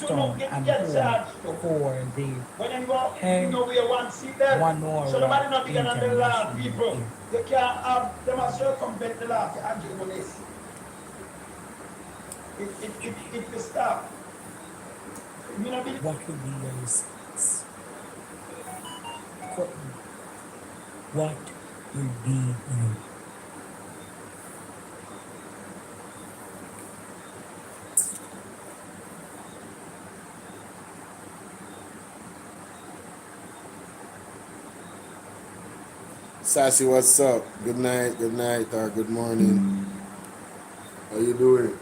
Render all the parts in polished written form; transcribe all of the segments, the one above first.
stone and home for the Hewanora International Airport. What will be your response? Courtney, what will be your Sassy, what's up? Good night, or good morning. How you doing?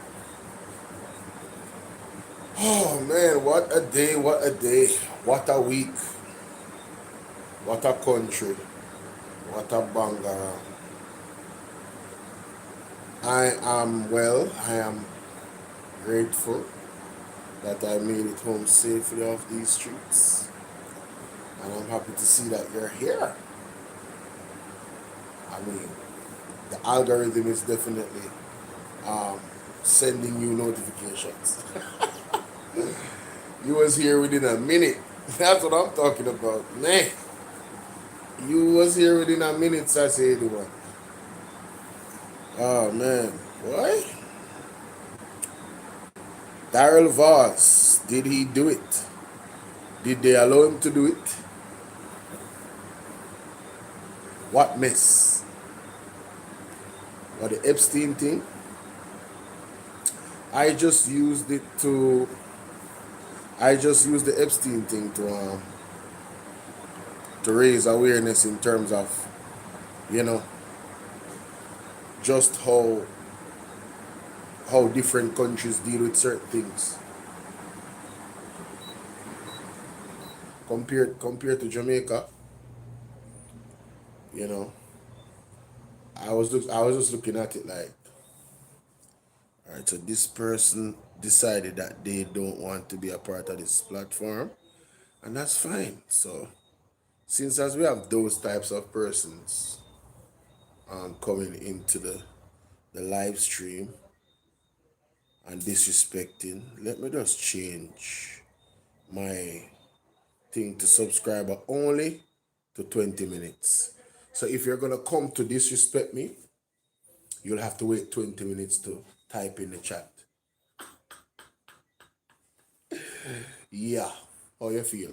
Oh man, what a day, what a day, what a week, what a country, what a Bangarang. I am well, I am grateful that I made it home safely off these streets. And I'm happy to see that you're here. I mean, the algorithm is definitely sending you notifications. You was here within a minute. That's what I'm talking about. Man, you was here within a minute, Sassy 81. Oh man, what? Daryl Voss, did he do it? Did they allow him to do it? What mess? What the Epstein thing? I just used the Epstein thing to raise awareness in terms of, you know, just how different countries deal with certain things. Compared to Jamaica, you know, I was just looking at it like, all right, so this person decided that they don't want to be a part of this platform, and that's fine. So since as we have those types of persons coming into the live stream and disrespecting, let me just change my thing to subscriber only to 20 minutes. So if you're gonna come to disrespect me, you'll have to wait 20 minutes to type in the chat. Yeah, how you feel?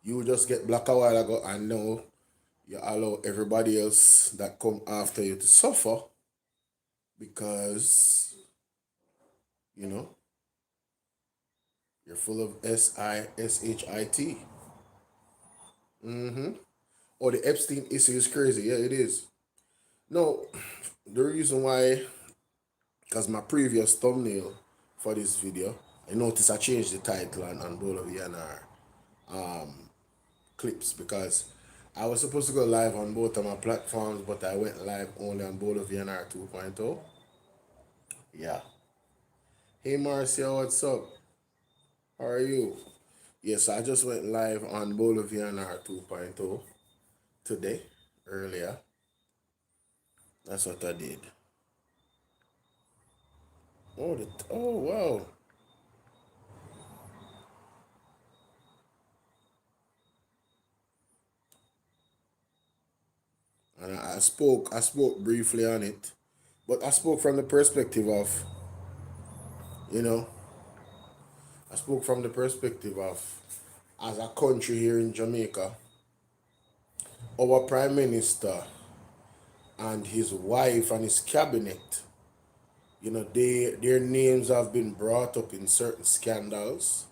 You just get blocked a while ago and now you allow everybody else that come after you to suffer because, you know, you're full of SISHIT. Oh, the Epstein issue is crazy. Yeah, it is. No, the reason why, because my previous thumbnail for this video, I noticed I changed the title on Bolo clips because I was supposed to go live on both of my platforms, but I went live only on Bolo VNR 2.0. Yeah. Hey Marcia, what's up? How are you? Yes, I just went live on Bolo VNR 2.0 today, earlier. That's what I did. Oh wow. And I spoke briefly on it, but I spoke from the perspective of, you know, I spoke from the perspective of, as a country here in Jamaica, our Prime Minister and his wife and his cabinet, you know, their names have been brought up in certain scandals.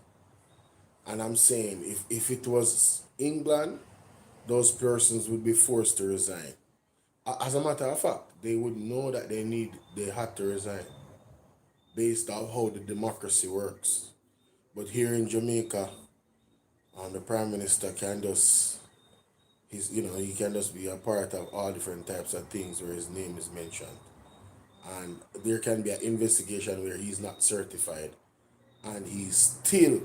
And I'm saying, if it was England, those persons would be forced to resign. As a matter of fact, they would know that they had to resign based on how the democracy works. But here in Jamaica, the Prime Minister can just, he can just be a part of all different types of things where his name is mentioned. And there can be an investigation where he's not certified and he's still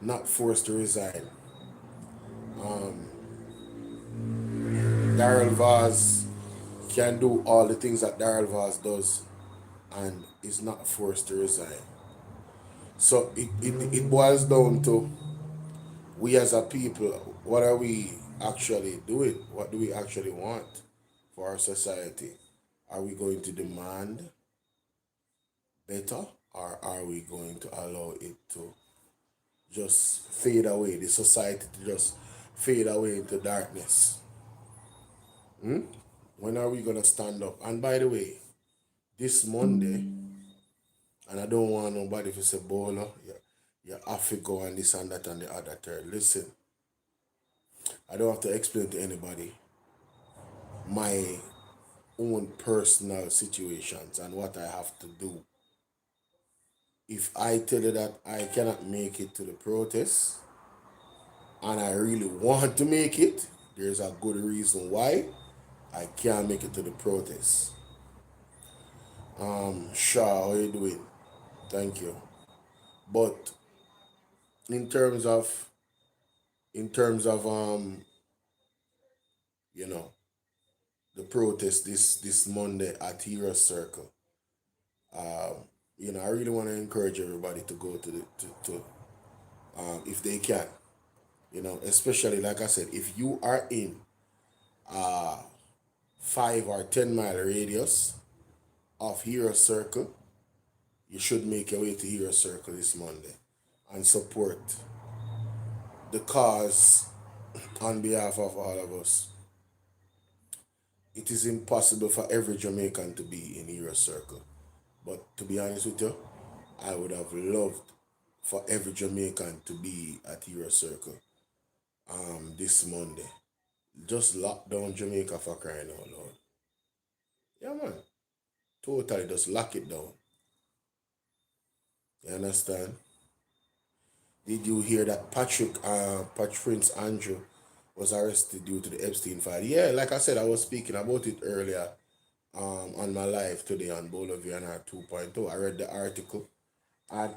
not forced to resign. Daryl Vaz can do all the things that Daryl Vaz does and is not forced to resign. So it boils down to we as a people, what are we actually doing? What do we actually want for our society? Are we going to demand better, or are we going to allow it to just fade away, the society to just fade away into darkness? When are we going to stand up? And by the way, this Monday, and I don't want nobody to say, Bolo, you have to go and this and that and the other third. Listen, I don't have to explain to anybody my own personal situations and what I have to do. If I tell you that I cannot make it to the protest and I really want to make it, there's a good reason why I can't make it to the protest. Sure, how you doing? Thank you. But in terms of you know, the protest this Monday at Hero Circle, I really want to encourage everybody to go to the to if they can, especially like I said, if you are in 5 or 10 mile radius of Hero Circle, you should make your way to Hero Circle this Monday and support the cause on behalf of all of us. It is impossible for every Jamaican to be in Hero Circle. But to be honest with you, I would have loved for every Jamaican to be at Hero Circle this Monday. Just lock down Jamaica for crying out loud. Yeah, man. Totally just lock it down. You understand? Did you hear that Prince Andrew was arrested due to the Epstein file? Yeah, like I said, I was speaking about it earlier on my live today on Bolo VNR 2.0. I read the article, and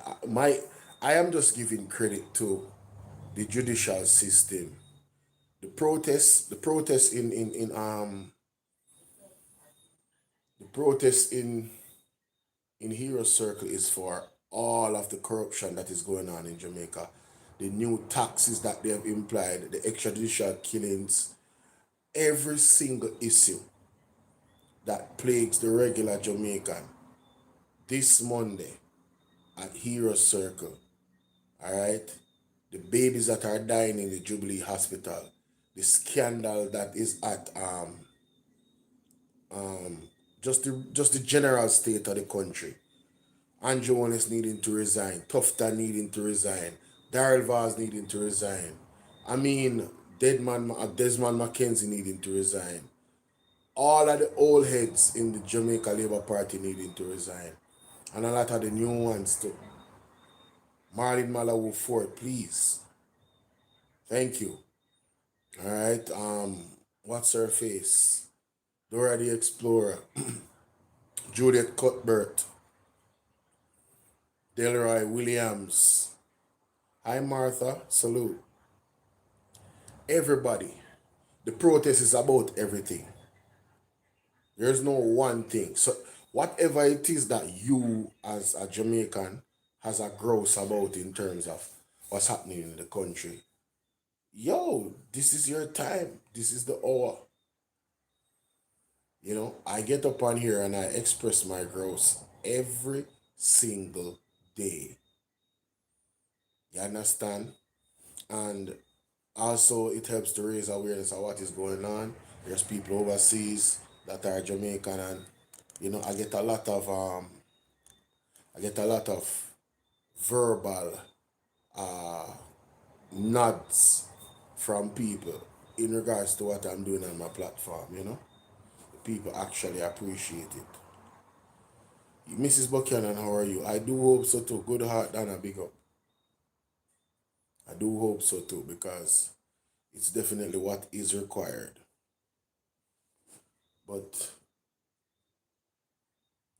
I am just giving credit to the judicial system. The protest in Hero Circle is for all of the corruption that is going on in Jamaica, the new taxes that they have implied, the extrajudicial killings, every single issue that plagues the regular Jamaican this Monday at Hero Circle. All right, the babies that are dying in the Jubilee Hospital, the scandal that is at just the general state of the country. Andrew Wallace needing to resign, Tufta needing to resign, Daryl Vaz needing to resign. I mean, Desmond McKenzie needing to resign. All of the old heads in the Jamaica Labour Party needing to resign. And a lot of the new ones too. Marlene Malawu Ford, please. Thank you. All right. What's her face? Dora the Explorer. Juliet Cuthbert. Delroy Williams. Hi, Martha. Salute. Everybody. The protest is about everything. There's no one thing. So whatever it is that you as a Jamaican has a grouse about in terms of what's happening in the country, yo, this is your time. This is the hour. I get up on here and I express my grouse every single day. You understand? And also it helps to raise awareness of what is going on. There's people overseas that are Jamaican, and I get a lot of verbal nods from people in regards to what I'm doing on my platform. People actually appreciate it. Mrs. Buchanan, how are you? I do hope so too. Good heart, Dana, big up. I do hope so too, because it's definitely what is required. But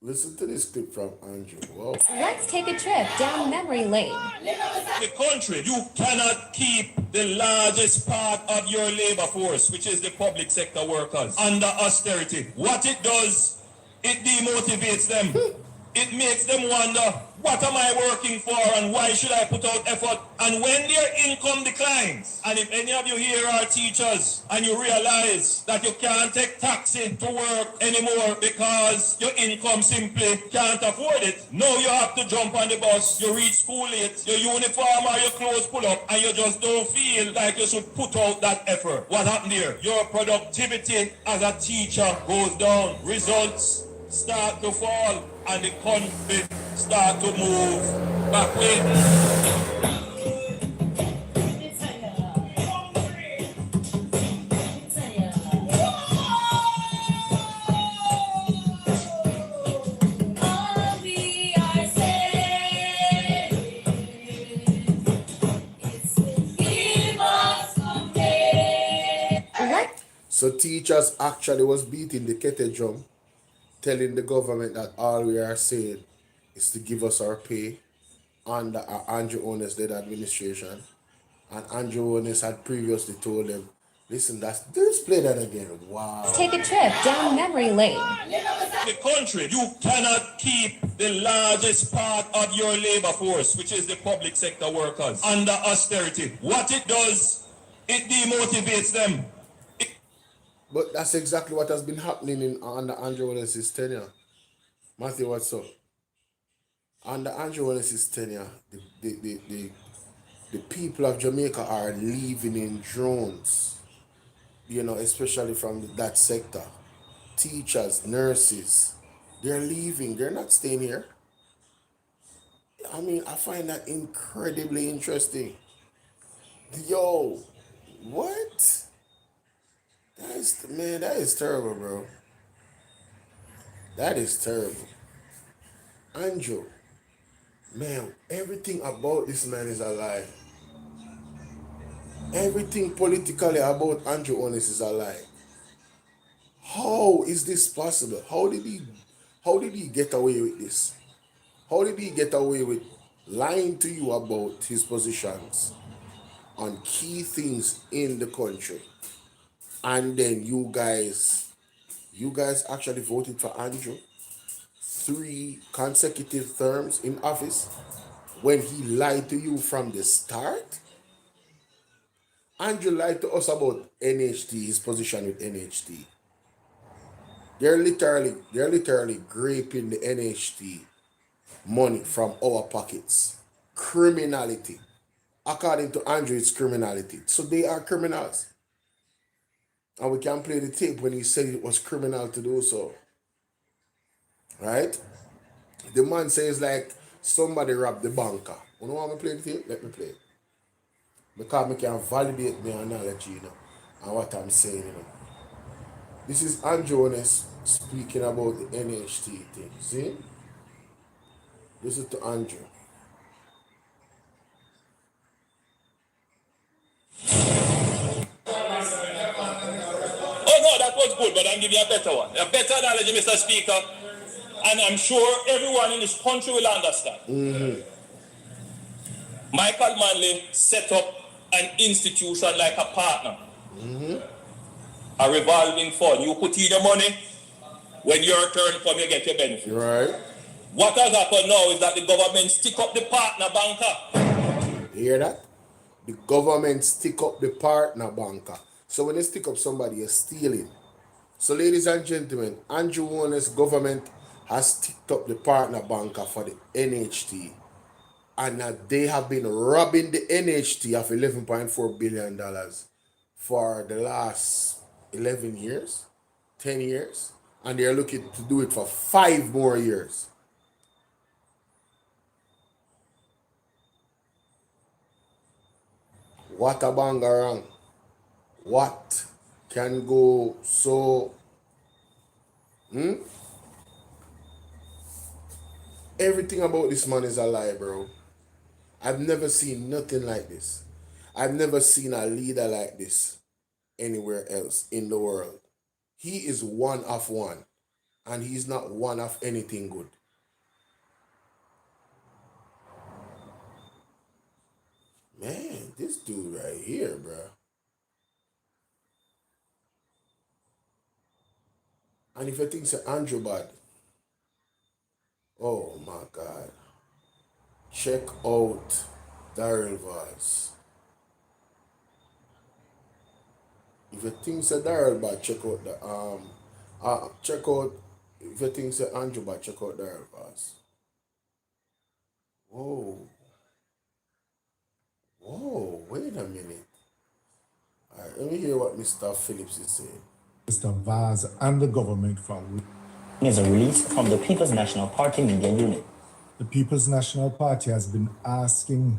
listen to this clip from Andrew. Wow. Let's take a trip down memory lane. The country, you cannot keep the largest part of your labor force, which is the public sector workers, under austerity. What it does, it demotivates them. it makes them wonder, what am I working for and why should I put out effort? And when their income declines, and if any of you here are teachers and you realize that you can't take taxi to work anymore because your income simply can't afford it, now you have to jump on the bus, you reach school late, your uniform or your clothes pull up, and you just don't feel like you should put out that effort. What happened there? Your productivity as a teacher goes down. Results start to fall, and the country start to move backward. So teachers actually was beating the kettle drum, telling the government that all we are saying is to give us our pay under Andrew Onis led administration. And Andrew Onis had previously told them, listen, let's play that again. Wow. Take a trip down memory lane. The country, you cannot keep the largest part of your labor force, which is the public sector workers, under austerity. What it does, it demotivates them. But that's exactly what has been happening under Andrew Onis' tenure. Matthew, what's up? Under Andrew Onis' tenure, the people of Jamaica are leaving in drones, especially from that sector. Teachers, nurses, they're leaving. They're not staying here. I mean, I find that incredibly interesting. Yo, what? That is terrible, bro. That is terrible. Andrew, man, everything about this man is a lie. Everything politically about Andrew Onis is a lie. How is this possible? How did he get away with this? How did he get away with lying to you about his positions on key things in the country? And then you guys actually voted for Andrew 3 consecutive terms in office when he lied to you from the start? Andrew lied to us about NHT, his position with NHT. They're literally graping the NHT money from our pockets. Criminality. According to Andrew, it's criminality. So they are criminals. And we can play the tape when he said it was criminal to do so. Right? The man says like somebody robbed the banker. You know want me to play the tape? Let me play it. Because I can validate my analogy, and what I'm saying, This is Andrew Onis speaking about the NHT thing. See? Listen to Andrew. Oh no, that was good, but I'll give you a better one. A better analogy, Mr. Speaker. And I'm sure everyone in this country will understand. Michael Manley set up an institution like a partner. A revolving fund. You put in the money, when your turn comes, you get your benefit. Right. What has happened now is that the government stick up the partner banker. You hear that? The government stick up the partner banker. So when they stick up somebody, you're stealing. So ladies and gentlemen, Andrew Onis' government has sticked up the partner banker for the NHT. And they have been robbing the NHT of $11.4 billion for the last 11 years, 10 years. And they're looking to do it for 5 more years. What a bangarang. What can go so... Everything about this man is a lie, bro. I've never seen nothing like this. I've never seen a leader like this anywhere else in the world. He is one of one, and he's not one of anything good. Man, this dude right here, bro. And if you think it's Andrew bad, Oh my God. Check out Daryl voice. If you think it's a Daryl bad, check out the check out if you think it's a Andrew bad, check out Daryl voice. Whoa. Whoa, wait a minute. Alright, let me hear what Mr. Phillips is saying. Mr. Vaz and the government from is a release from the People's National Party Media Unit. the People's National Party has been asking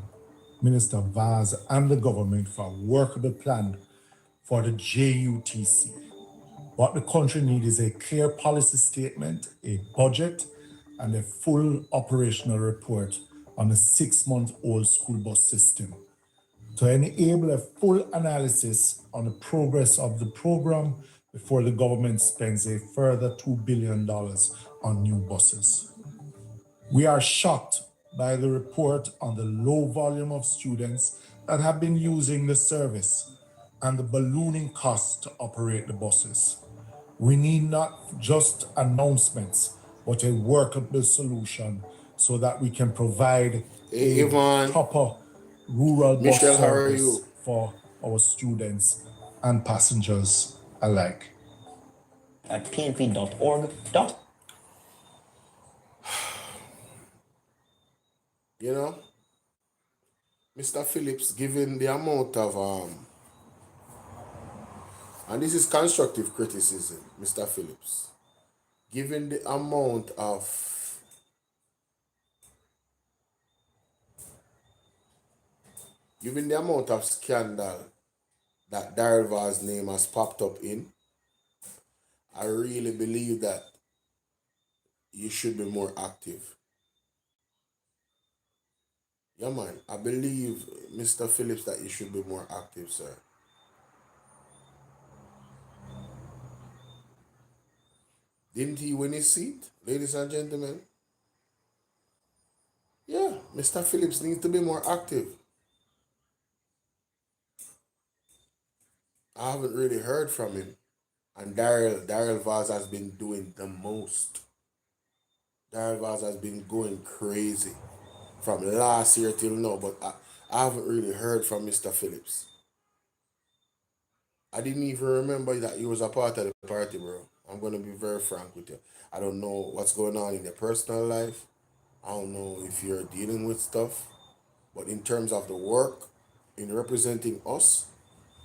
Minister Vaz and the government for a workable plan for the JUTC. What the country needs is a clear policy statement, a budget, and a full operational report on a 6-month-old school bus system to enable a full analysis on the progress of the program before the government spends a further $2 billion on new buses. We are shocked by the report on the low volume of students that have been using the service and the ballooning costs to operate the buses. We need not just announcements, but a workable solution so that we can provide Hey, Yvonne. proper rural Michelle, bus how are service you? for our students and passengers alike. At pnp.org. You know, Mr. Phillips, given the amount of and this is constructive criticism, Mr. Phillips, given the amount of scandal that Daryl's name has popped up in, I really believe that you should be more active. Yeah, man, I believe, Mr. Phillips, that you should be more active, sir. Didn't he win his seat, ladies and gentlemen? Yeah, Mr. Phillips needs to be more active. I haven't really heard from him. And Daryl Vaz has been doing the most. Daryl Vaz has been going crazy from last year till now, but I haven't really heard from Mr. Phillips. I didn't even remember that he was a part of the party, bro. I'm going to be very frank with you. I don't know what's going on in your personal life. I don't know if you're dealing with stuff. But in terms of the work, in representing us,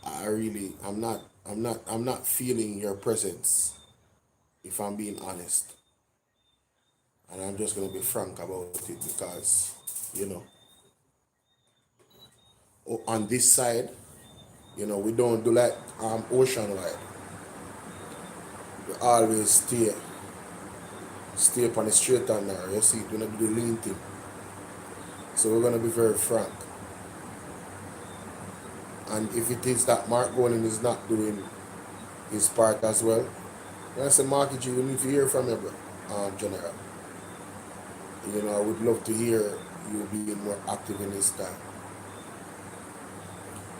I'm not feeling your presence, if I'm being honest. And I'm just going to be frank about it because, you know, on this side, you know, we don't do like ocean wide. We always stay up on the straight and narrow. You see, we're not do the lean thing. So we're going to be very frank. And if it is that Mark Golding is not doing his part as well, then I say, Marky G, we need to hear from you, bro, General. You know, I would love to hear you being more active in this time.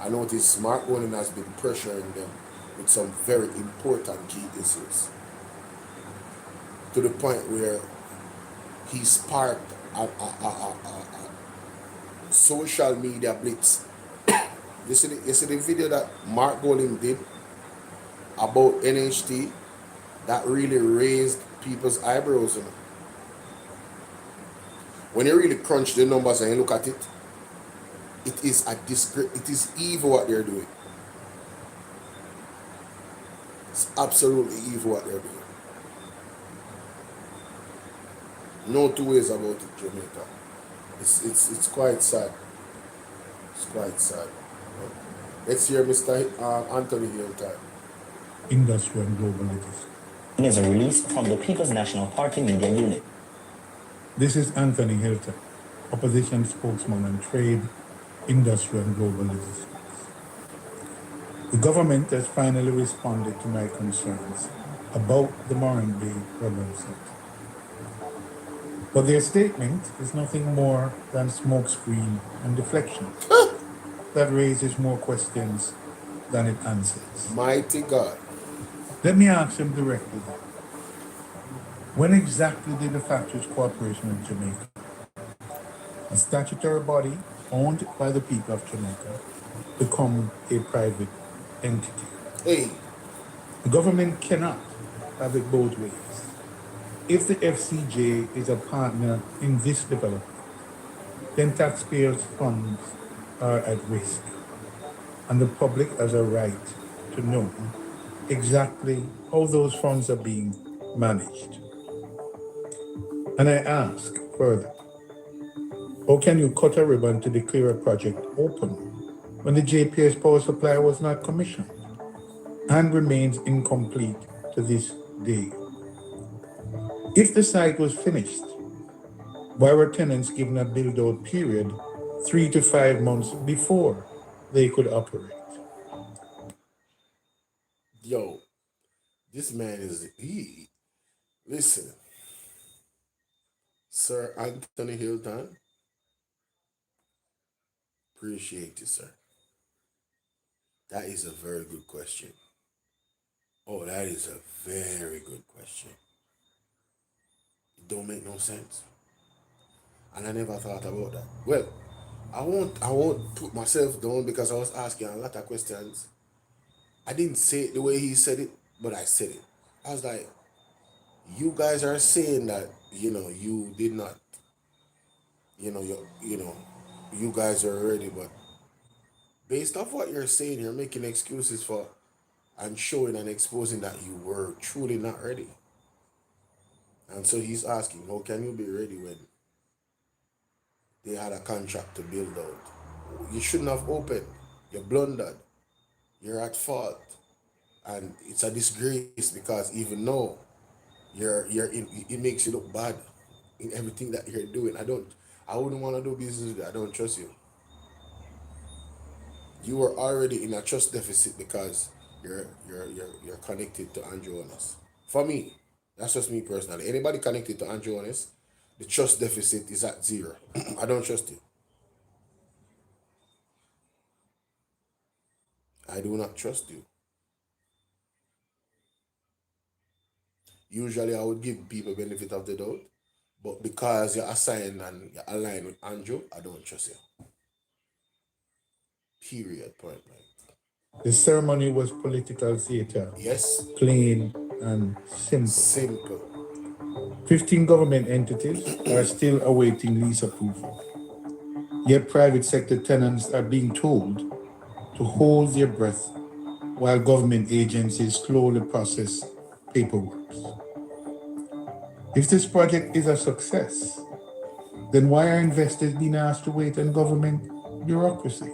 I notice Mark Golding has been pressuring them with some very important key issues, to the point where he sparked a social media blitz. You see the video that Mark Golding did about NHT that really raised people's eyebrows, you know. When you really crunch the numbers and you look at it, it is evil what they're doing. It's absolutely evil what they're doing. No two ways about it, Jamaica. It's quite sad. It's quite sad. Let's hear Mr. Anthony Hilton. Industry and global leaders. is a release from the People's National Party Media Unit. This is Anthony Hilton, opposition spokesman on trade, industry and global leaders. The government has finally responded to my concerns about the Moran Bay problem site. But their statement is nothing more than smokescreen and deflection that raises more questions than it answers. Mighty God. Let me ask him directly. When exactly did the Factories Corporation of Jamaica, a statutory body owned by the people of Jamaica, become a private entity? Hey, The government cannot have it both ways. If the FCJ is a partner in this development, then taxpayers' funds are at risk, and the public has a right to know exactly how those funds are being managed. And I ask further, how can you cut a ribbon to declare a project open when the JPS power supply was not commissioned and remains incomplete to this day? If the site was finished, why were tenants given a build-out period 3 to 5 months before they could operate? yo, this man is he. Listen, Sir Anthony Hilton, appreciate you, sir. That is a very good question. Oh, that is a very good question. It don't make no sense. And I never thought about that. Well, I won't put myself down because I was asking a lot of questions. I didn't say it the way he said it, but I said it. I was like, you guys are saying that, you did not, you guys are ready, but based off what you're saying, you're making excuses for and showing and exposing that you were truly not ready. And so he's asking, how can you be ready when they had a contract to build out? You shouldn't have opened. You blundered. You're at fault. And it's a disgrace because even though it makes you look bad in everything that you're doing. I wouldn't want to do business with you. I don't trust you. You were already in a trust deficit because you're connected to Andrew Honest. For me, that's just me personally. Anybody connected to Andrew Honest, the trust deficit is at zero. I don't trust you. I do not trust you. Usually I would give people benefit of the doubt, but because you're assigned and you're aligned with Andrew, I don't trust you. Period. Point blank. The ceremony was political theater, Yes. plain and simple. Simple. 15 government entities are still awaiting lease approval. Yet private sector tenants are being told to hold their breath while government agencies slowly process paperwork. If this project is a success, then why are investors being asked to wait on government bureaucracy?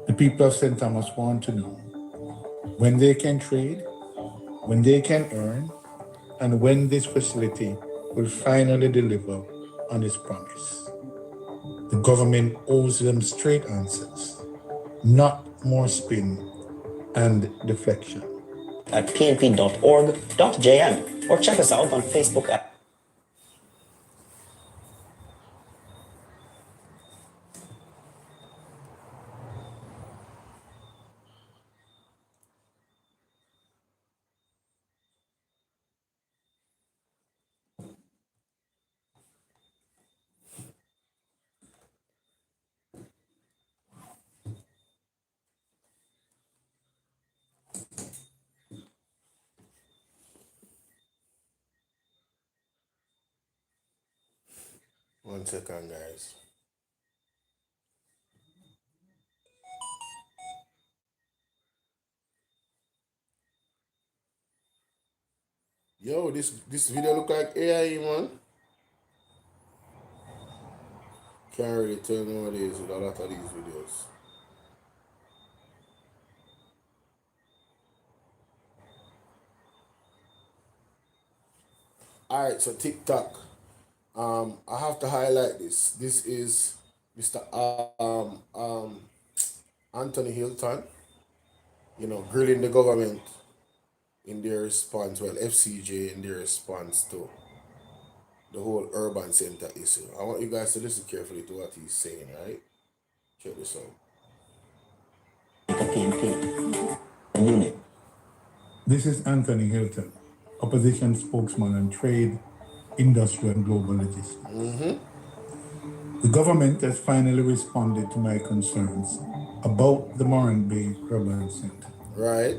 The people of St. Thomas want to know when they can trade, when they can earn, and when this facility will finally deliver on its promise. The government owes them straight answers, not more spin and deflection. At pnp.org.jm or check us out on Facebook at One second, guys. Yo, this video look like AI, man. Can't really tell nowadays with a lot of these videos. Alright, so TikTok. I have to highlight this. This is Mr. Anthony Hilton, grilling the government in their response, well, FCJ in their response to the whole urban center issue. I want you guys to listen carefully to what he's saying, right? Check this out. PNP unit. This is Anthony Hilton. opposition spokesman on trade, industry, and global logistics. The government has finally responded to my concerns about the Morant Bay Urban Center. Right.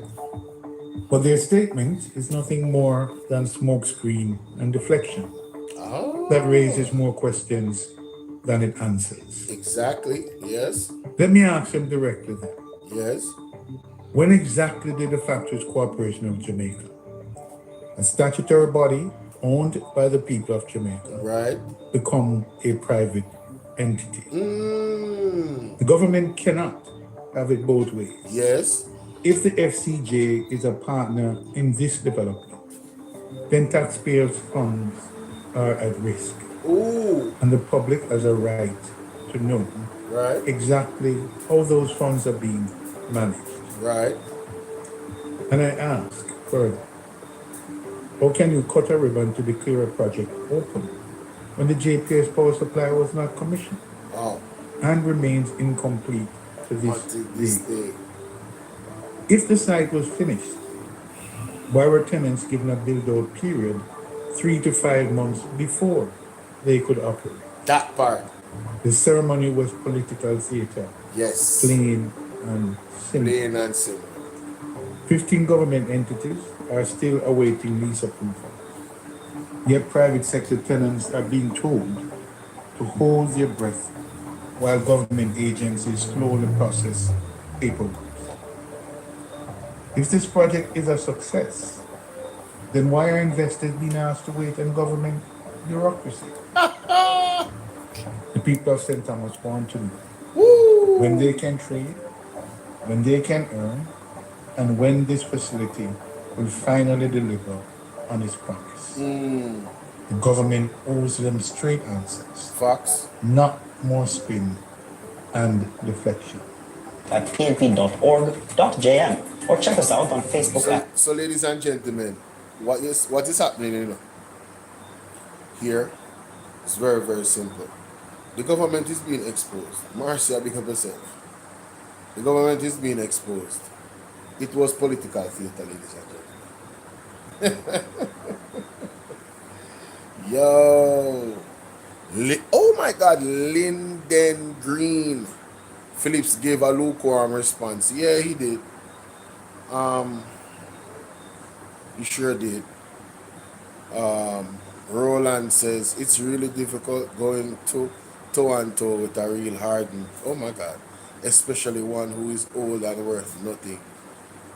But their statement is nothing more than smokescreen and deflection that raises more questions than it answers. Exactly. Yes. Let me ask him directly then. Yes. When exactly did the Factories Corporation of Jamaica, a statutory body owned by the people of Jamaica, Right. become a private entity? Mm. The government cannot have it both ways. Yes. If the FCJ is a partner in this development, then taxpayers' funds are at risk. Ooh. And the public has a right to know Right. exactly how those funds are being managed. Right. And I ask further, how can you cut a ribbon to declare a project open when the JPS power supply was not commissioned and remains incomplete to Until this this day? day. If the site was finished, why were tenants given a build-out period 3 to 5 months before they could operate? That part. The ceremony was political theater, Yes. plain and simple. Plain and simple. 15 government entities are still awaiting lease approval. Yet private sector tenants are being told to hold their breath while government agencies slowly process paperwork. If this project is a success, then why are investors being asked to wait on government bureaucracy? The people of St. Thomas want to know when they can trade, when they can earn, and when this facility will finally deliver on its promise. The government owes them straight answers, Facts. not more spin and deflection. At pnp.org.jm or check us out on Facebook. So ladies and gentlemen, what is happening, here is very, very simple. The government is being exposed. Marcia, big up yourself. The government is being exposed. It was political theater, ladies and gentlemen. Yo. Oh my God, Lyndon Green. Phillips gave a lukewarm response. Yeah, he did. He sure did. Roland says it's really difficult going toe and toe with a real hardened. Oh my God. Especially one who is old and worth nothing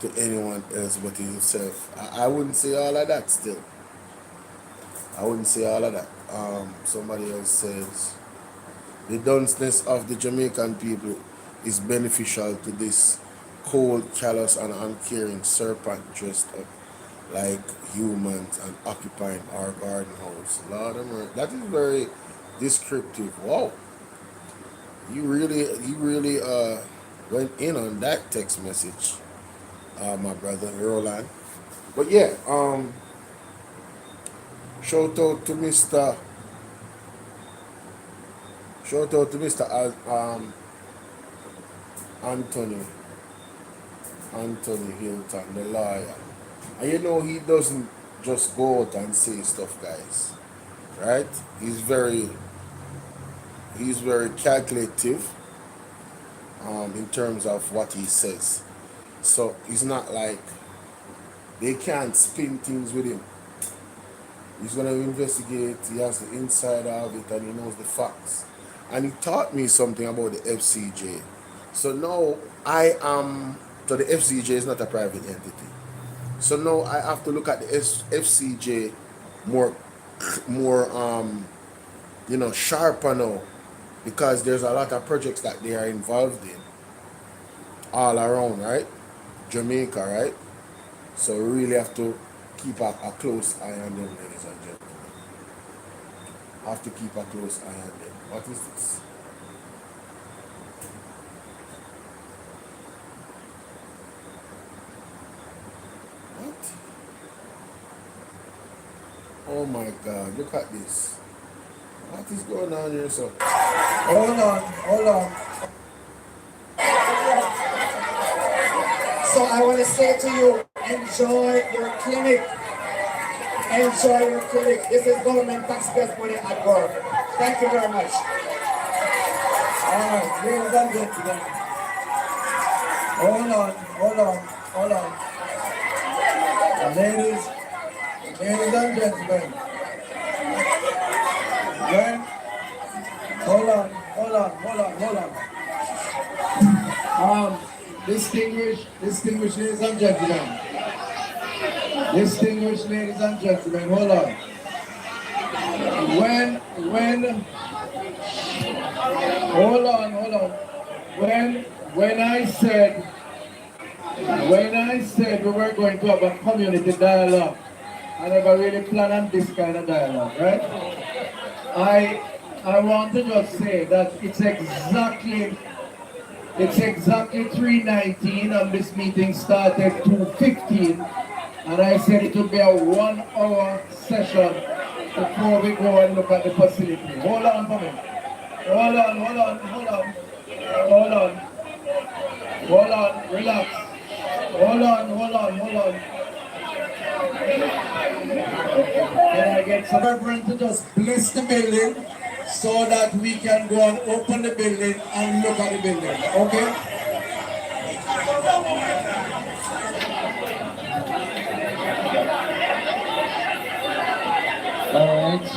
to anyone else but himself. I wouldn't say all of that still. I wouldn't say all of that. Somebody else says the dunceness of the Jamaican people is beneficial to this cold, callous, and uncaring serpent dressed up like humans and occupying our garden house. Lord of mercy. That is very descriptive. Wow. You really went in on that text message, my brother Roland. But yeah, shout out to Mr. Anthony Hilton, the lawyer. And he doesn't just go out and say stuff, guys. Right? He's very calculative in terms of what he says. So it's not like they can't spin things with him. He's gonna investigate, he has the inside of it, and he knows the facts. And he taught me something about the FCJ. So now so the FCJ is not a private entity. So now I have to look at the FCJ more sharper now, because there's a lot of projects that they are involved in all around, right? Jamaica, right? So we really have to keep a close eye on them, ladies and gentlemen. Have to keep a close eye on them. What is this? What? Oh my God, look at this. What is going on here, sir? Hold on. So I want to say to you, enjoy your clinic. Enjoy your 2 weeks. This is government taxpayers' money at work. Thank you very much. All right, ladies and gentlemen. Hold on. Ladies and gentlemen. When, hold on. Distinguished ladies and gentlemen. Distinguished ladies and gentlemen, hold on. Hold on. When I said we were going to have a community dialogue, I never really planned on this kind of dialogue, right? I want to just say that it's exactly 3:19 and this meeting started 2:15, and I said it would be a 1-hour session before we go and look at the facility. Hold on for me. Hold on, relax. Hold on. Can I get some reverend to just bless the building so that we can go and open the building and look at the building, okay? All right.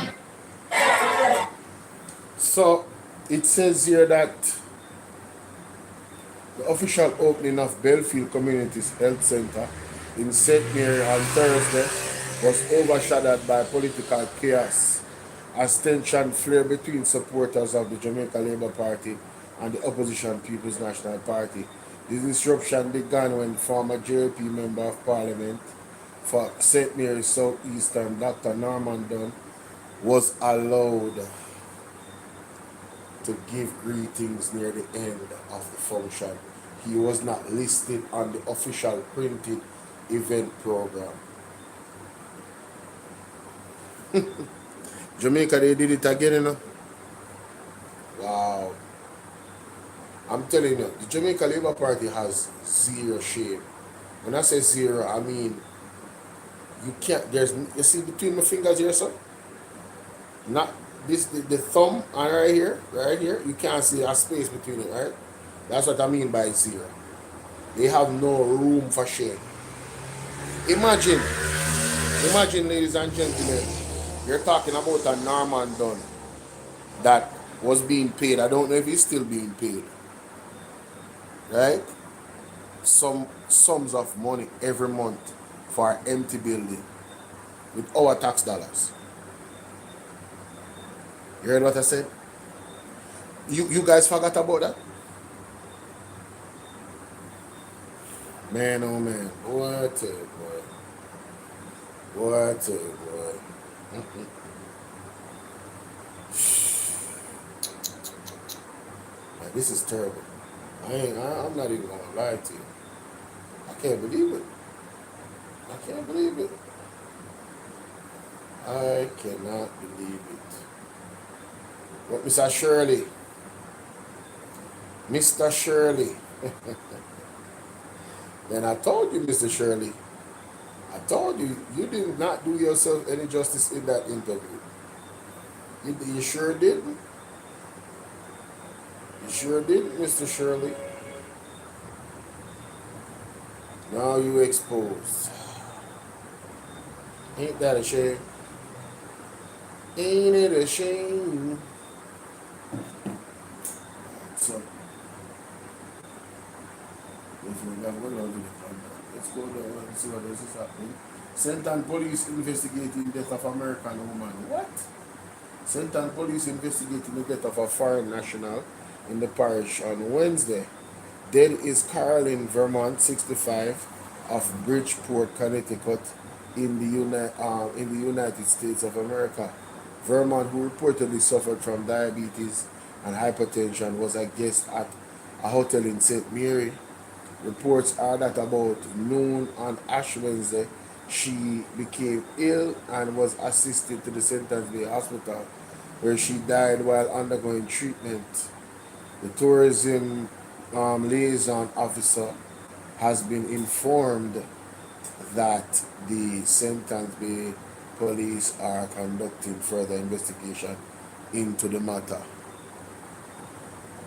So it says here that the official opening of Belfield Community's Health Center in St. Mary on Thursday was overshadowed by political chaos as tension flared between supporters of the Jamaica Labour Party and the opposition People's National Party. The disruption began when former JP Member of Parliament for St. Mary's South Eastern, Dr. Norman Dunn, was allowed to give greetings near the end of the function. He was not listed on the official printed event program. Jamaica, they did it again, you know? Wow. I'm telling you, the Jamaica Labour Party has zero shame. When I say zero, I mean, you can't, you see between my fingers here, sir? Not this, the thumb and right here, you can't see a space between it, right? That's what I mean by zero. They have no room for shame. Imagine, ladies and gentlemen, you're talking about a Norman Dunn that was being paid. I don't know if he's still being paid, right? Some sums of money every month for an empty building with our tax dollars. You heard what I said? You guys forgot about that? Man, oh man. What a boy. What a boy. Man, this is terrible. I'm not even gonna lie to you. I can't believe it. I cannot believe it. What, Mr. Shirley? Mr. Shirley. Then I told you, Mr. Shirley. I told you, you did not do yourself any justice in that interview. You sure didn't. You sure didn't, Mr. Shirley. Now you exposed. Ain't that a shame? Ain't it a shame? So, let's go there and see what else is happening. Senton police investigating death of American woman. What? Senton police investigating the death of a foreign national in the parish on Wednesday. Dead is Carolyn Vermont, 65, of Bridgeport, Connecticut, in the United States of America. Vermont, who reportedly suffered from diabetes and hypertension, was a guest at a hotel in St. Mary. Reports are that about noon on Ash Wednesday, she became ill and was assisted to the Sentence Bay Hospital, where she died while undergoing treatment. The tourism liaison officer has been informed that the Sentence Bay police are conducting further investigation into the matter.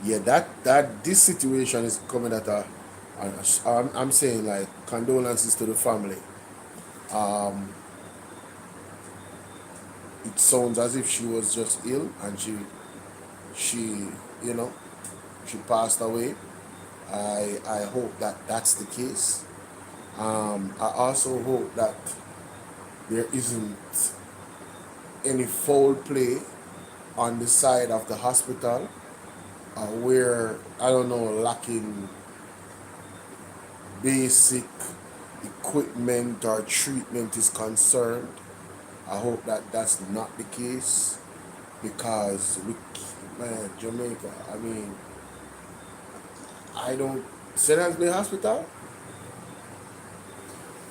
Yeah, that this situation is coming at I'm saying like condolences to the family. It sounds as if she was just ill and she you know she passed away. I hope that that's the case. I also hope that there isn't any foul play on the side of the hospital where, I don't know, lacking basic equipment or treatment is concerned. I hope that that's not the case because man, Jamaica, I mean, I don't. St. Anthony Hospital?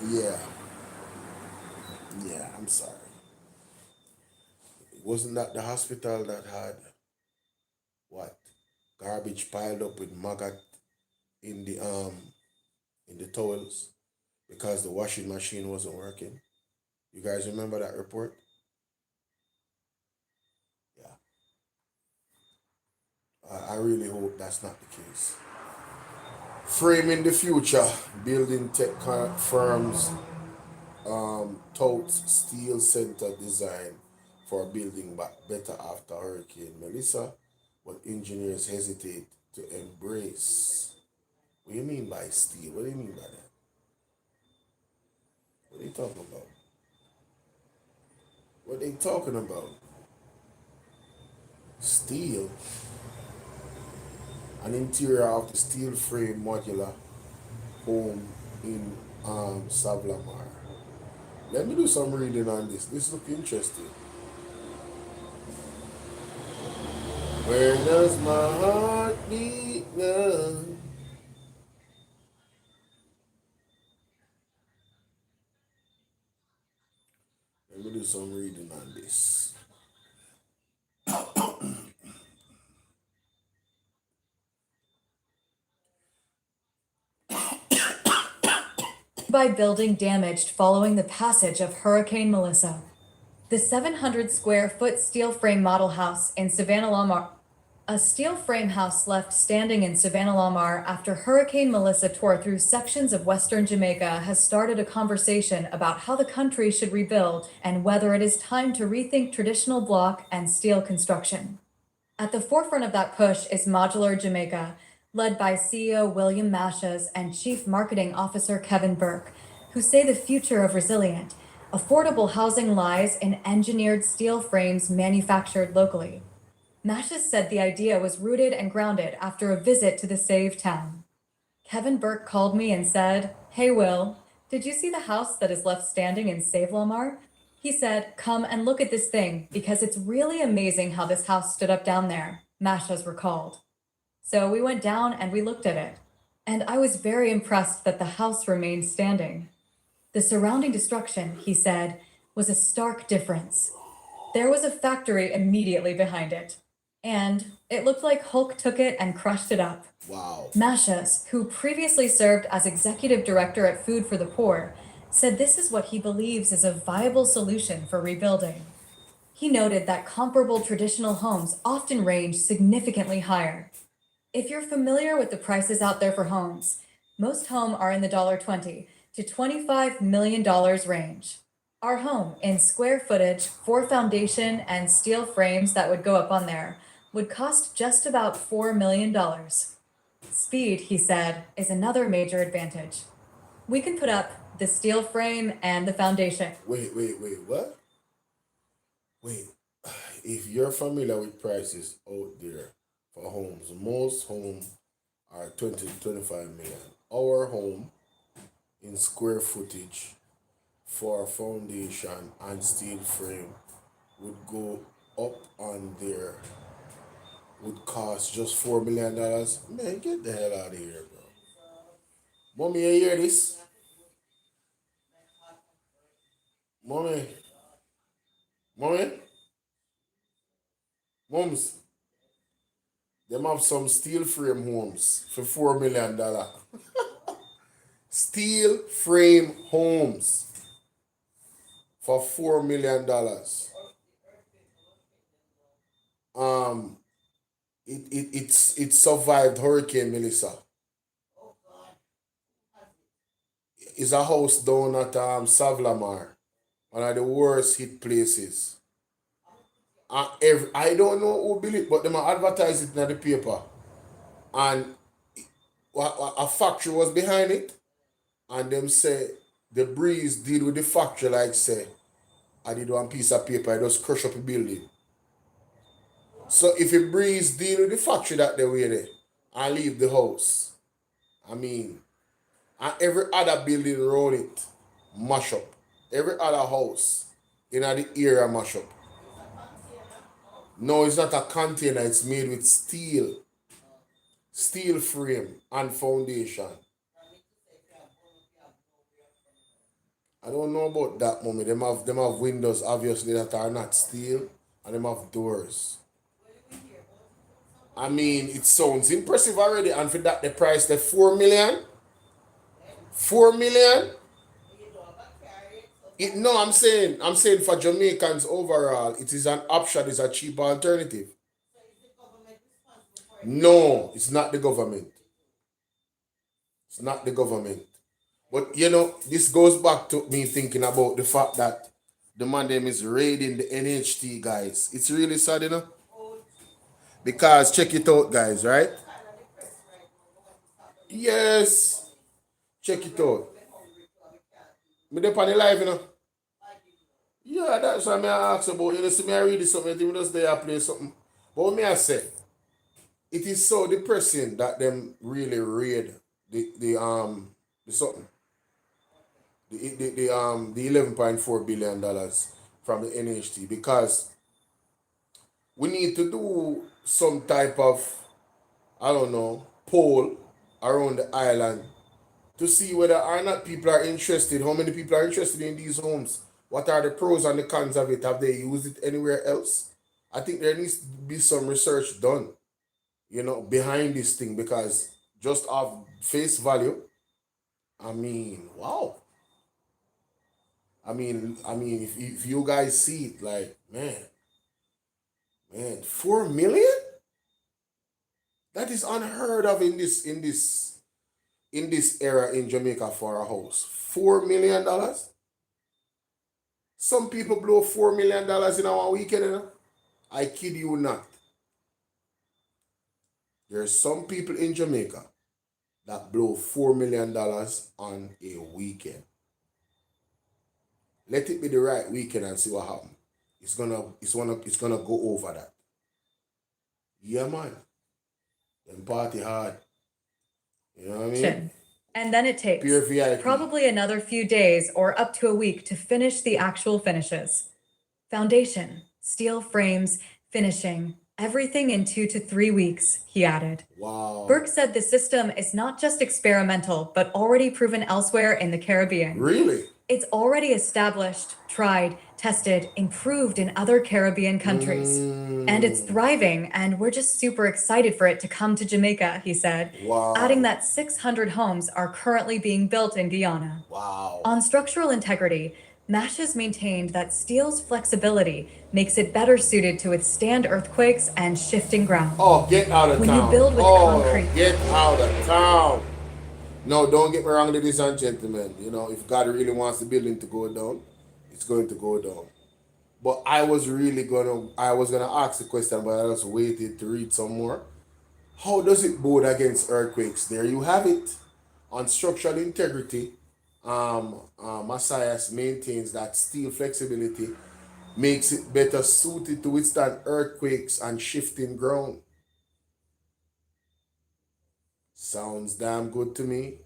Yeah, yeah, I'm sorry. Wasn't that the hospital that had what? Garbage piled up with maggot in the towels because the washing machine wasn't working. You guys remember that report? Yeah. I really hope that's not the case. Framing the future, building tech firms touts steel center design for building back better after Hurricane Melissa, but engineers hesitate to embrace. What do you mean by steel? What do you mean by that? What are you talking about? What are they talking about? Steel? An interior of the steel frame modular home in Savlamar. Let me do some reading on this. This looks interesting. Where does my heart beat now? Let me do some reading on this. By building damaged following the passage of Hurricane Melissa. The 700 square foot steel frame model house in Savannah Lamar. A steel frame house left standing in Savannah Lamar after Hurricane Melissa tore through sections of western Jamaica has started a conversation about how the country should rebuild and whether it is time to rethink traditional block and steel construction. At the forefront of that push is Modular Jamaica, led by CEO William Mashas and Chief Marketing Officer Kevin Burke, who say the future of resilient, affordable housing lies in engineered steel frames manufactured locally. Mashas said the idea was rooted and grounded after a visit to the Save town. Kevin Burke called me and said, "Hey Will, did you see the house that is left standing in Save Lamar?" He said, "Come and look at this thing because it's really amazing how this house stood up down there," Mashas recalled. So we went down and we looked at it, and I was very impressed that the house remained standing. The surrounding destruction, he said, was a stark difference. There was a factory immediately behind it, and it looked like Hulk took it and crushed it up. Wow. Mashas, who previously served as executive director at Food for the Poor, said this is what he believes is a viable solution for rebuilding. He noted that comparable traditional homes often range significantly higher. If you're familiar with the prices out there for homes, most homes are in the $20 to $25 million range. Our home, in square footage, for foundation and steel frames that would go up on there, would cost just about $4 million. Speed, he said, is another major advantage. We can put up the steel frame and the foundation. Wait, what? Wait, if you're familiar with prices out there for homes, most homes are 20 to 25 million. Our home in square footage for foundation and steel frame would go up on there, would cost just $4 million. Man, get the hell out of here, bro. Mommy, you hear this? Mommy, mommy, moms, them have some steel frame homes for $4 million. Steel frame homes for $4 million. It survived Hurricane Melissa. It's a house down at Savlamar, one of the worst hit places. I don't know who built it, but they advertise it in the paper. And a factory was behind it, and them say the breeze deal with the factory like say, I did one piece of paper, I just crush up a building. So if a breeze deal with the factory that they way there and leave the house, I mean, and every other building around it mash up. Every other house in the area mash up. No, it's not a container, it's made with steel frame and foundation. I don't know about that, mommy. Them have windows obviously that are not steel, and them have doors. I mean, it sounds impressive already, and for that the price the 4 million. 4 million? I'm saying for Jamaicans overall, it is an option, it's a cheap alternative. No, it's not the government. It's not the government. But this goes back to me thinking about the fact that the man them is raiding the NHT guys. It's really sad, because check it out, guys, right? Yes. Check it out. Me dey on the live, Yeah, that's what I ask about. See me I read something, me just there play something. But what me I say, it is so depressing that them really raid the something. The $11.4 billion from the NHT, because we need to do some type of, I don't know, poll around the island to see whether or not people are interested, how many people are interested in these homes, what are the pros and the cons of it, have they used it anywhere else? I think there needs to be some research done, behind this thing, because just off face value, I mean, wow. I mean, if you guys see it, like, man, 4 million? That is unheard of in this era in Jamaica for a house. $4 million? Some people blow $4 million in our weekend, I kid you not. There's some people in Jamaica that blow $4 million on a weekend. Let it be the right weekend and see what happens. It's gonna go over that. Yeah, man. Them party hard. You know what I mean? And then it takes Pure VIP. probably another few days or up to a week to finish the actual finishes. Foundation, steel frames, finishing, everything in 2 to 3 weeks, he added. Wow. Burke said the system is not just experimental, but already proven elsewhere in the Caribbean. Really? It's already established, tried, tested, improved in other Caribbean countries. And it's thriving, and we're just super excited for it to come to Jamaica, he said. Wow. Adding that 600 homes are currently being built in Guyana. Wow. On structural integrity, MASH has maintained that steel's flexibility makes it better suited to withstand earthquakes and shifting ground. Oh, get out of When town. you build with concrete. Get out of town. No, don't get me wrong, ladies and gentlemen. If God really wants the building to go down, it's going to go down. But I was gonna ask the question, but I just waited to read some more. How does it bode against earthquakes? There you have it. On structural integrity, Messias maintains that steel flexibility makes it better suited to withstand earthquakes and shifting ground. Sounds damn good to me.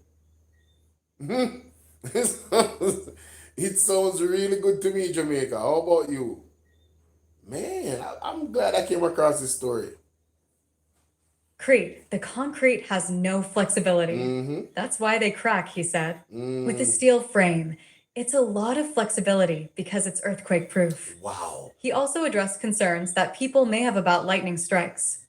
It sounds really good to me, Jamaica. How about you? Man, I'm glad I came across this story. The concrete has no flexibility. That's why they crack, he said. With the steel frame, it's a lot of flexibility because it's earthquake proof. Wow. He also addressed concerns that people may have about lightning strikes.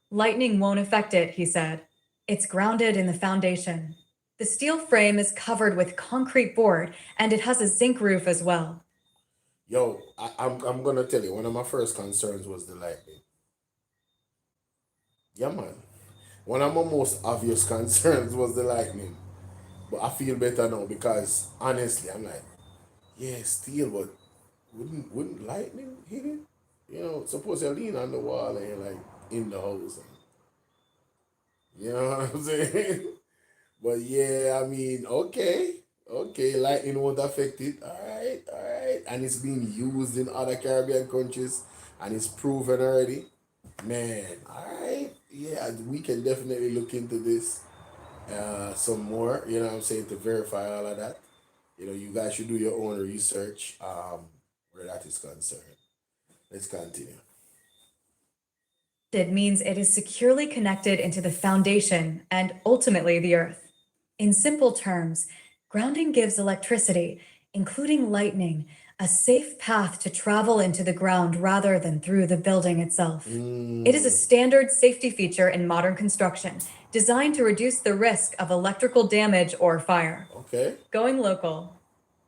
Lightning won't affect it, he said. It's grounded in the foundation. The steel frame is covered with concrete board, and it has a zinc roof as well. Yo, I'm gonna tell you, one of my first concerns was the lightning. Yeah, man. One of my most obvious concerns was the lightning. But I feel better now because honestly, I'm like, yeah, steel, but wouldn't lightning hit it? You know, suppose you lean on the wall and you're like in the house. You know what I'm saying? But yeah, I mean, okay, lightning won't affect it. All right. And it's being used in other Caribbean countries and it's proven already. Man, all right. Yeah, we can definitely look into this some more, you know what I'm saying, to verify all of that. You know, you guys should do your own research where that is concerned. Let's continue. It means it is securely connected into the foundation and ultimately the earth. In simple terms, grounding gives electricity, including lightning, a safe path to travel into the ground rather than through the building itself. It is a standard safety feature in modern construction, designed to reduce the risk of electrical damage or fire. Okay. Going local.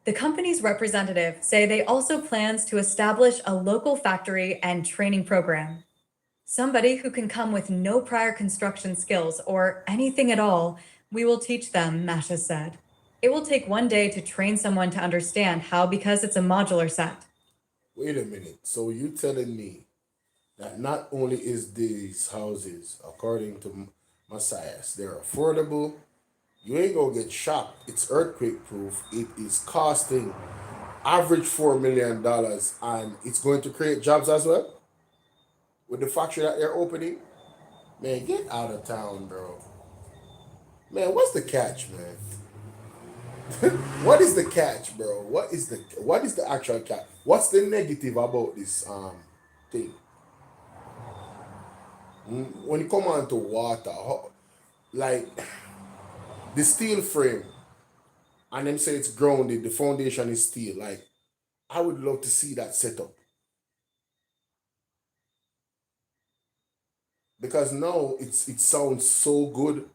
The company's representative say they also plans to establish a local factory and training program. Somebody who can come with no prior construction skills or anything at all, we will teach them, Masha said. It will take 1 day to train someone to understand how because it's a modular set. Wait a minute. So you telling me that not only is these houses, according to Messiahs, they're affordable, you ain't gonna get shocked. It's earthquake proof. It is costing average $4 million and it's going to create jobs as well with the factory that they're opening. Man, get out of town, bro. Man, what's the catch, man? What is the catch, bro? What is the actual catch? What's the negative about this thing? When you come on to water, like the steel frame, and them say it's grounded, the foundation is steel. Like, I would love to see that setup. Because now it sounds so good.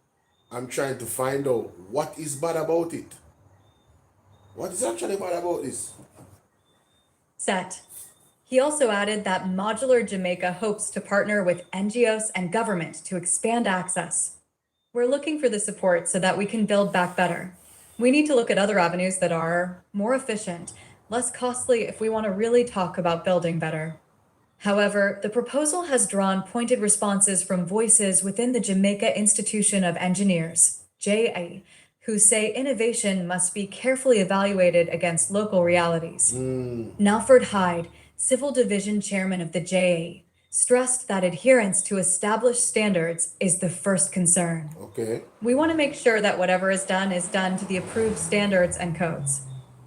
I'm trying to find out what is bad about it. What is actually bad about this? Set. He also added that Modular Jamaica hopes to partner with NGOs and government to expand access. We're looking for the support so that we can build back better. We need to look at other avenues that are more efficient, less costly if we want to really talk about building better. However, the proposal has drawn pointed responses from voices within the Jamaica Institution of Engineers, JA, who say innovation must be carefully evaluated against local realities. Nalford Hyde, Civil Division Chairman of the JA, stressed that adherence to established standards is the first concern. Okay. We want to make sure that whatever is done to the approved standards and codes.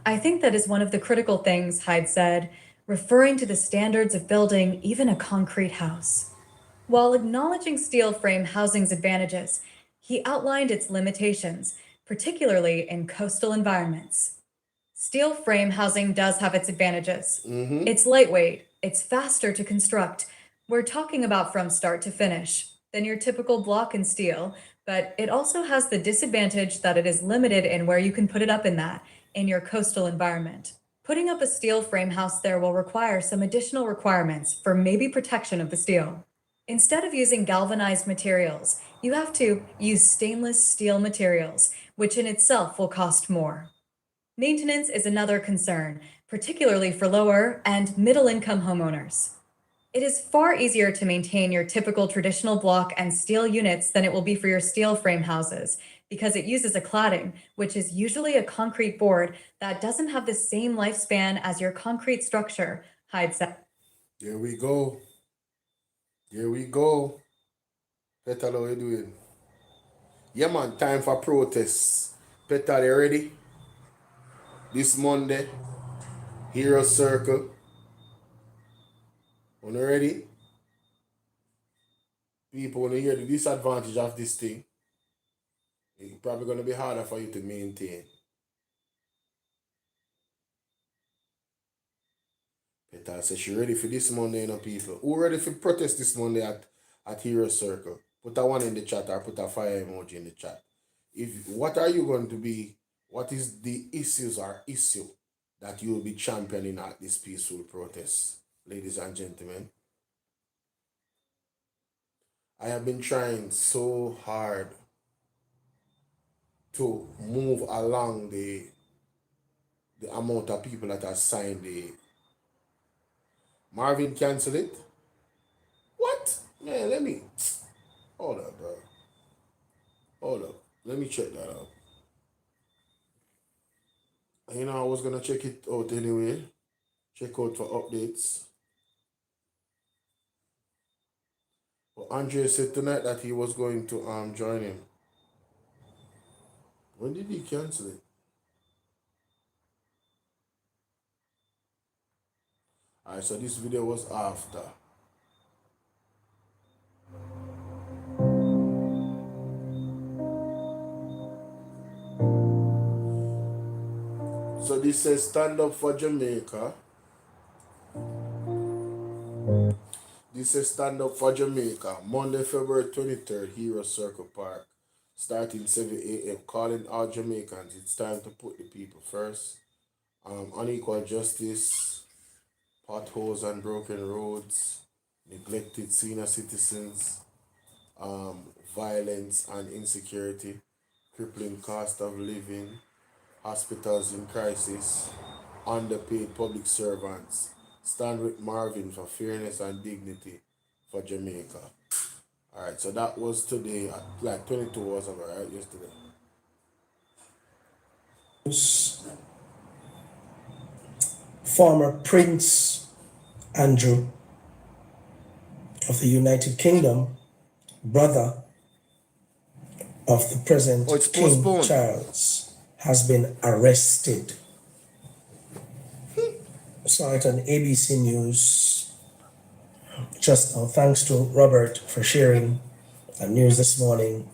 I think that is one of the critical things, Hyde said, referring to the standards of building even a concrete house. While acknowledging steel frame housing's advantages, he outlined its limitations, particularly in coastal environments. Steel frame housing does have its advantages. It's lightweight, it's faster to construct. We're talking about from start to finish than your typical block and steel, but it also has the disadvantage that it is limited in where you can put it up in your coastal environment. Putting up a steel frame house there will require some additional requirements for maybe protection of the steel. Instead of using galvanized materials, you have to use stainless steel materials, which in itself will cost more. Maintenance is another concern, particularly for lower and middle income homeowners. It is far easier to maintain your typical traditional block and steel units than it will be for your steel frame houses, because it uses a cladding, which is usually a concrete board that doesn't have the same lifespan as your concrete structure, Hyde said. Here we go. Here we go. Petal, how you doing? Yeah, man, time for protests. Petal, you ready? This Monday, Hero Circle. When you ready? People, when you hear the disadvantage of this thing, it's probably going to be harder for you to maintain. Petal says she ready for this Monday, you know, people. Who ready for protest this Monday at Hero Circle? Put a one in the chat or put a fire emoji in the chat. What are you going to be? What is the issues or issue that you will be championing at this peaceful protest, ladies and gentlemen. I have been trying so hard to move along the amount of people that have signed the Marvin cancel it. What? Man, let me hold up, bro. Hold up. Let me check that out. You know, I was gonna check it out anyway. Check out for updates. But Andre said tonight that he was going to join him. When did he cancel it? Alright, so this video was after. So this says stand up for Jamaica. This says stand up for Jamaica. Monday, February 23rd, Hero Circle Park. Starting 7 a.m. Calling all Jamaicans. It's time to put the people first. Unequal justice, potholes and broken roads, neglected senior citizens, violence and insecurity, crippling cost of living, hospitals in crisis, underpaid public servants. Stand with Marvin for fairness and dignity for Jamaica. Alright, so that was today at like 22 hours ago, right? Yesterday. Former Prince Andrew of the United Kingdom, brother of the present King Charles, has been arrested. Saw it on ABC News just now. Thanks to Robert for sharing that news this morning.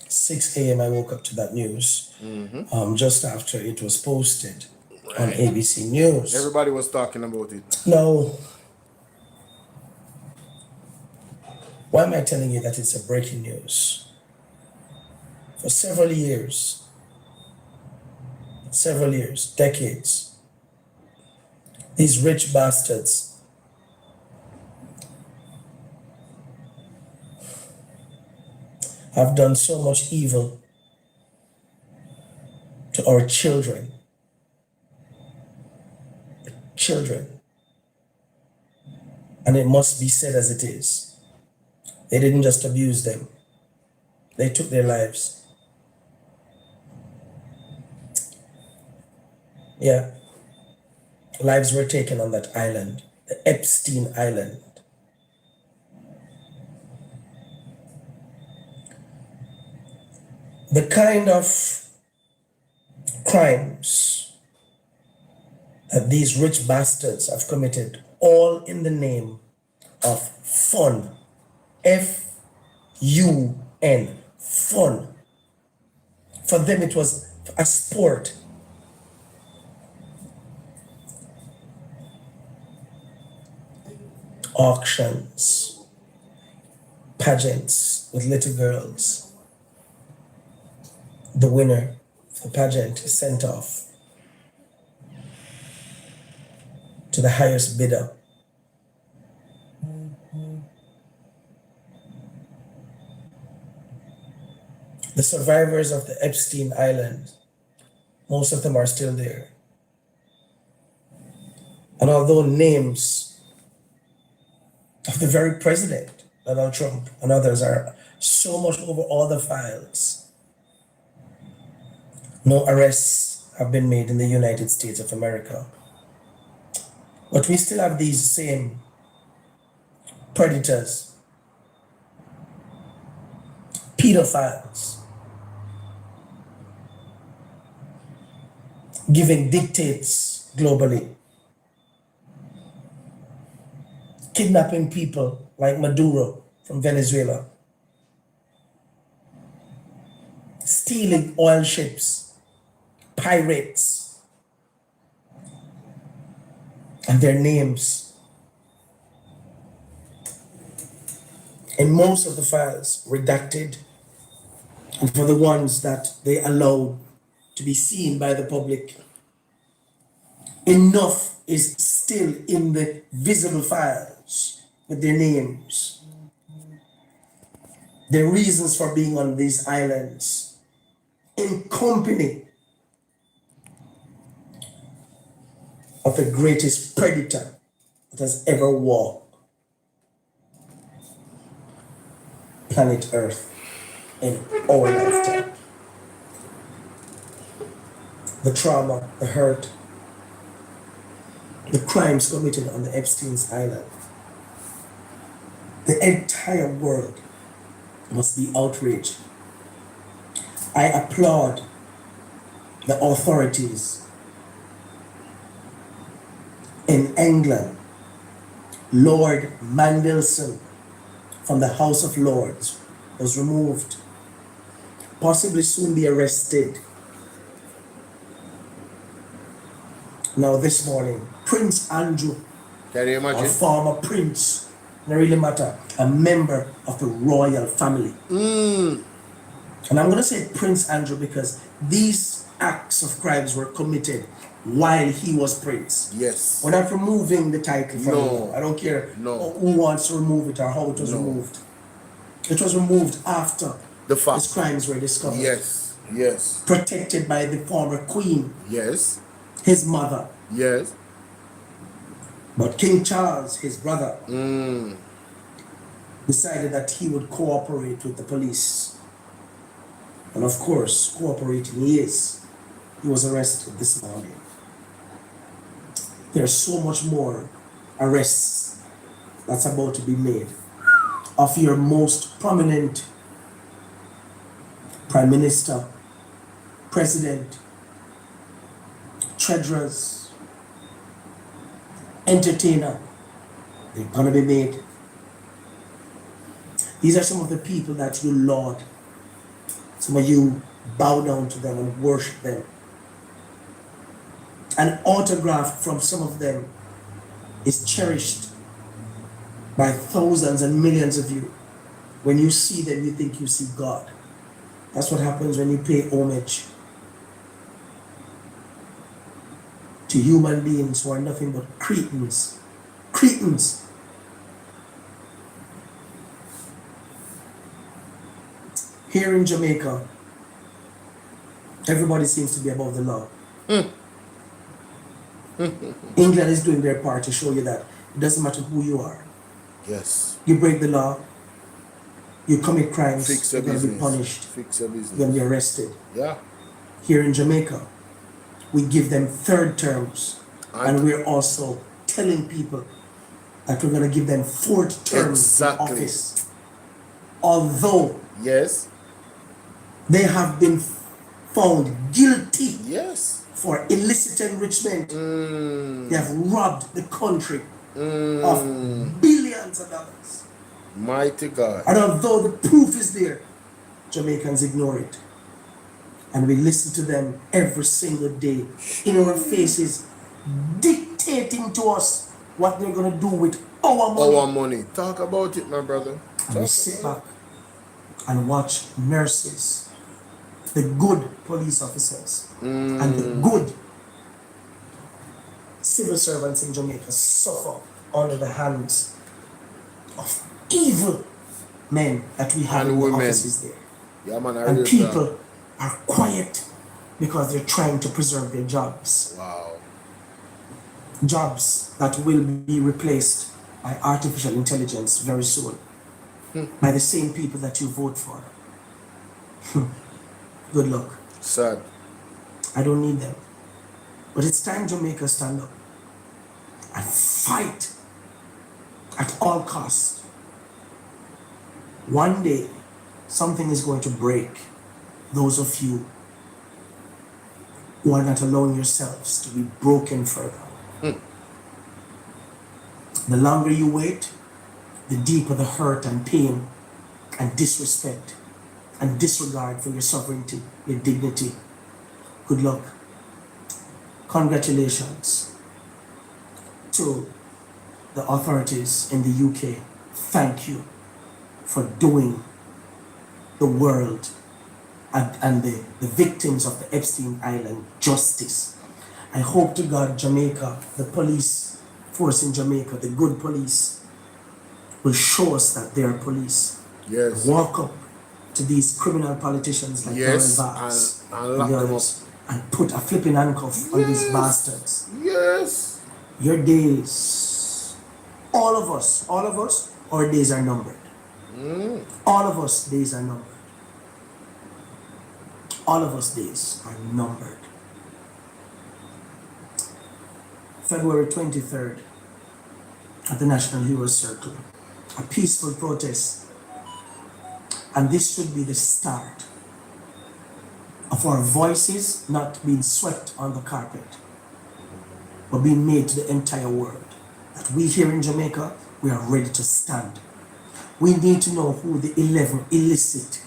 6 a.m. I woke up to that news just after it was posted on ABC News. Everybody was talking about it. Now, why am I telling you that it's a breaking news? For several years, decades, these rich bastards have done so much evil to our children. And it must be said as it is. They didn't just abuse them. They took their lives. Yeah. Lives were taken on that island, the Epstein Island. The kind of crimes that these rich bastards have committed, all in the name of fun. F-U-N, fun. For them, it was a sport. Auctions, pageants with little girls. The winner of the pageant is sent off to the highest bidder. The survivors of the Epstein Island, most of them are still there. And although names of the very president, Donald Trump, and others are so much over all the files, no arrests have been made in the United States of America. But we still have these same predators, pedophiles, giving dictates globally, kidnapping people like Maduro from Venezuela, stealing oil ships, pirates, and their names in most of the files redacted, and for the ones that they allowed to be seen by the public, Enough is still in the visible files with their names, their reasons for being on these islands, in company of the greatest predator that has ever walked planet Earth in our lifetime. The trauma, the hurt, the crimes committed on the Epstein's Island. The entire world must be outraged. I applaud the authorities in England. Lord Mandelson from the House of Lords was removed, possibly soon be arrested. Now this morning, Prince Andrew, Can you a imagine? former prince, no really matter, a member of the royal family. And I'm gonna say Prince Andrew because these acts of crimes were committed while he was prince. Yes. We're not removing the title from No. him. I don't care No. who wants to remove it or how it was No. removed. It was removed after The his fact. crimes were discovered. Yes. Yes. Protected by the former queen, Yes. his mother. Yes. But King Charles, his brother, decided that he would cooperate with the police. And of course, cooperating he is. He was arrested this morning. There's so much more arrests that's about to be made of your most prominent Prime Minister, President, treasurers, entertainer. They're gonna be made. These are some of the people that you laud. Some of you bow down to them and worship them. An autograph from some of them is cherished by thousands and millions of you. When you see them, you think you see God. That's what happens when you pay homage to human beings who are nothing but cretins. Cretins. Here in Jamaica, everybody seems to be above the law. England is doing their part to show you that it doesn't matter who you are. Yes. You break the law, you commit crimes, Fix you're your going to be business. punished, Fix your you're going to business. be arrested. Yeah. Here in Jamaica, we give them third terms, and we're also telling people that we're going to give them fourth terms Exactly. in office. Although Yes. they have been found guilty Yes. for illicit enrichment. They have robbed the country of billions of dollars. Mighty God. And although the proof is there, Jamaicans ignore it. And we listen to them every single day in our faces, dictating to us what they're going to do with our money. Our money. Talk about it, my brother. And we sit back and watch nurses, the good police officers, and the good civil servants in Jamaica suffer under the hands of evil men that we have And in the women. offices there. Yeah, man. I And read people that. are quiet because they're trying to preserve their jobs. Wow. Jobs that will be replaced by artificial intelligence very soon. By the same people that you vote for. Good luck. Sad. I don't need them. But it's time Jamaica stand up and fight at all costs. One day, something is going to break those of you who are not allowing yourselves to be broken further. The longer you wait, the deeper the hurt and pain and disrespect and disregard for your sovereignty, your dignity. Good luck. Congratulations to the authorities in the UK. Thank you for doing the world and the victims of the Epstein Island justice. I hope to God Jamaica, the police force in Jamaica, the good police, will show us that they are police. Yes. Walk up to these criminal politicians like Daryl Yes. Vance And lock the them up. others and put a flipping handcuff on these bastards. Yes. Your days, all of us, our days are numbered. All of us days are numbered. All of us days are numbered. February 23rd at the National Heroes Circle, a peaceful protest. And this should be the start of our voices not being swept on the carpet, but being made to the entire world. That we here in Jamaica, we are ready to stand. We need to know who the 11 illicit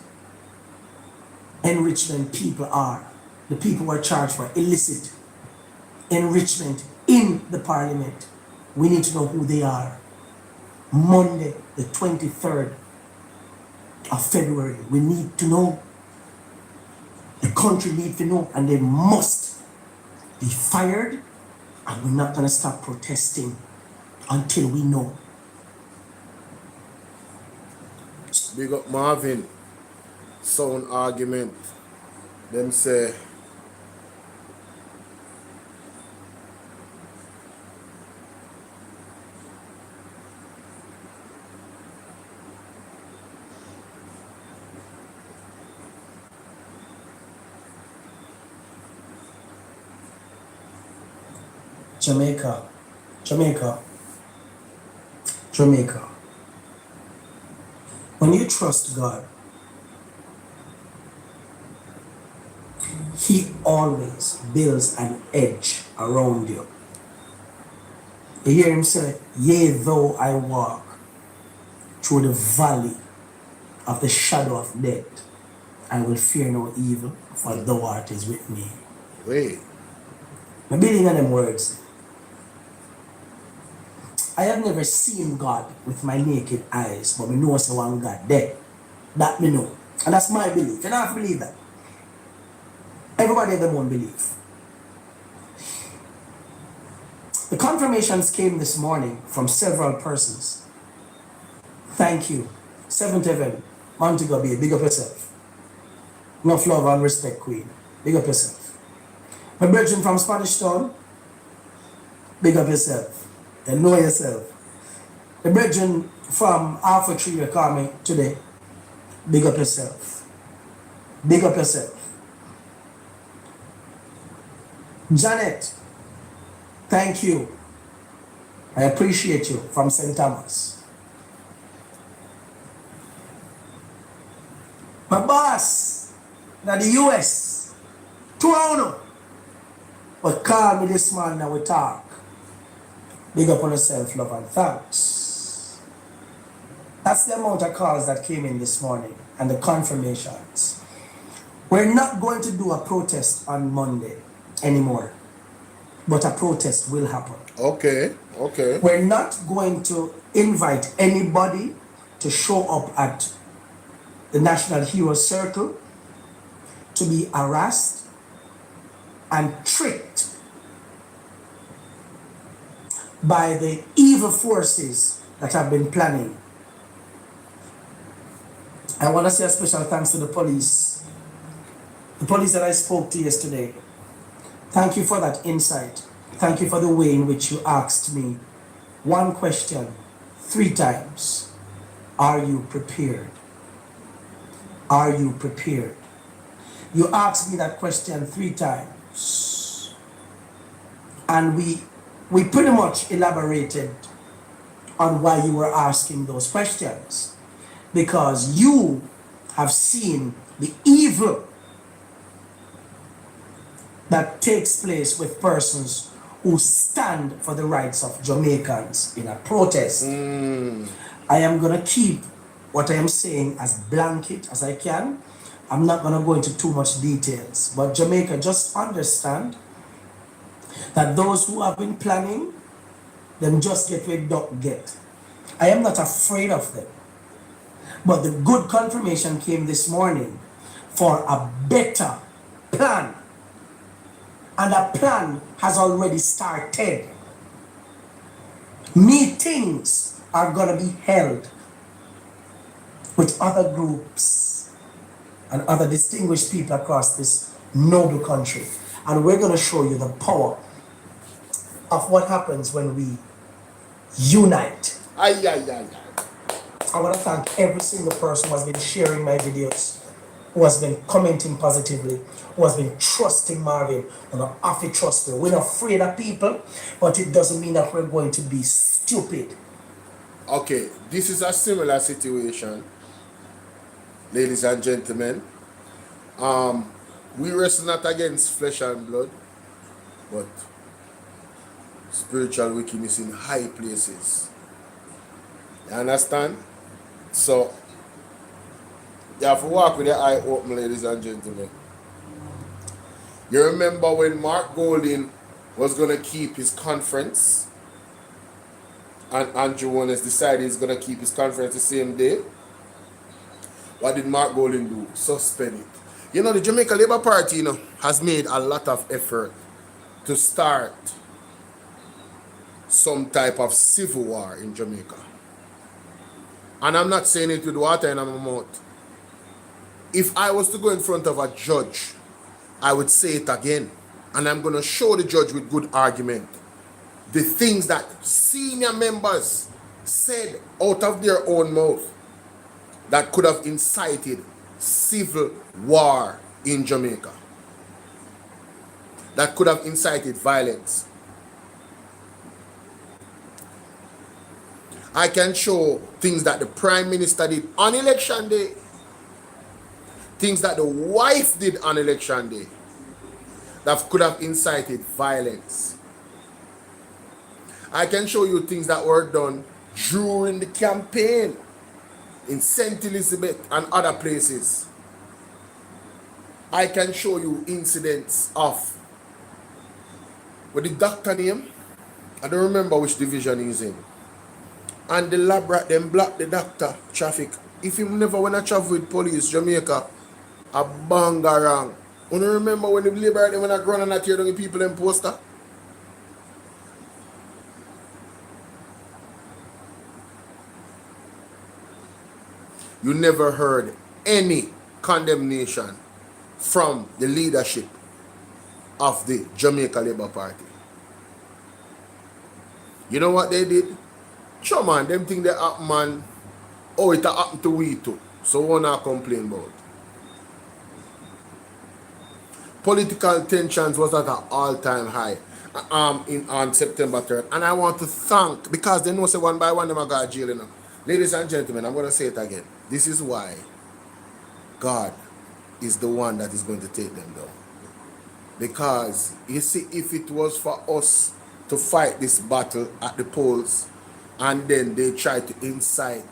enrichment people are. The people who are charged for illicit enrichment in the parliament. We need to know who they are. Monday, the 23rd of February, we need to know. The country needs to know, and they must be fired, and we're not going to stop protesting until we know. Big up Marvin. Sound argument. Them say Jamaica. When you trust God, He always builds an edge around you. You hear Him say, yea, though I walk through the valley of the shadow of death, I will fear no evil, for thou art is with me. wait. I'm building on them words. I have never seen God with my naked eyes, but I know it's one God there. That me know. And that's my belief. You don't have to believe that. Everybody have their own belief. The confirmations came this morning from several persons. Thank you. Seventh Heaven, Montego Bay, big up yourself. Enough love and respect, Queen. Big up yourself. My brethren from Spanish Town, big up yourself. And know yourself. The brethren from Alpha Tree you call me today, big up yourself. Big up yourself. Janet, thank you. I appreciate you from St. Thomas. My boss, now the US, 2 but call me this man now we talk. Big up on yourself, love and thanks. That's the amount of calls that came in this morning and the confirmations. We're not going to do a protest on Monday anymore, but a protest will happen. Okay. We're not going to invite anybody to show up at the National Heroes Circle to be harassed and tricked by the evil forces that have been planning. I want to say a special thanks to the police. The police that I spoke to yesterday. Thank you for that insight. Thank you for the way in which you asked me one question 3 times. Are you prepared? Are you prepared? You asked me that question 3 times. And we pretty much elaborated on why you were asking those questions. Because you have seen the evil that takes place with persons who stand for the rights of Jamaicans in a protest. I am going to keep what I am saying as blanket as I can. I'm not going to go into too much details. But Jamaica, just understand that those who have been planning, them just get where duck get. I am not afraid of them. But the good confirmation came this morning for a better plan and a plan has already started. Meetings are going to be held with other groups and other distinguished people across this noble country. And we're going to show you the power of what happens when we unite. Ay, ay, ay, ay. I want to thank every single person who has been sharing my videos, who has been commenting positively, who has been trusting Marvin, and I'm off to trust me. We're not afraid of people, but it doesn't mean that we're going to be stupid. Okay, this is a similar situation, ladies and gentlemen. We wrestle not against flesh and blood, but spiritual wickedness in high places. You understand? So, you have to walk with your eye open, ladies and gentlemen. You remember when Mark Golding was going to keep his conference, and Andrew Warnes decided he's going to keep his conference the same day? What did Mark Golding do? Suspend it. You know, the Jamaica Labour Party, has made a lot of effort to start some type of civil war in Jamaica. And I'm not saying it with water in my mouth. If I was to go in front of a judge, I would say it again. And I'm going to show the judge with good argument the things that senior members said out of their own mouth that could have incited civil war in Jamaica, that could have incited violence. I can show things that the Prime Minister did on election day, things that the wife did on election day that could have incited violence. I can show you things that were done during the campaign in St. Elizabeth and other places. I can show you incidents of, with the doctor name, I don't remember which division he's in, and the lab rat them block the doctor traffic. If you never wanna travel with police, Jamaica, a Bangarang. You remember when the labor them wanna run and not tear down the people in poster? You never heard any condemnation from the leadership of the Jamaica Labour Party. You know what they did? Sure man, them think they happen, man. Oh, it happened to we too. So we not complain about. Political tensions was at an all-time high on September 3rd. And I want to thank, because they know say one by one them are going to jail, Ladies and gentlemen, I'm going to say it again. This is why God is the one that is going to take them down. Because, you see, if it was for us to fight this battle at the polls, and then they try to incite,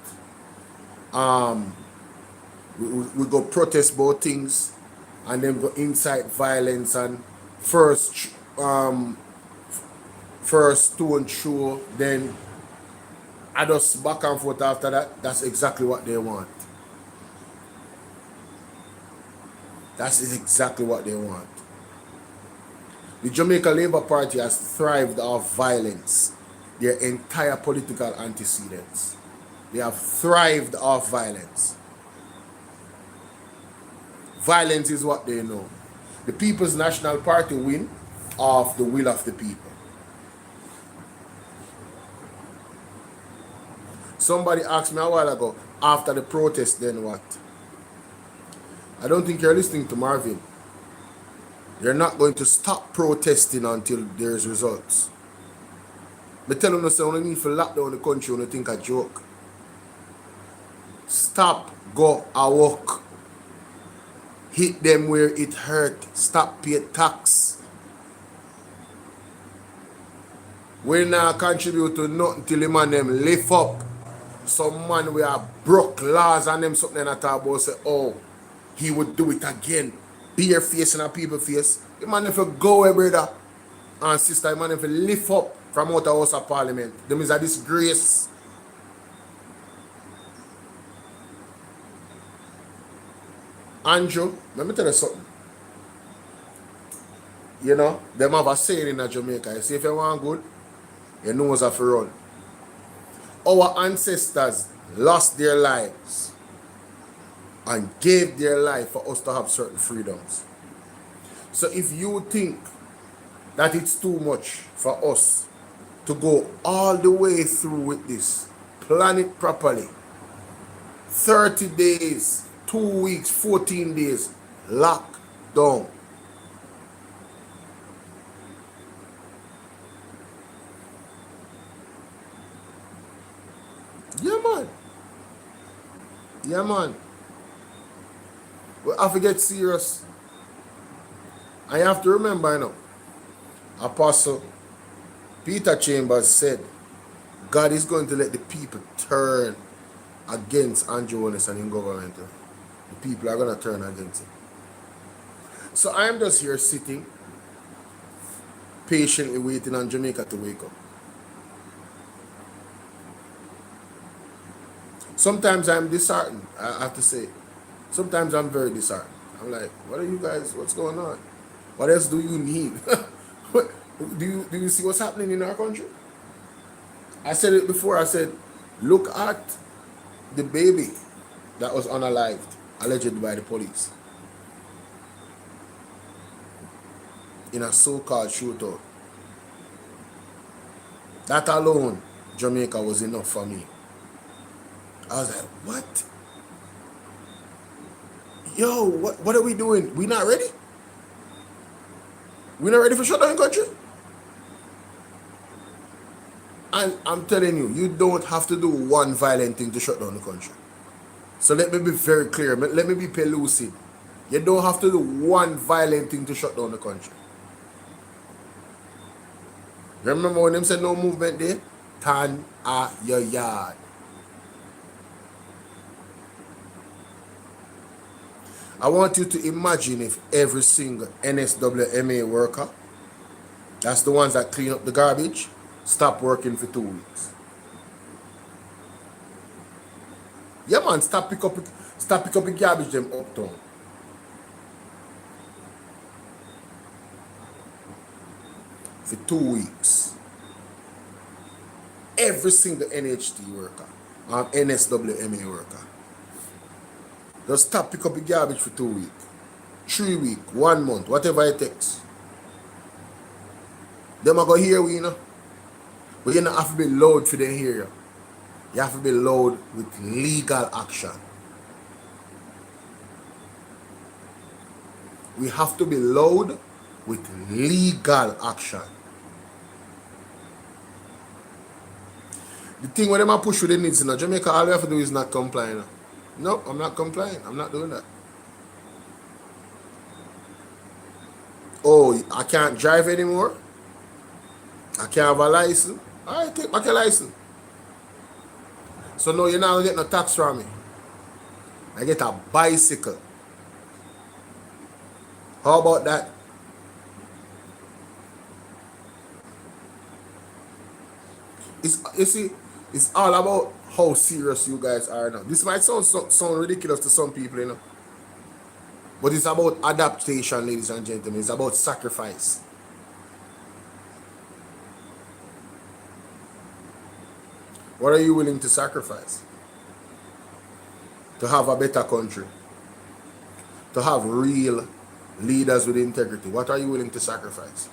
we go protest about things, and then go incite violence, and first stone throw, then I just back and forth after that. That's exactly what they want. That's exactly what they want. The Jamaica Labour Party has thrived off violence. Their entire political antecedents. They have thrived off violence. Violence is what they know. The People's National Party win off the will of the people. Somebody asked me a while ago, after the protest, then what? I don't think you're listening to Marvin. You're not going to stop protesting until there's results. But tell them say, only need for lock down the country when you think a joke. Stop, go, and walk. Hit them where it hurt. Stop, pay tax. We not contribute to nothing till the man them lift up. Some man we have broke laws and them something that talk about say, oh, he would do it again. Bare face in a people face. The man if you go away, brother and sister, the man if you lift up from out of House of Parliament. Them is a disgrace. Andrew, let me tell you something. you know, them have a saying in Jamaica. You see, if you want good, your nose have to run. Our ancestors lost their lives and gave their life for us to have certain freedoms. So if you think that it's too much for us to go all the way through with this, plan it properly. 30 days, 2 weeks, 14 days, lock down. Yeah, man. Yeah, man. We have to get serious. I have to remember, you know, Apostle Peter Chambers said, God is going to let the people turn against Andrew Holness and in government. The people are going to turn against him. So I am just here sitting, patiently waiting on Jamaica to wake up. Sometimes I'm disheartened, I have to say. Sometimes I'm very disheartened. I'm like, what are you guys, what's going on? What else do you need? do you see what's happening in our country? I said it before, I said, look at the baby that was unalived, alleged by the police, in a so-called shootout. That alone, Jamaica, was enough for me. I was like, what? Yo, what are we doing? We not ready? We not ready for shutdown country? And I'm telling you, you don't have to do one violent thing to shut down the country. So let me be very clear. Let me be pellucid. You don't have to do one violent thing to shut down the country. Remember when them said no movement day? Tan a your yard. I want you to imagine if every single NSWMA worker, that's the ones that clean up the garbage, stop working for 2 weeks. Yeah, man, stop pick up the garbage them uptown. For 2 weeks. Every single NHT worker, NSWMA worker, just stop pick up the garbage for 2 weeks, 3 weeks, 1 month, whatever it takes. Them are going to hear we, you know. But you don't have to be loud for them hear you. You have to be loud with legal action. We have to be loud with legal action. The thing when them push with the needs in Jamaica, all we have to do is not comply. You know? No, I'm not complying. I'm not doing that. Oh, I can't drive anymore? I can't have a license? All right, take back your license. So no, you're not going to get no tax from me. I get a bicycle. How about that? You see, it's all about how serious you guys are now. This might sound ridiculous to some people, you know. But it's about adaptation, ladies and gentlemen. It's about sacrifice. What are you willing to sacrifice? To have a better country? To have real leaders with integrity? What are you willing to sacrifice?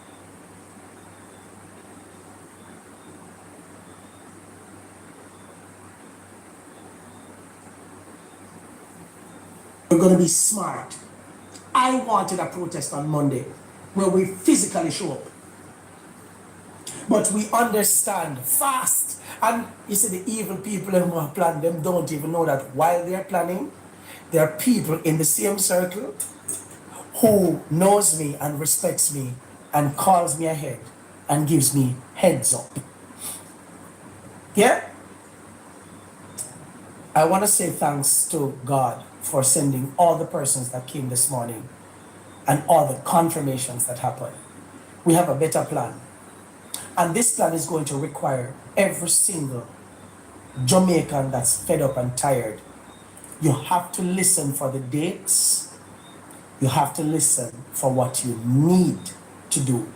We're going to be smart. I wanted a protest on Monday where we physically show up. But we understand fast. And you see, the evil people who have planned them don't even know that while they're planning, there are people in the same circle who knows me and respects me and calls me ahead and gives me heads up. Yeah? I want to say thanks to God for sending all the persons that came this morning and all the confirmations that happened. We have a better plan. And this plan is going to require every single Jamaican that's fed up and tired. You have to listen for the dates. You have to listen for what you need. to do.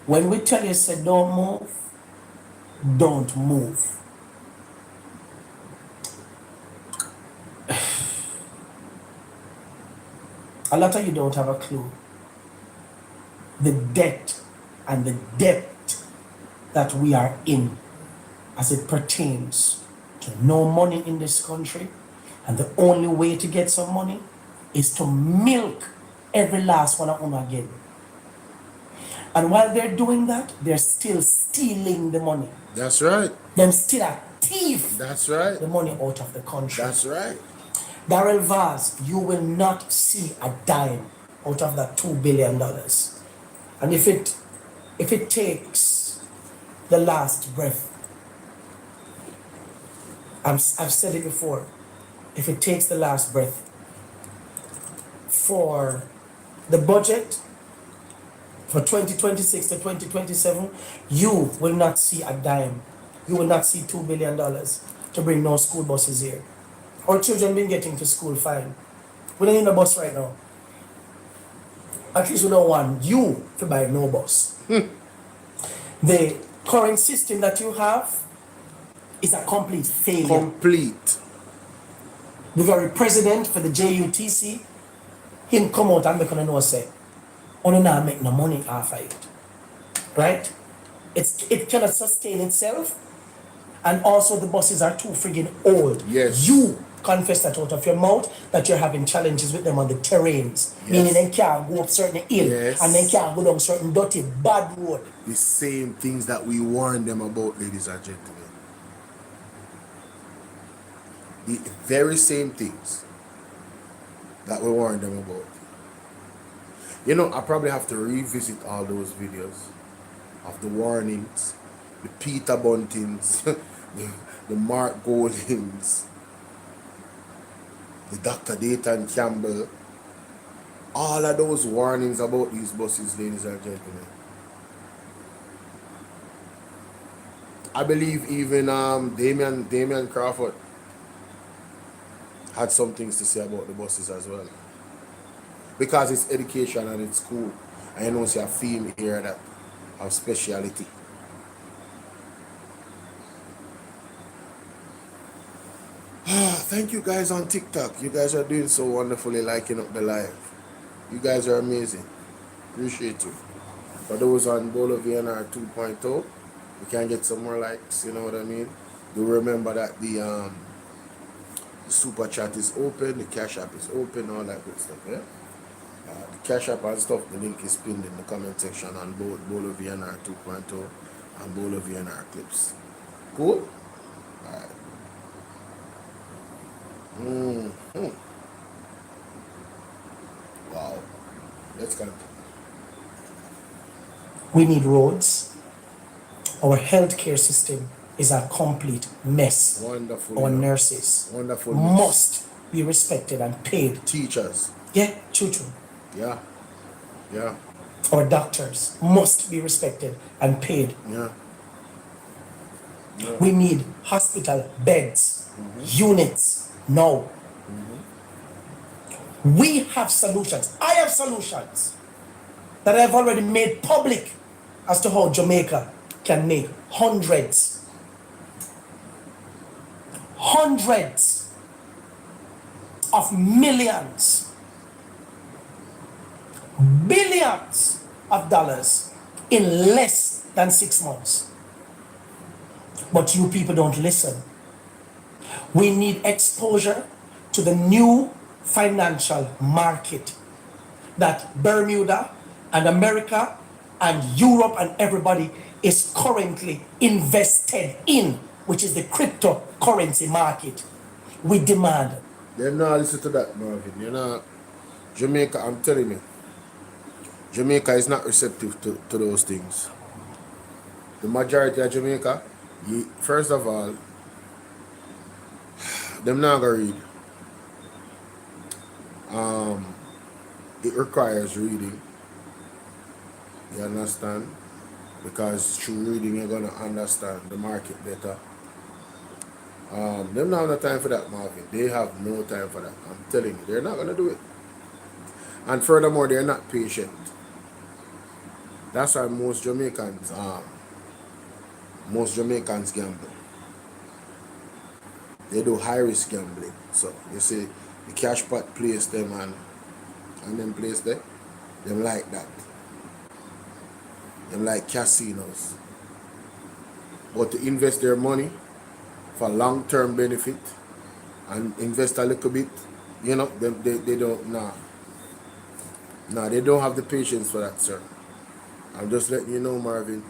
When we tell you, say, don't move, don't move. A lot of you don't have a clue. The debt and the depth that we are in as it pertains to no money in this country. And the only way to get some money is to milk every last one of them again. And while they're doing that, they're still stealing the money. That's right. Them still a thief. That's right. The money out of the country. That's right. Daryl Vaz, you will not see a dime out of that $2 billion. And if it takes the last breath, I've said it before, if it takes the last breath for the budget for 2026 to 2027, you will not see a dime. You will not see $2 billion to bring no school buses here. Our children been getting to school fine. We don't need a bus right now. At least we don't want you to buy no bus. The current system that you have is a complete failure. Complete. The very president for the JUTC, him come out and make a no say, only not make no money off of it. Right? It cannot sustain itself. And also the buses are too friggin' old. Yes. You confess that out of your mouth that you're having challenges with them on the terrains. Yes. Meaning they can't go up certain hill. Yes. And they can't go down certain dirty, bad road. The same things that we warned them about, ladies and gentlemen. The very same things that we warned them about. You know, I probably have to revisit all those videos of the warnings, the Peter Buntings, the Mark Goldings, the Dr. Dayton Campbell, all of those warnings about these buses, ladies and gentlemen. I believe even Damian Crawford had some things to say about the buses as well. Because it's education and it's cool. And you know, see a theme here that of speciality. Thank you guys on TikTok. You guys are doing so wonderfully, liking up the live. You guys are amazing. Appreciate you. For those on Bolo VNR 2.0, we can get some more likes, you know what I mean? Do remember that the super chat is open, the cash app is open, all that good stuff, yeah? The cash app and stuff, the link is pinned in the comment section on both Bolo VNR 2.0 and Bolo VNR clips. Cool? Alright. Wow. Let's continue. We need roads. Our healthcare system is a complete mess. Wonderful. Our nurses Wonderful. must be respected and paid. Teachers. Yeah, true. Yeah. Yeah. Our doctors must be respected and paid. Yeah. We need hospital beds, units now. We have solutions. I have solutions that I've already made public as to how Jamaica can make hundreds of millions, billions of dollars in less than 6 months. But you people don't listen. We need exposure to the new financial market that Bermuda and America and Europe and everybody is currently invested in, which is the cryptocurrency market. We demand. They're not listen to that, Marvin. You're not. Jamaica, I'm telling you, Jamaica is not receptive to those things. The majority of Jamaica, first of all, them not gonna read. It requires reading. You understand? Because through reading you're gonna understand the market better. Them not have no time for that, Marvin. They have no time for that. I'm telling you, they're not gonna do it. And furthermore, they're not patient. That's why most Jamaicans gamble. They do high risk gambling. So you see the cash pot place them and them place there, them like that. Them like casinos. But to invest their money for long-term benefit and invest a little bit, you know, they don't, they don't have the patience for that, sir. I'm just letting you know, Marvin.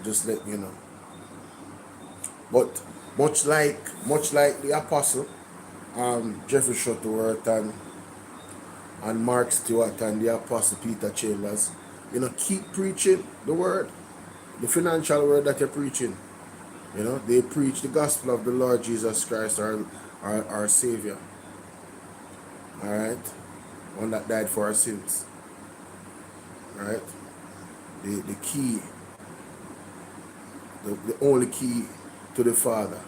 Just letting you know. But much like the apostle, Jeffrey Shuttleworth and Mark Stewart and the apostle Peter Chambers, you know, keep preaching the word, the financial word that you're preaching. You know, they preach the gospel of the Lord Jesus Christ, our Savior. Alright? One that died for our sins. Alright? The key, the only key to the Father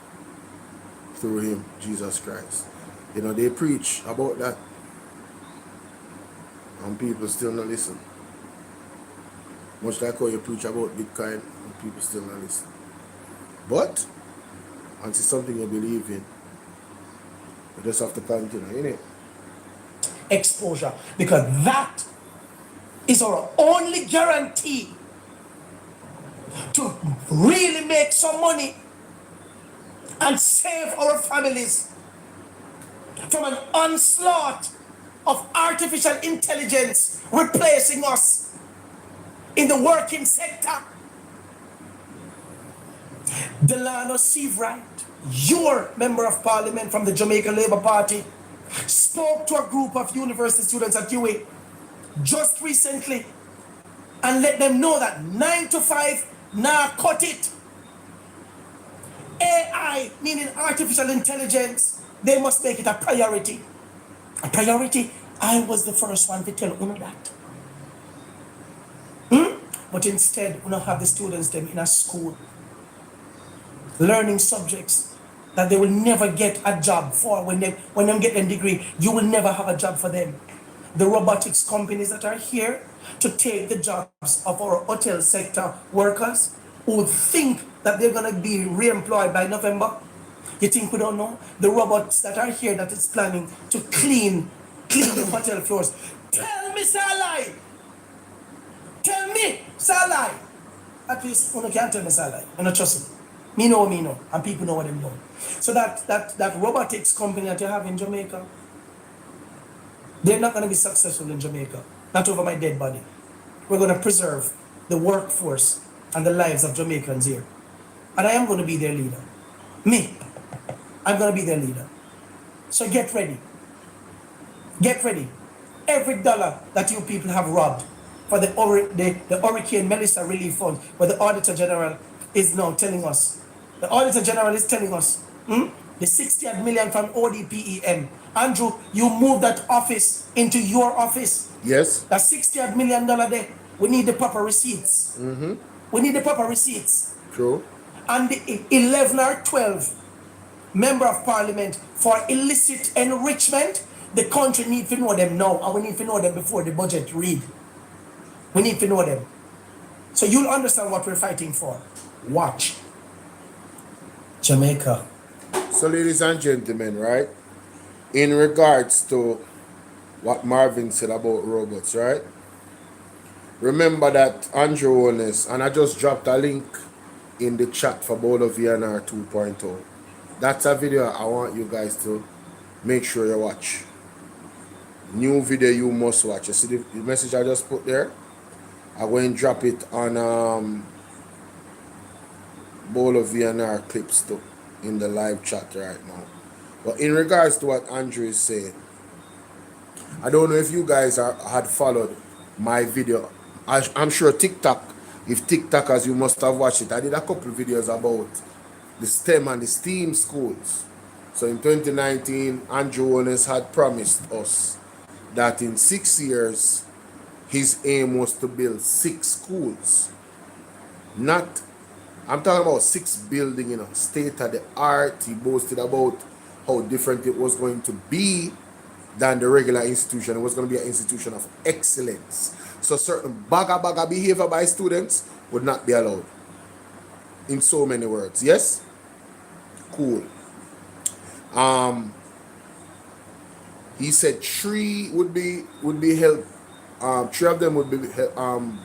through him, Jesus Christ. You know, they preach about that and people still not listen. Much like how you preach about Bitcoin and people still not listen. But once it's something you believe in, you just have to continue, innit? Exposure, because that is our only guarantee to really make some money and save our families from an onslaught of artificial intelligence replacing us in the working sector. Delano Seavright, your member of parliament from the Jamaica Labour Party, spoke to a group of university students at UA just recently and let them know that 9 to 5, now cut it. AI, meaning artificial intelligence, they must make it a priority. A priority? I was the first one to tell you that. But instead, we don't have the students them in a school learning subjects that they will never get a job for when they get their degree. You will never have a job for them. The robotics companies that are here to take the jobs of our hotel sector workers who think that they're going to be re-employed by November. You think we don't know? The robots that are here that is planning to clean the hotel floors. Tell me, Salai! Tell me, Salai! At least, you can't tell me, Salai. I don't trust me. Me know, and people know what they know. So that robotics company that you have in Jamaica, they're not going to be successful in Jamaica. Not over my dead body. We're going to preserve the workforce and the lives of Jamaicans here. And I am going to be their leader. Me. I'm going to be their leader. So get ready. Get ready. Every dollar that you people have robbed for the Hurricane Melissa Relief Fund, where the Auditor General is now telling us. The Auditor General is telling us, the 60 million from ODPEM. Andrew, you moved that office into your office. Yes. That $60 million there. We need the proper receipts. We need the proper receipts. True. And the 11 or 12 member of parliament for illicit enrichment, the country need to know them now, and we need to know them before the budget read. We need to know them. So you'll understand what we're fighting for. Watch. Jamaica. So ladies and gentlemen, right? In regards to what Marvin said about robots, right? Remember that Andrew Ones, and I just dropped a link in the chat for Bolo VNR 2.0. That's a video I want you guys to make sure you watch. New video you must watch. You see the message I just put there? I'm going to drop it on Bolo VNR clips too in the live chat right now. But in regards to what Andrew is saying, I don't know if you guys had followed my video. I'm sure TikTok, if TikTokers, you must have watched it. I did a couple of videos about the STEM and the STEAM schools. So in 2019, Andrew Ones had promised us that in 6 years, his aim was to build 6 schools. Not, I'm talking about 6 buildings, state of the art. He boasted about how different it was going to be. than the regular institution. It was going to be an institution of excellence. So certain baga behavior by students would not be allowed. In so many words, yes? Cool. He said three would be held. Three of them would be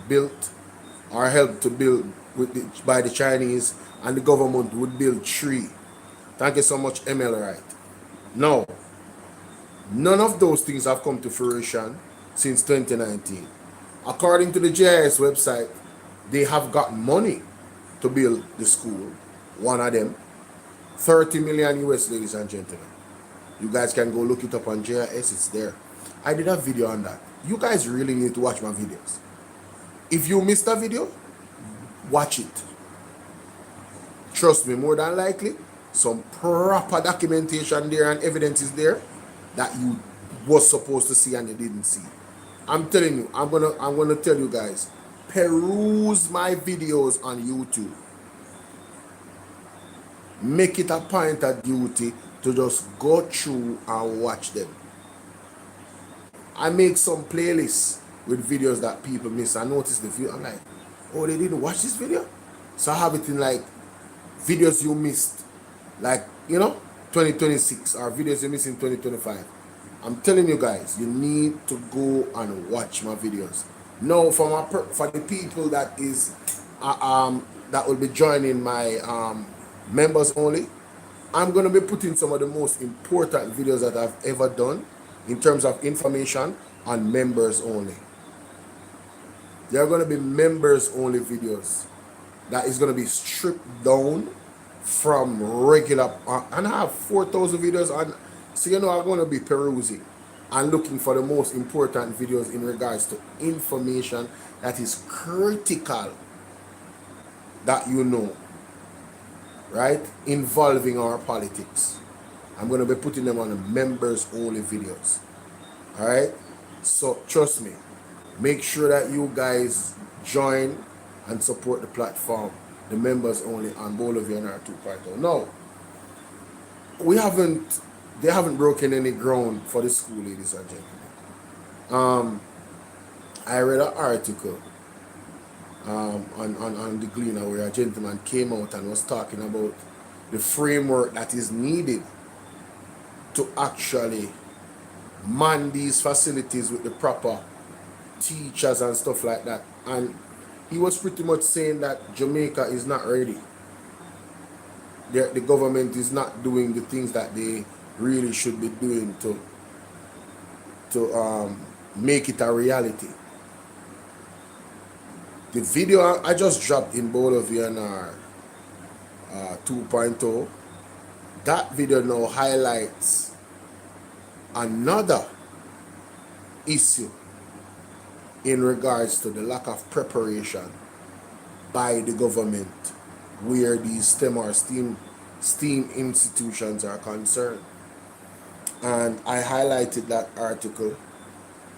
built or helped to build by the Chinese, and the government would build three. Thank you so much, ML. Right? No, none of those things have come to fruition since 2019. According to the JIS website, they have got money to build the school. One of them, 30 million US, ladies and gentlemen. You guys can go look it up on JIS, it's there. I did a video on that. You guys really need to watch my videos. If you missed a video, watch it. Trust me, more than likely, some proper documentation there and evidence is there that you was supposed to see and you didn't see. I'm telling you, I'm gonna tell you guys, peruse my videos on YouTube. Make it a point of duty to just go through and watch them. I make some playlists with videos that people miss. I noticed the video, I'm like, oh, they didn't watch this video? So I have it in like videos you missed, like, 2026, or videos you missed in 2025. I'm telling you guys, you need to go and watch my videos. Now, for the people that is that will be joining my members only, I'm gonna be putting some of the most important videos that I've ever done in terms of information on members only. There are gonna be members only videos that is gonna be stripped down from regular, and I have 4,000 videos on. So I'm gonna be perusing and looking for the most important videos in regards to information that is critical that right, involving our politics. I'm going to be putting them on the members only videos. All right, so trust me, make sure that you guys join and support the platform, the members only on Bolo VNR 2.0. No, they haven't broken any ground for the school, ladies and gentlemen. I read an article on the Gleaner where a gentleman came out and was talking about the framework that is needed to actually man these facilities with the proper teachers and stuff like that. And he was pretty much saying that Jamaica is not ready. The government is not doing the things that they really should be doing to make it a reality. The video I just dropped in Bolo VNR 2.0, that video now highlights another issue in regards to the lack of preparation by the government where these STEM or STEAM institutions are concerned. And I highlighted that article,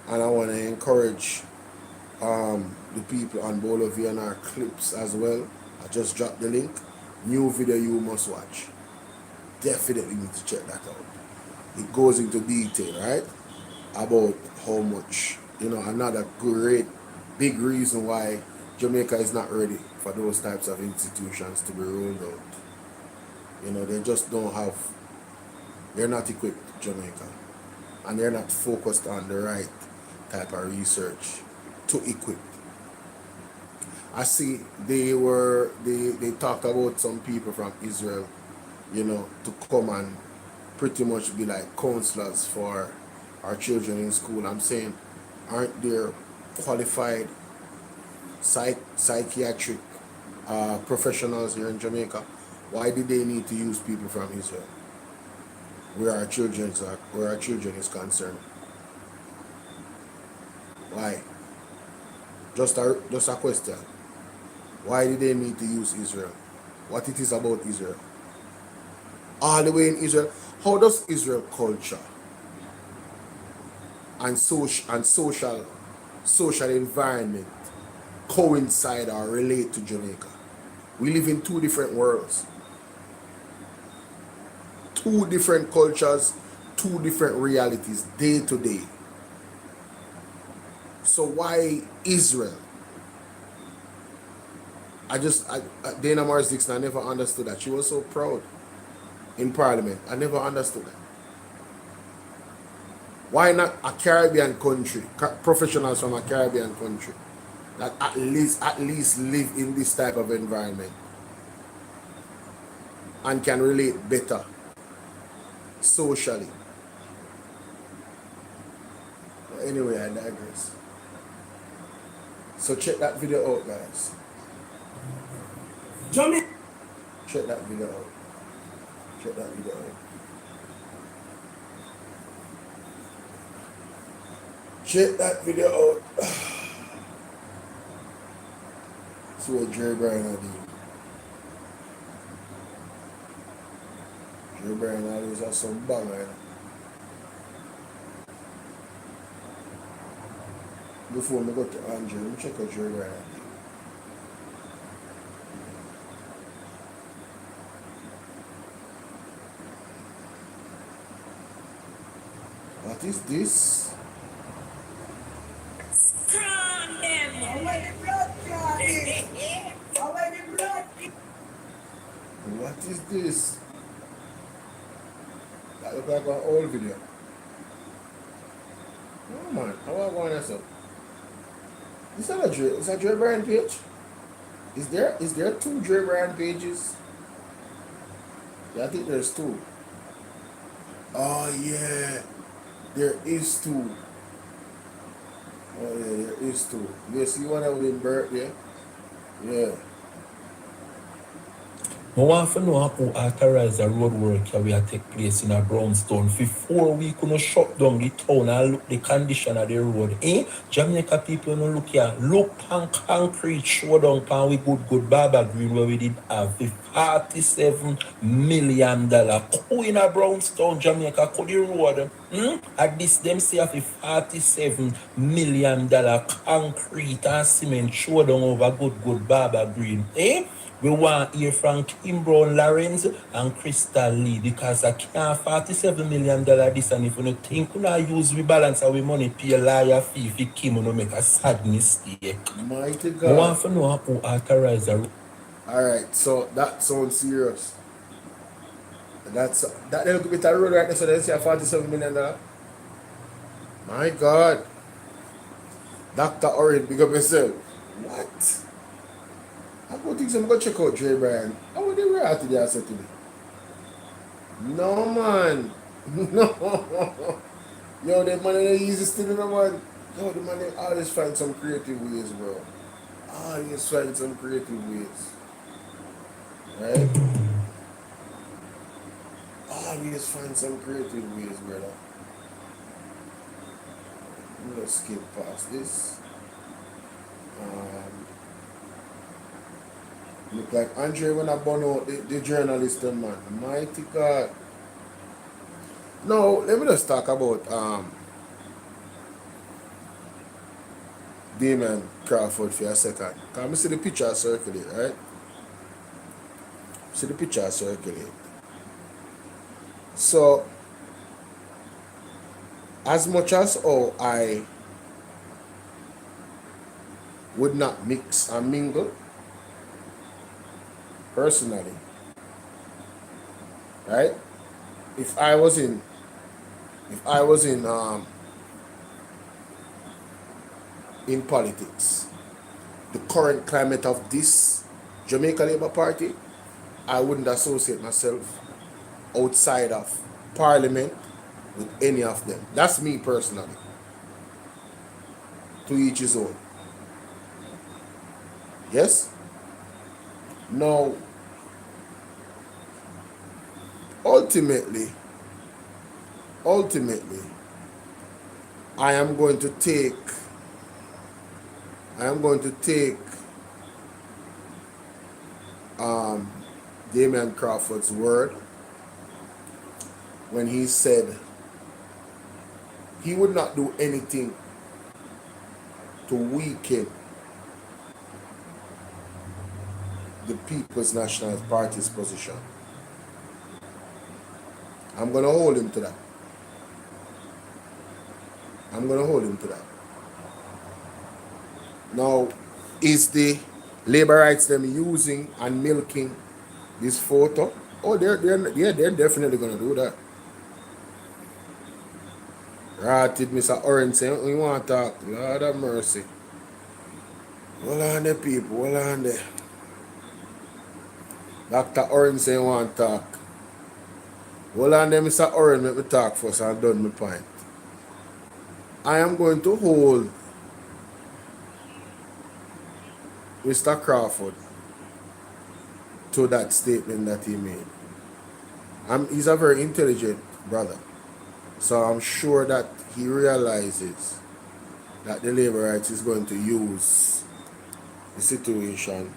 and I want to encourage the people on Bolo VNR clips as well. I just dropped the link. New video you must watch. Definitely need to check that out. It goes into detail, right, about how much, another great big reason why Jamaica is not ready for those types of institutions to be rolled out. They just don't have, they're not equipped, Jamaica, and they're not focused on the right type of research to equip. I see they talked about some people from Israel, to come and pretty much be like counselors for our children in school. I'm saying, aren't there qualified psychiatric professionals here in Jamaica? Why did they need to use people from Israel where our children is concerned? Why? Just a question. Why did they need to use Israel? What it is about Israel? All the way in Israel. How does Israel culture and social environment coincide or relate to Jamaica? We live in two different worlds. Two different cultures, two different realities day to day. So why Israel? Dana Morris Dixon, I never understood that. She was so proud in Parliament. I never understood that. Why not a Caribbean country, professionals from a Caribbean country that at least live in this type of environment and can relate better socially? But anyway, I digress. So check that video out, guys. Check that video out. Check that video out. Check that video out. See what Jerry Bryan are doing. Jerry Bryan always has some banger. Before we go to Andrew, let me check out Jerry Bryan. What is this? What is this? That looks like an old video. Oh man, how am I going this up? Is that Jerry Bryan page? Is there two Jerry Bryan pages? Yeah, I think there's two. Oh yeah, there is two. Oh yeah, there is two. You see one of them birthday? Yeah. I want to know how authorized the road work will take place in a Brownstown before we could shut down the town and look the condition of the road. Jamaica people no look here. Look on concrete show down pan we good Baba Green where we did have the $47 million. Who in a Brownstown, Jamaica, could the road? At this them say of the $47 million concrete and cement show down over good Baba Green. We want to hear from Kim Brown Lawrence and Crystal Lee because I can't $47 million this, and if you don't think we not use we balance our money pay a lawyer fee if Kim will make a sad mistake. Mighty God. I want to know who authorized the. Alright, so that sounds serious. That little bit of road right there, so they say $47 million. My God. Dr. Orin, big up yourself. What? I go think I'm going to check out Jerry Bryan. How would they react to that today? No, man. No. Yo, the man they easy still in the man. Yo, the man they always find some creative ways, bro. Always find some creative ways. Right? Always find some creative ways, brother. I'm going to skip past this. Look like Andre when I burn out the journalist, man. Mighty God. Now, let me just talk about Damon Crawford for a second. Can we see the picture circulate, right? See the picture circulate. So, as much as I would not mix and mingle, personally, right? If I was in politics, the current climate of this Jamaica Labour Party, I wouldn't associate myself outside of Parliament with any of them. That's me personally. To each his own. Yes? Now, ultimately, I am going to take Damian Crawford's word when he said he would not do anything to weaken the People's National Party's position. I'm going to hold him to that. I'm going to hold him to that. Now, is the labor rights them using and milking this photo? Oh, they're definitely going to do that. Ratted Mr. Orange saying, we want to talk. Lord have mercy. Hold on there, people. Hold on there. Dr. Orange saying, want to talk. Hold on there, Mr. Orange. Let me talk first. I've done my point. I am going to hold Mr. Crawford to that statement that he made. He's a very intelligent brother. So I'm sure that he realizes that the labor rights is going to use the situation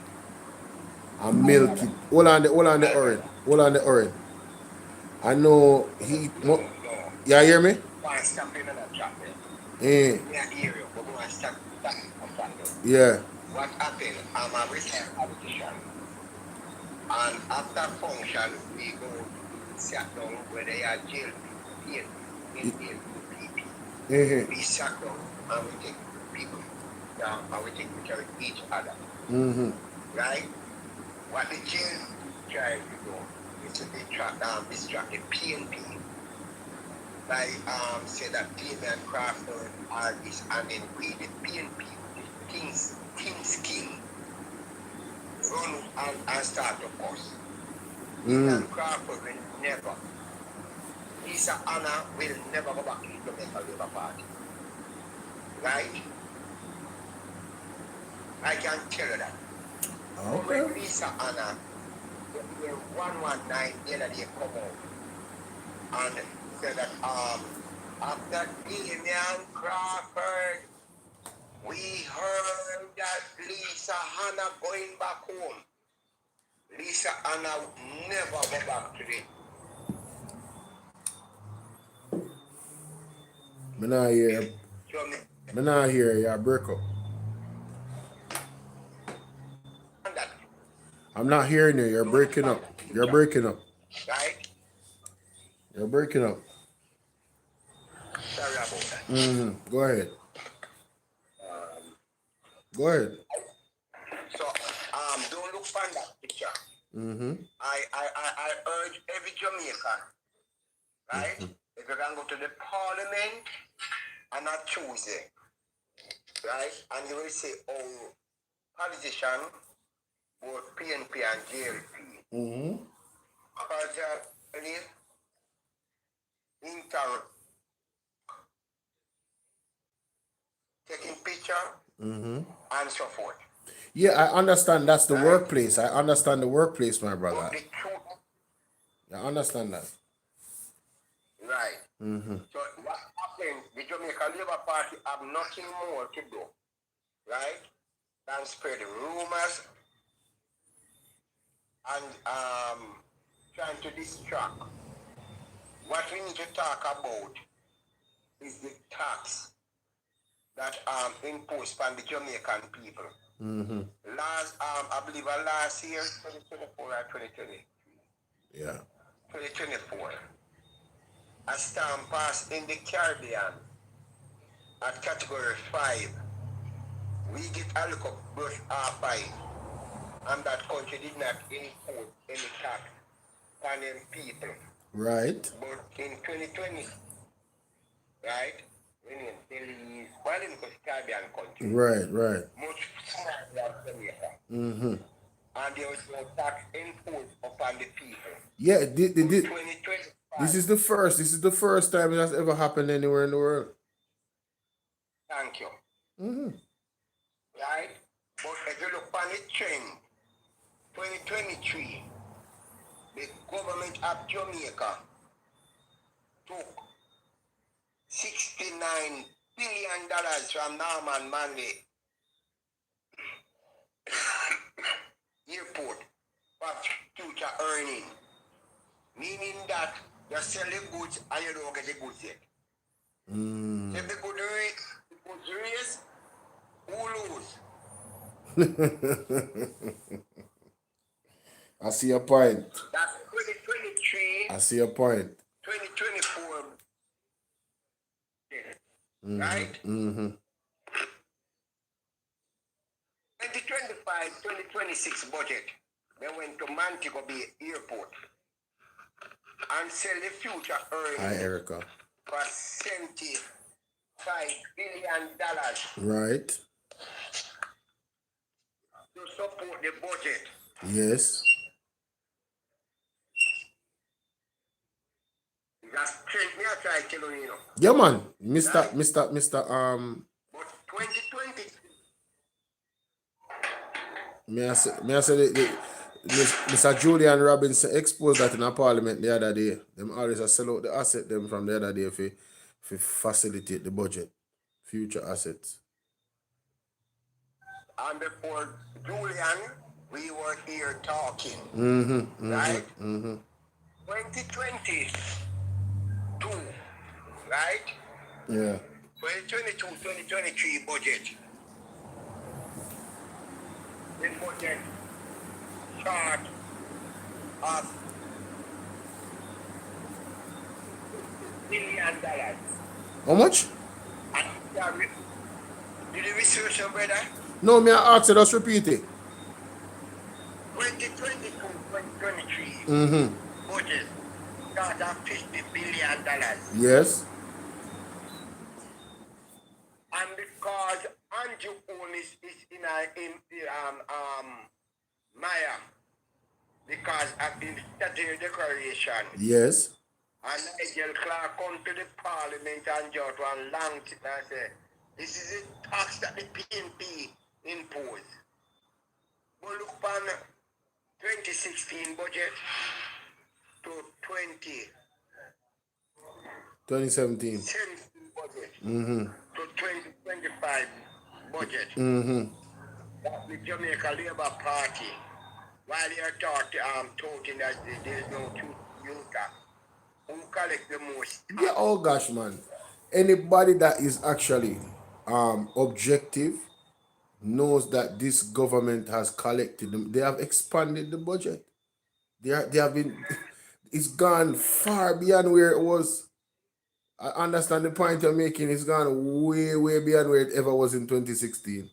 and milk it. Hold on the orange. Hold on the orange. I know he. Yeah, hear me? Yeah. What happened? I'm a recent politician. And after function, we go sit down where they are jail people. We sat down and we take people down and we take picture with each other. Right? What the jail try to do is to distract the PNP. Like say that Damian Crawford are this and then we the PNP, King's King, run and start the course. Damian Crawford will never. Lisa Anna will never go back to the Labour Party. Right? I can tell you that. Okay. When Lisa Anna, the 119 the other day come out and said that after Damian Crawford, we heard that Lisa Anna going back home. Lisa Anna would never go back to the. Me not hear you break up. I'm not hearing you. You're breaking up. You're breaking up. Right? You're breaking up. Sorry about that. Go ahead. Go ahead. So don't look for that picture. I urge every Jamaican, right? If you can go to the parliament on a Tuesday, right? And you will say, oh, politician, both PNP and JLP. Partially taking picture and so forth. Yeah, I understand that's the workplace. I understand the workplace, my brother. But the truth, I understand that. right. So what happened, the Jamaica Labour Party have nothing more to do, right, than spread rumors and trying to distract. What we need to talk about is the tax that imposed on the Jamaican people. Last, I believe last year, 2024 or 2020. Yeah. 2024. A stamp passed in the Caribbean at category 5. We get a look up brush R5. And that country did not impose any tax on them people. Right. But in 2020, right, when in Delhi, well in the Caribbean country. Right. Much smaller than Jamaica. And there was no tax imposed upon the people. Yeah, 2025. this is the first time that's ever happened anywhere in the world. Thank you. Right? But if you look on the trend, 2023, the government of Jamaica took $69 billion from Norman Manley Airport for future earning. Meaning that you sell the goods and you don't get the goods yet. If the goods raise, who lose? I see your point. That's 2023. I see your point. 2024. right? Mm-hmm. 2025-2026 budget, they went to Montego Bay Airport and sell the future Hi, earnings Erica. for $75 billion Right. to support the budget. Yes. That's straight me I try to tell you, Yeah, man. Right. Mr. But 2020, May I say Mr. Julian Robinson exposed that in a parliament the other day. Them always sell out the asset them from the other day if facilitate the budget. Future assets. and before Julian, we were here talking, Mm-hmm. right? Mm-hmm. 2022, right? Yeah. 2022-2023 budget. This budget short of $1 billion. How much? And did you research your brother? No, me I ask you, just repeat it. 2022-2023 Mm-hmm. budget short of $50 billion. Yes. And because Andrew Onis is in Maya because of the statutory declaration. Yes. And Nigel Clark come to the parliament and just one long tip and say, this is a tax that the PNP imposed. But look upon 2016 budget to 2017. 2017 budget Mm-hmm. to 2025 budget. Mm-hmm. That the Jamaica Labour Party, while they are talking that there is no youth who collect the most. Yeah, oh gosh, man. Anybody that is actually objective knows that this government has collected them. They have expanded the budget. They have been it's gone far beyond where it was. I understand the point you're making. It's gone way, way beyond where it ever was in 2016.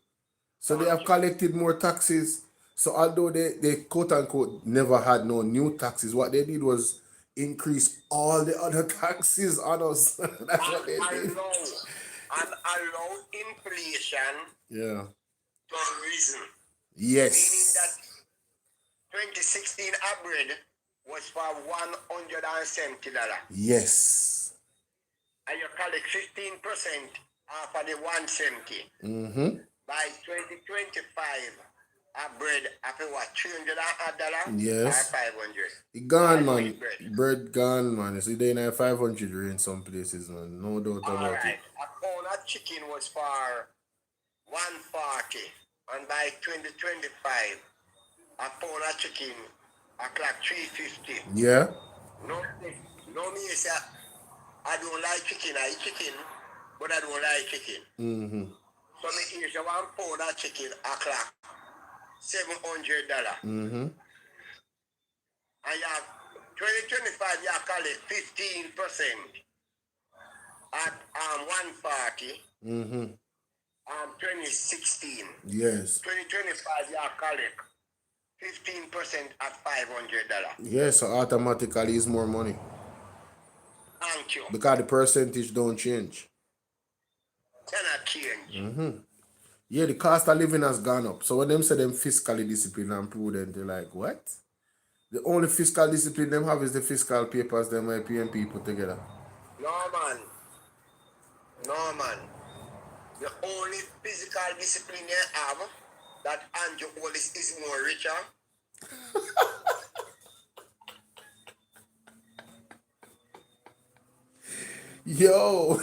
So they have collected more taxes. So although they quote unquote never had no new taxes, what they did was increase all the other taxes on us. That's what they did. Allow inflation Yeah. to reason. Yes. Meaning that 2016 bread was for $170. Yes. And you collect 15% off of the 170. Mm-hmm. By 2025, a bread after what, $300? Yes. Or 500? It gone, man. Bread gone, man. You see, they in 500 in some places, man. No doubt about it. A pound of chicken was for $140, and by 2025, a pound of chicken a clock $350. Yeah. No, me say I don't like chicken. I eat chicken, but I don't like chicken. Mm-hmm. So me hear say one pound of chicken a clock $700. Mm-hmm. And you have 2025 you collect 15% at 140. Mm-hmm. 2016. Yes. 2025 you collect 15% at $500. Yes, so automatically it's more money. Thank you. Because the percentage don't change. Cannot change. Mm-hmm. Yeah, the cost of living has gone up. So when them say them fiscally disciplined and prudent, they're like, what? The only fiscal discipline them have is the fiscal papers them PNP put together. No, man. The only physical discipline they have that Andrew Wallace is more richer. Yo.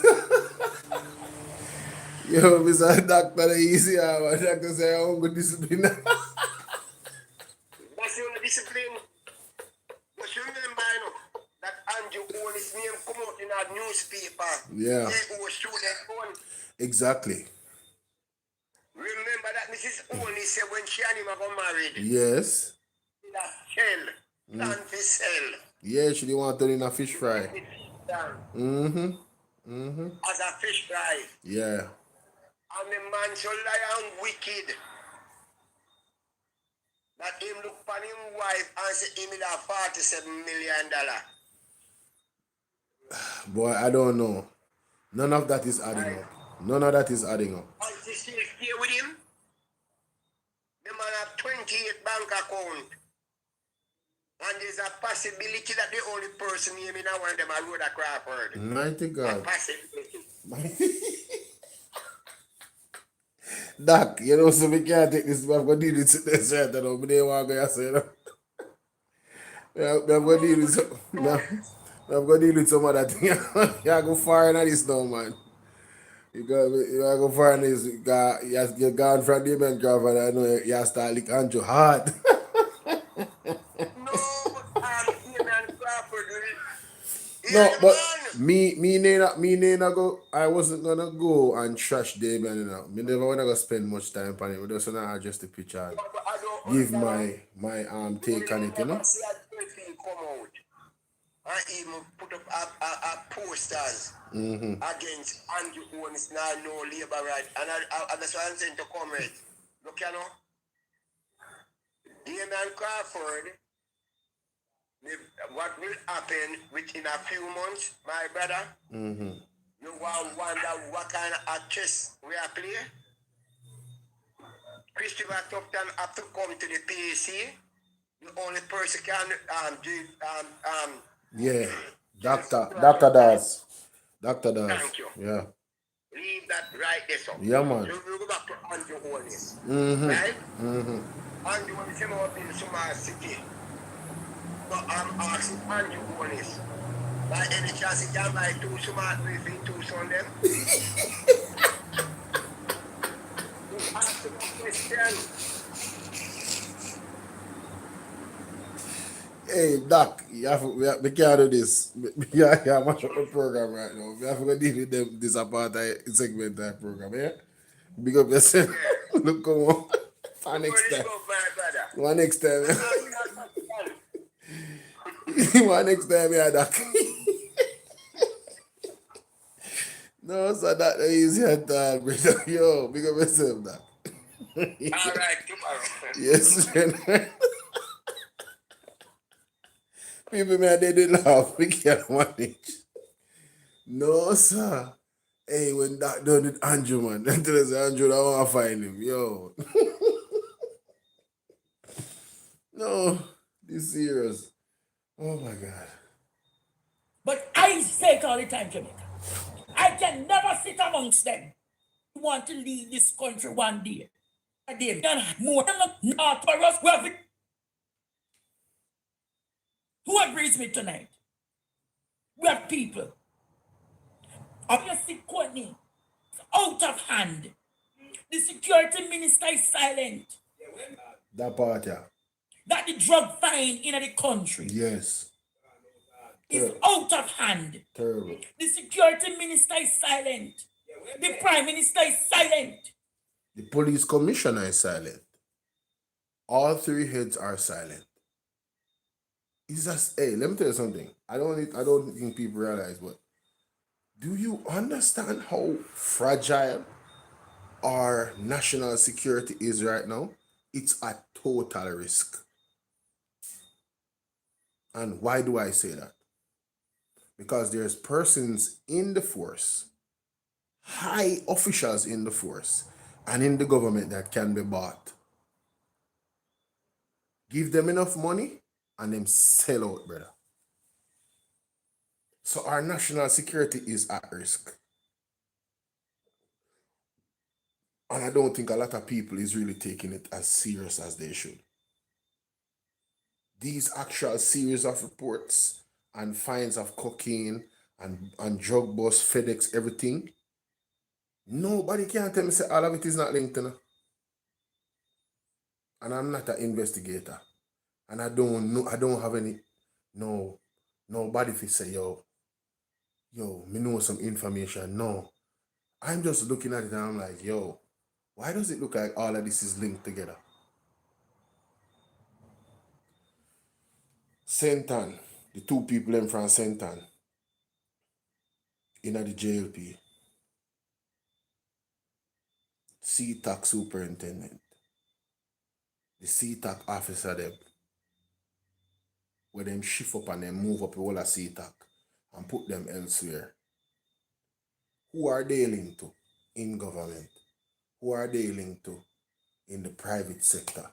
Yo, Mr. Doctor, easy. Doctor say I'm good discipline. That's the only discipline. But you remember, that Andrew Wallace name come out in a newspaper. Yeah. He was student one. Exactly. Remember that Mrs. Only said when she and him got married. Yes. That shell. Land for sell. Yeah, she didn't want to turn in a fish fry. Mm-hmm. as a fish fry. Yeah. And the man so lie and wicked that him look upon him wife and say him in a $47 million. Boy, I don't know. None of that is adding up. None of that is adding up. And she still stay with him. The man have 28 bank account. And there's a possibility that the only person name in one of them are Rhoda Crawford. Mighty A God. possibility. Doc, you know, so we can't take this. I'm going to deal with this right now. But they want to say, I'm going to deal with some. I'm going to deal with some other thing. You're going far in this now, man. You're going far in this. You're gone from Damien Crawford. I know you have to start licking Andrew hard. No, but me Nena go. I wasn't gonna go and trash Damien. You know, me never wanna go spend much time on it. We just wanna adjust the picture and give my take on it. You know. I even put up a posters against Andrew Owens now no labor right, and that's why I'm saying to comrade. Look, you know, Damien Crawford. What will happen within a few months, my brother? You will wonder what kind of actress we are playing. Christopher Tupton have to come to the PAC. The only person can yeah, Doctor does. Doctor does. Thank you. Yeah. Leave that right there, so. Yeah, man. So we'll go back to Andrew Owens. Right? Andrew Owens came out in Sumar City. But I'm asking Andrew Owens. By any chance he can buy 2 smart within 2 on them? Ask him a question. Hey, Doc, we can't do this. Yeah, mash up the program right now. We have to deal with them this apartheid segment type program, yeah? Big up yourself. Yeah. Look, come on. For next time. One next time. One next time, yeah, Doc. No, so that is your time, brother. Yo, big up yourself, Doc. All right, tomorrow. Yes, man. People, man, they did laugh. We can't manage. No, sir. Hey, when Doc done with Andrew, man, then tell us Andrew, I want to find him. Yo. No, this serious. Oh, my God. But I say it all the time, Jamaica. I can never sit amongst them who want to leave this country one day. They've done more not for us. Who agrees with me tonight? We have people. Obviously, Courtney, it's out of hand. The security minister is silent. That part, yeah. That the drug fine in the country. Yes. Is out of hand. Terrible. The security minister is silent. The prime minister is silent. The police commissioner is silent. All 3 heads are silent. It's just, hey, let me tell you something. I don't think people realize, but do you understand how fragile our national security is right now? It's a total risk. And why do I say that? Because there's persons in the force, high officials in the force, and in the government that can be bought. Give them enough money, and them sell out, brother. So our national security is at risk. And I don't think a lot of people is really taking it as serious as they should. These actual series of reports and finds of cocaine and drug bust, FedEx, everything, nobody can tell me say all of it is not linked, you know? And I'm not an investigator. And I don't have any, nobody if say, yo, me know some information. No. I'm just looking at it and I'm like, yo, why does it look like all of this is linked together? Sentan, the 2 people in from Sentan, in the JLP, CTAC superintendent, the CTAC officer them, where them shift up and then move up the whole of CTAC and put them elsewhere. Who are they linked to in government? Who are they linked to in the private sector?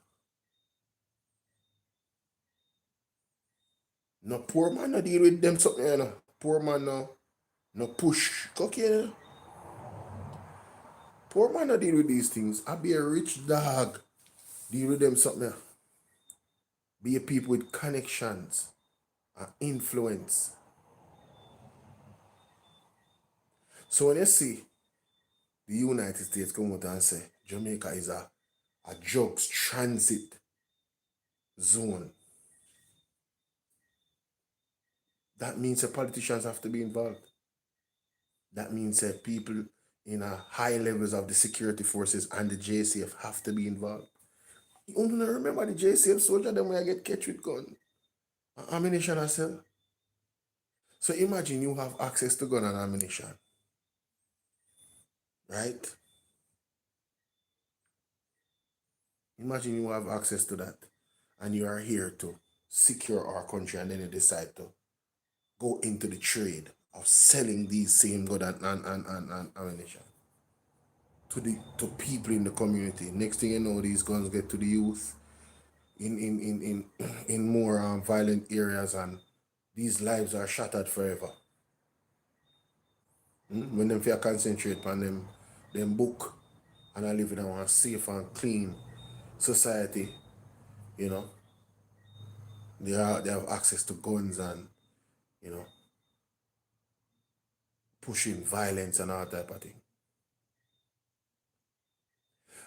No poor man no deal with them something, you know. Poor man no push cocaine. Poor man no deal with these things. I be a rich dog. Deal with them something. Be a people with connections and influence. So when you see the United States come out and say Jamaica is a drugs transit zone, that means that politicians have to be involved. That means that people in high levels of the security forces and the JCF have to be involved. You don't remember the JCF soldier them when I get catch with gun and ammunition as well. So imagine you have access to gun and ammunition, right? Imagine you have access to that and you are here to secure our country, and then you decide to go into the trade of selling these same gun and ammunition to people in the community. Next thing you know, these guns get to the youth in more violent areas, and these lives are shattered forever. When them feel concentrate on them book and I live in a safe and clean society, you know, they have access to guns and, you know, pushing violence and all type of thing.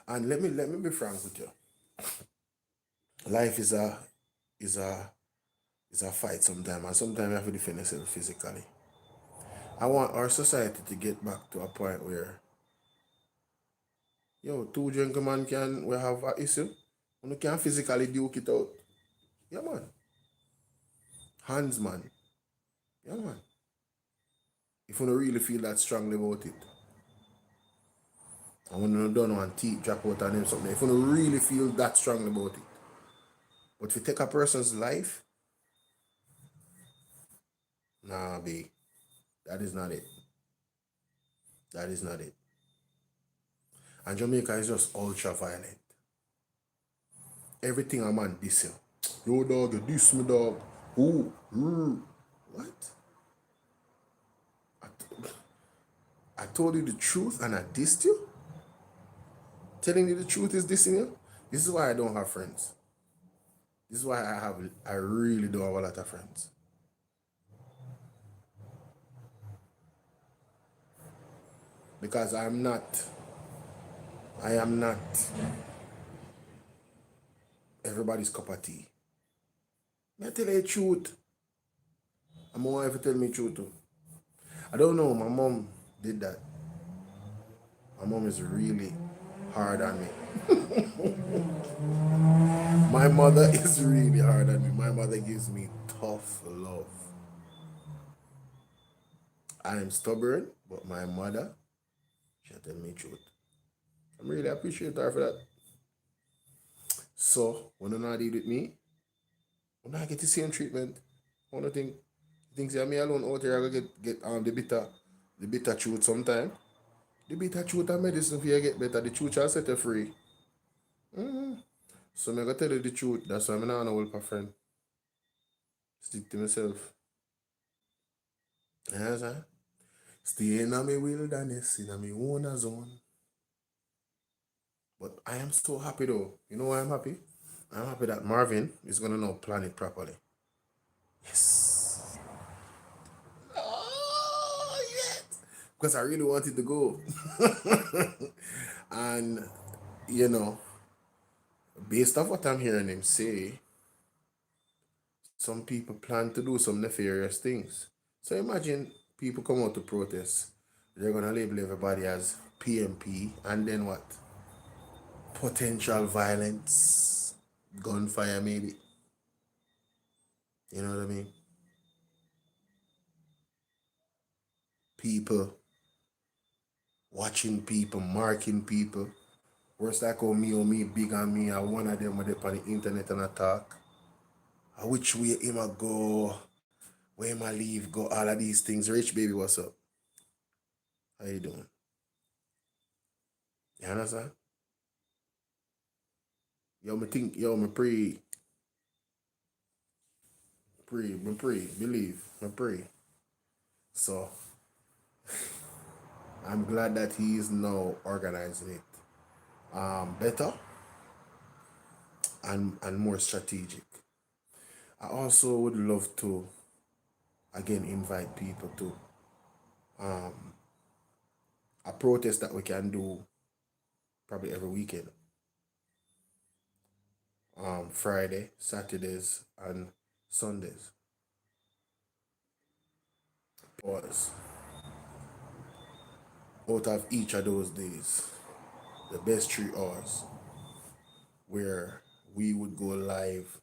And let me be frank with you. Life is a fight sometimes, and sometimes you have to defend yourself physically. I want our society to get back to a point where two gentlemen we have an issue, you can physically duke it out. Yeah, man. Hands, man. Yeah, man. If you don't really feel that strongly about it. And when you don't want teeth drop out on them something, if you don't really feel that strongly about it. But if you take a person's life, nah, B. That is not it. That is not it. And Jamaica is just ultra violent. Everything a man diss you. Yo, dog, you diss me, dog. Ooh. What? I told you the truth and I dissed you? Telling you the truth is dissing you? This is why I don't have friends. This is why I really don't have a lot of friends. Because I am not everybody's cup of tea. I tell you the truth. I'm going to tell me the truth too. I don't know, my mom did that. My mom is really hard on me. My mother is really hard on me. My mother gives me tough love. I am stubborn, but my mother, she'll tell me the truth. I'm really appreciate her for that. So, when you not deal with me, when I get the same treatment, one thing, things me alone out here, I get the bitter truth sometime. The bitter truth and medicine for you get better. The truth shall set you free. So I'm gonna tell you the truth. That's why I'm not a help a friend. Stick to myself. Yes, sir. Stay in my wilderness, in my own zone. But I am so happy though. You know why I'm happy? I'm happy that Marvin is gonna now plan it properly. Yes. Oh, yes. Because I really wanted to go. And, you know, based off what I'm hearing him say, some people plan to do some nefarious things. So imagine people come out to protest. They're going to label everybody as PMP, and then what? Potential violence, gunfire maybe. You know what I mean? people, watching people, marking people. Worst like how me big on me, and one of them are on the internet and attack. Which way him a go, where him a leave, go, all of these things. Rich baby, what's up? How you doing? You understand? Yo, me think, yo, me pray, believe, me pray. So, I'm glad that he is now organizing it better and more strategic. I also would love to, again, invite people to a protest that we can do probably every weekend. Friday, Saturdays, and Sundays. Was out of each of those days, the best 3 hours, where we would go live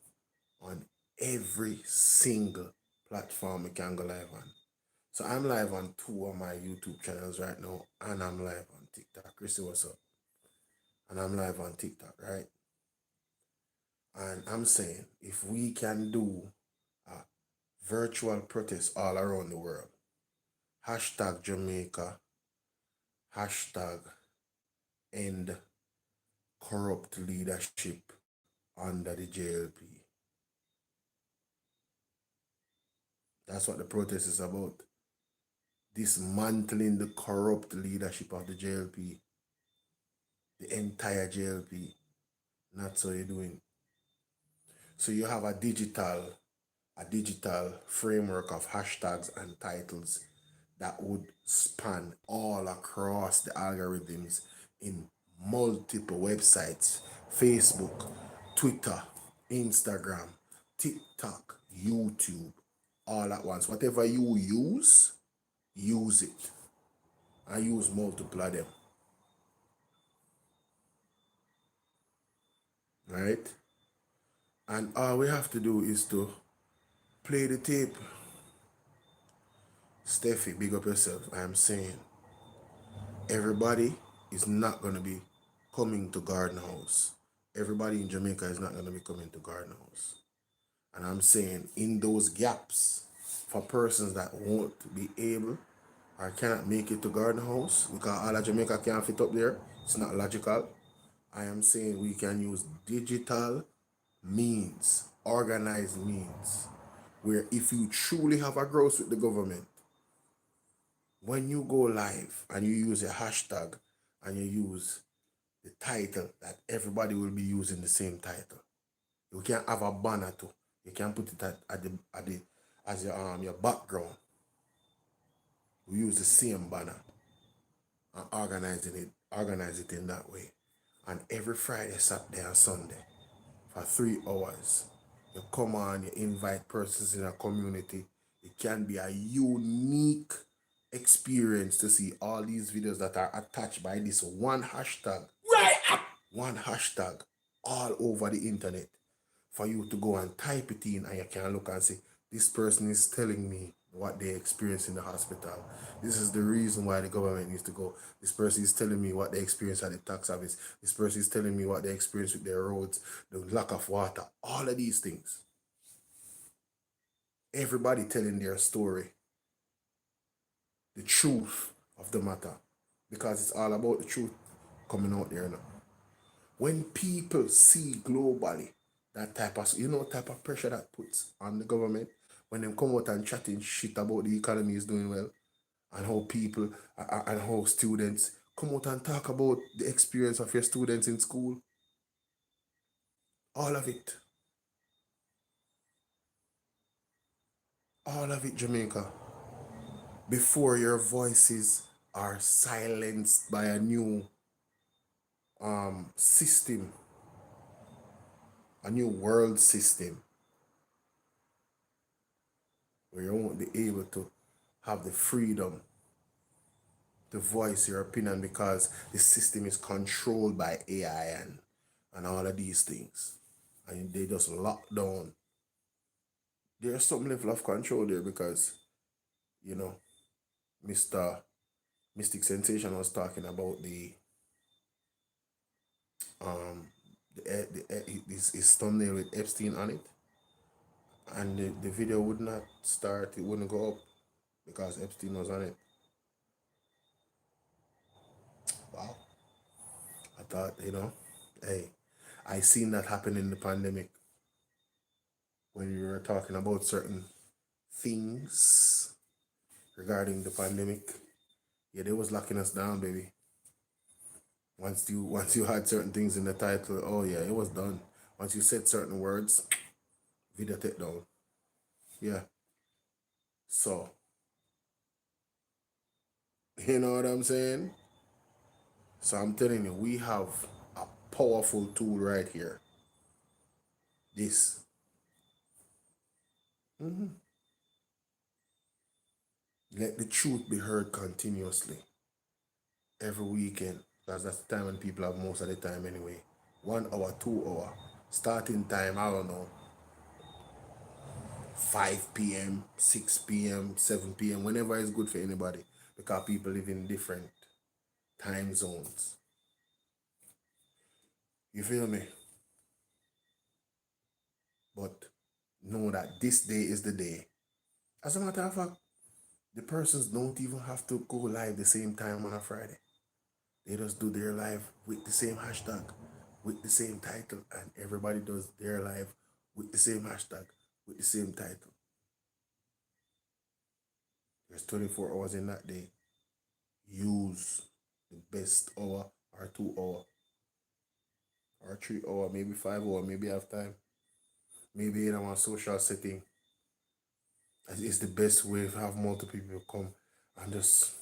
on every single platform we can go live on. So I'm live on 2 of my YouTube channels right now, and I'm live on TikTok. Chrissy, what's up? And I'm live on TikTok, right? And I'm saying, if we can do a virtual protest all around the world, hashtag Jamaica, hashtag end corrupt leadership under the JLP. That's what the protest is about. Dismantling the corrupt leadership of the JLP. The entire JLP. And that's what you're doing. So you have a digital framework of hashtags and titles that would span all across the algorithms in multiple websites: Facebook, Twitter, Instagram, TikTok, YouTube, all at once. Whatever you use it. I use multiple of them. Right? And all we have to do is to play the tape. Steffi, big up yourself. I am saying everybody is not going to be coming to Garden House. Everybody in Jamaica is not going to be coming to Garden House. And I'm saying in those gaps, for persons that won't be able or cannot make it to Garden House, because all of Jamaica can't fit up there, it's not logical. I am saying we can use digital means, organized means, where if you truly have a grouse with the government, when you go live and you use a hashtag and you use the title, that everybody will be using the same title. You can have a banner too. You can put it as your background. We use the same banner and organize it in that way. And every Friday, Saturday, and Sunday for 3 hours, you come on, you invite persons in a community. It can be a unique experience to see all these videos that are attached by this one hashtag. Right. One hashtag all over the internet for you to go and type it in, and you can look and say, this person is telling me what they experience in the hospital. This is the reason why the government needs to go. This person is telling me what they experience at the tax office. This person is telling me what they experience with their roads, the lack of water, all of these things. Everybody telling their story, the truth of the matter, because it's all about the truth coming out there now. When people see globally that type of pressure that puts on the government, when they come out and chatting shit about the economy is doing well, and how people and how students come out and talk about the experience of your students in school, all of it, Jamaica, before your voices are silenced by a new system, a new world system, where you won't be able to have the freedom to voice your opinion because the system is controlled by AI and all of these things. And they just lock down. There's some level of control there because, Mr. Mystic Sensation was talking about his thumbnail with Epstein on it, and the video would not start, it wouldn't go up because Epstein was on it. Wow. I thought, hey, I seen that happen in the pandemic when you were talking about certain things regarding the pandemic. Yeah, they was locking us down, baby. Once you had certain things in the title, oh yeah, it was done. Once you said certain words, video take down. Yeah. So, you know what I'm saying? So I'm telling you, we have a powerful tool right here. This. Let the truth be heard continuously. Every weekend. Because that's the time when people have most of the time anyway. 1 hour, 2 hour. Starting time, I don't know. 5 p.m., 6 p.m., 7 p.m., whenever is good for anybody. Because people live in different time zones. You feel me? But know that this day is the day. As a matter of fact, the persons don't even have to go live the same time on a Friday. They just do their live with the same hashtag, with the same title, and everybody does their live with the same hashtag, with the same title. There's 24 hours in that day. Use the best hour or 2 hour or 3 hour, maybe 5 hour, maybe have time. Maybe in our social setting. It's the best way to have multiple people come and just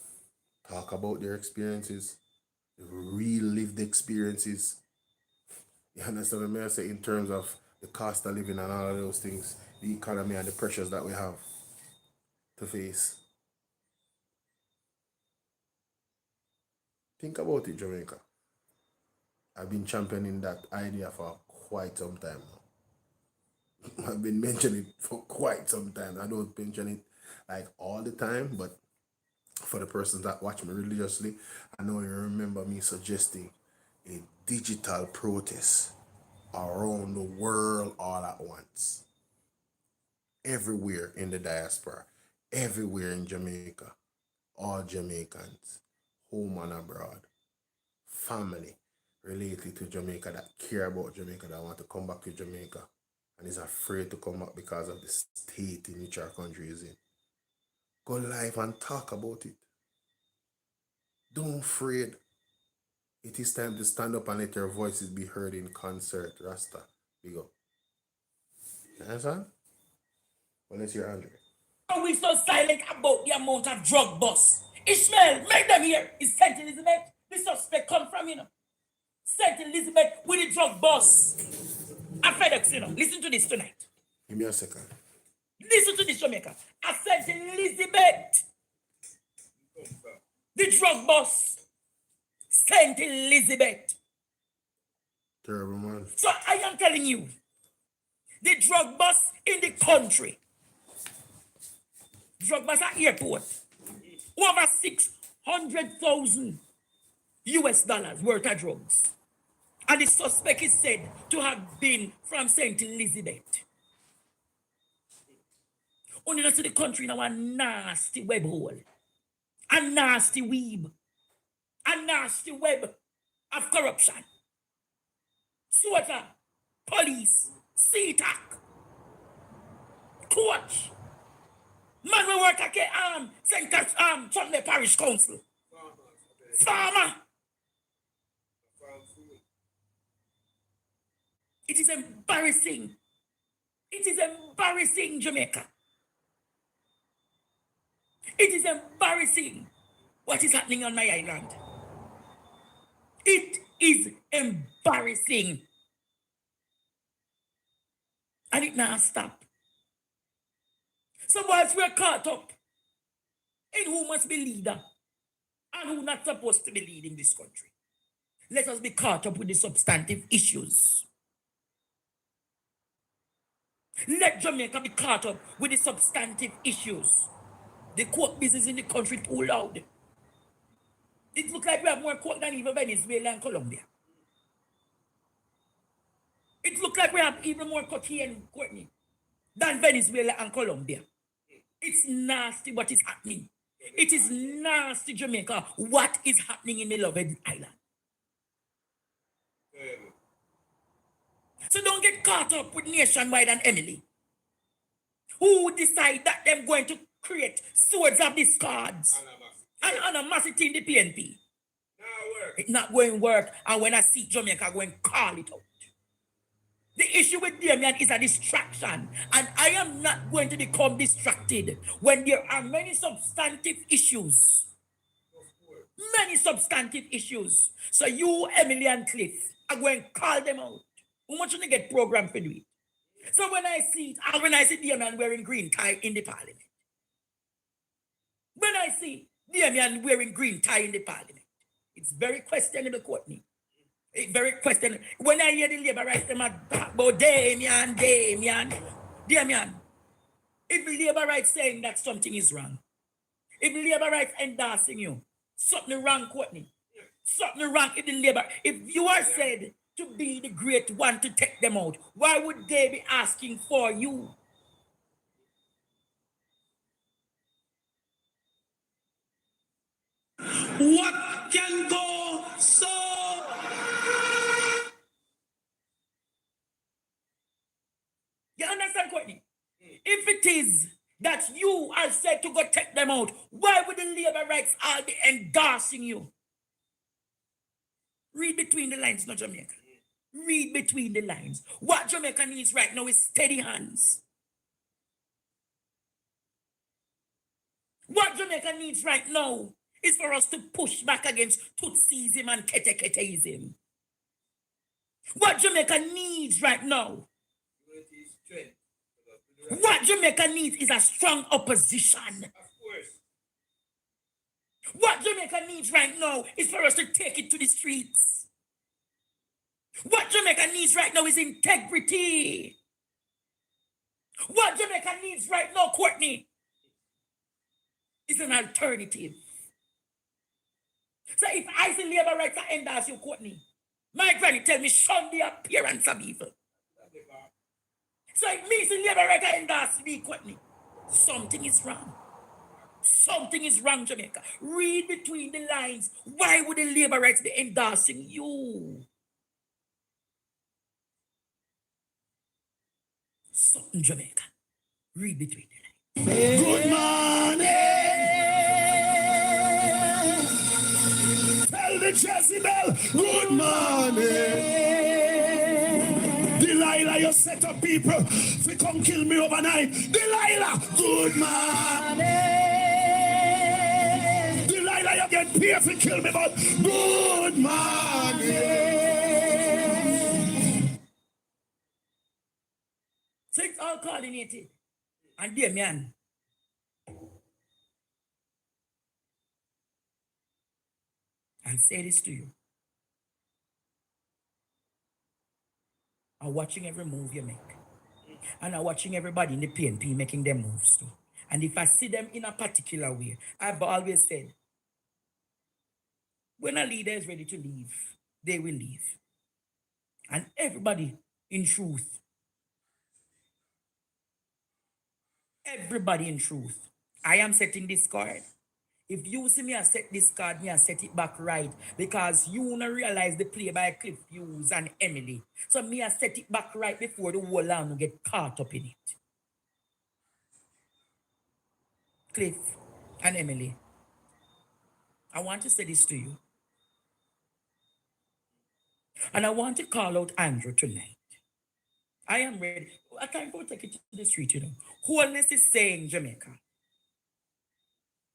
talk about their experiences, real lived experiences. You understand what I say, in terms of the cost of living and all of those things, the economy and the pressures that we have to face. Think about it, Jamaica. I've been championing that idea for quite some time now. I've been mentioning it for quite some time. I don't mention it like all the time, but for the persons that watch me religiously, I know you remember me suggesting a digital protest around the world all at once. Everywhere in the diaspora, everywhere in Jamaica, all Jamaicans, home and abroad, family related to Jamaica that care about Jamaica, that want to come back to Jamaica and is afraid to come back because of the state in which our country is in. Go live and talk about it. Don't afraid. It is time to stand up and let your voices be heard in concert. Rasta, big up. You understand? Well, let's hear Andre. Are we so silent about the amount of drug bust? Ishmael, make them hear. Is St. Elizabeth? The suspect come from, St. Elizabeth with the drug bust. A FedEx, Listen to this tonight. Give me a second. Listen to this, Jamaica. A St. Elizabeth. The drug bust. St. Elizabeth. Terrible, man. So I am telling you, the drug bust in the country. Drug bust at airport. Over 600,000 US dollars worth of drugs. And the suspect is said to have been from St. Elizabeth. Only not to the country now a nasty web hole. A nasty weeb. A nasty web of corruption. Sweater, police, CTAC, coach, man we work at St. Chutney Parish Council. Farmer. It is embarrassing. It is embarrassing, Jamaica. It is embarrassing what is happening on my island. It is embarrassing. And it now stop. So whilst we're caught up in who must be leader and who not supposed to be leading this country, let us be caught up with the substantive issues. Let Jamaica be caught up with the substantive issues. The coke business in the country too loud. It looks like we have more coke than even Venezuela and Colombia. It looks like we have even more cocaine, Courtney, than Venezuela and Colombia. It's nasty what is happening. It is nasty, Jamaica, what is happening in the beloved island. So don't get caught up with Nationwide and Emily, who decide that they're going to create swords of discards and animosity in the PNP. It's not going to work. And when I see Jamaica, I'm going to call it out. The issue with Damien is a distraction. And I am not going to become distracted when there are many substantive issues. Many substantive issues. So you, Emily and Cliff, are going to call them out. How much you get programmed for doing? So when I see Damien wearing green tie in the parliament, when I see Damien wearing green tie in the parliament, it's very questionable, Courtney. It's very questionable. When I hear the Labour rights, them about Damien. If the Labour rights saying that something is wrong, if the Labour rights endorsing you, something wrong, Courtney. Something wrong if the Labour, if you are said to be the great one to take them out, why would they be asking for you? What can go so? You understand, Courtney? If it is that you are said to go take them out, why would the Labour rights all be endorsing you? Read between the lines, not Jamaica. Read between the lines. What Jamaica needs right now is steady hands. What Jamaica needs right now is for us to push back against Tutsism and Keteketeism. What Jamaica needs right now, what Jamaica needs is a strong opposition. What Jamaica needs right now is for us to take it to the streets. What Jamaica needs right now is integrity. What Jamaica needs right now, Courtney, is an alternative. So if I see Labour rights are endorse you, Courtney, my granny tell me shun the appearance of evil. So if me see Labour rights are endorse me, Courtney, something is wrong. Something is wrong, Jamaica. Read between the lines. Why would the Labour rights be endorsing you? Something, Jamaica. Read between the lines. Good morning. Tell the Jezebel, good morning. Delilah, you set up people to come kill me overnight. Delilah, good morning. Delilah, you get paid to kill me, but good morning. So it's all coordinated. And dear man, I'll say this to you. I'm watching every move you make. And I'm watching everybody in the PNP making their moves too. And if I see them in a particular way, I've always said, when a leader is ready to leave, they will leave. And everybody in truth, I am setting this card. If you see me, I set this card, me, I set it back right. Because you don't realize the play by Cliff Hughes and Emily. So me, I set it back right before the whole land will get caught up in it. Cliff and Emily, I want to say this to you. And I want to call out Andrew tonight. I am ready. I can't go take it to the street, you know. Wholeness is saying, Jamaica.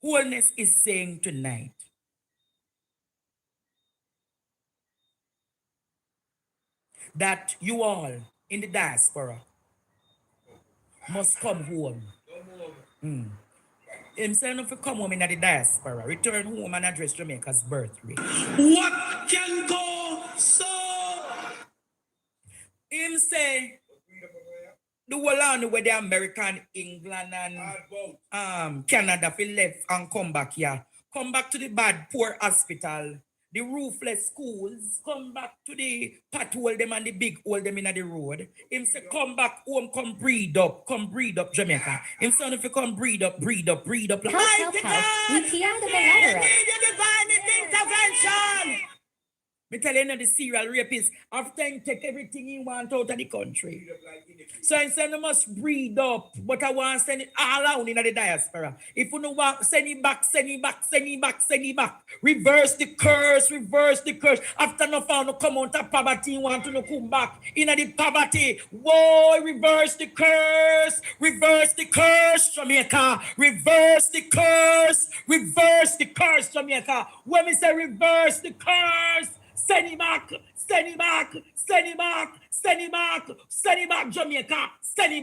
Wholeness is saying tonight that you all in the diaspora must come home. Him saying if you come home in the diaspora, return home and address Jamaica's birth rate. What can go so? Him say, The whole on where the American, England, and Canada feel left and come back here. Come back to the bad, poor hospital, the roofless schools, come back to the pothole them and the big hole them in the road. Him say come back home, come breed up, Jamaica. Him son if you come breed up. Help, help, help. We hear the Bangarang. Divine intervention. Me tell you, the serial rapist, after he take everything he want out of the country. So I said, you must breed up, but I want to send it all out in the diaspora. If you don't want, send it back. Reverse the curse. After no found to come out of poverty, want to come back in the poverty. Whoa, reverse the curse, Jamaica. Reverse the curse, Jamaica. When we say reverse the curse, send it back, Jamaica, send it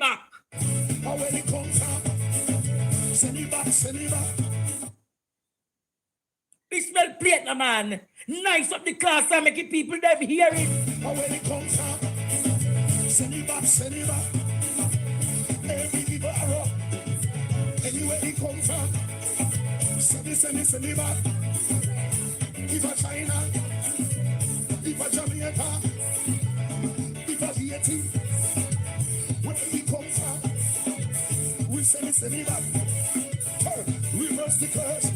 back. How when it comes up, send it back. This smell plate, no man. Nice up the class and making people them hear it. How when it comes up, send it back. Every evil arrow, anywhere it comes from, send it back. If a China, if a Jamaica, if a Haiti, wherever it comes from, we send it back. Reverse the curse,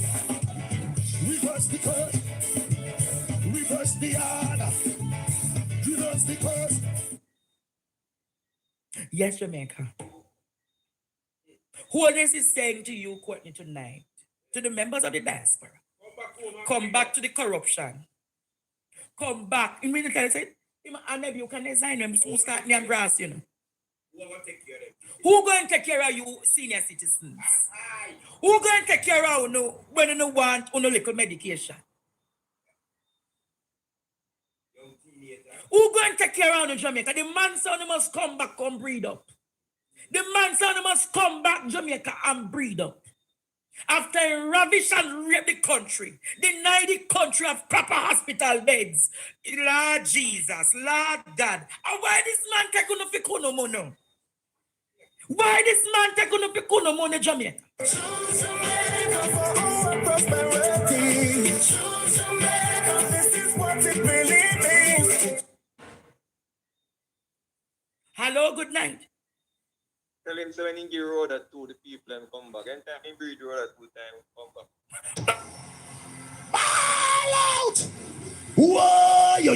reverse the order, reverse the curse. Yes, Jamaica. Holiness is saying to you, Courtney, tonight, to the members of the diaspora, come back to the corruption. Come back. Immediately I said, and maybe you can design them to start near brass, you know. Who going to take care of you, senior citizens? Who going to take care of you when you don't want no little medication? Who going to take care of you, Jamaica? The man son must come back and breed up. The man son must come back, Jamaica, and breed up. After he ravish and rape the country, deny the country of proper hospital beds. Lord Jesus, Lord God. And why this man take on the no money? Why this man take on the no money, Jamaica? Choose Jamaica for our prosperity. Choose Jamaica, this is what it really means. Hello, good night. Tell him so when he give road at 2, the people and come back. Anytime he breed road at 2 times, come back. All out! Whoa, yo.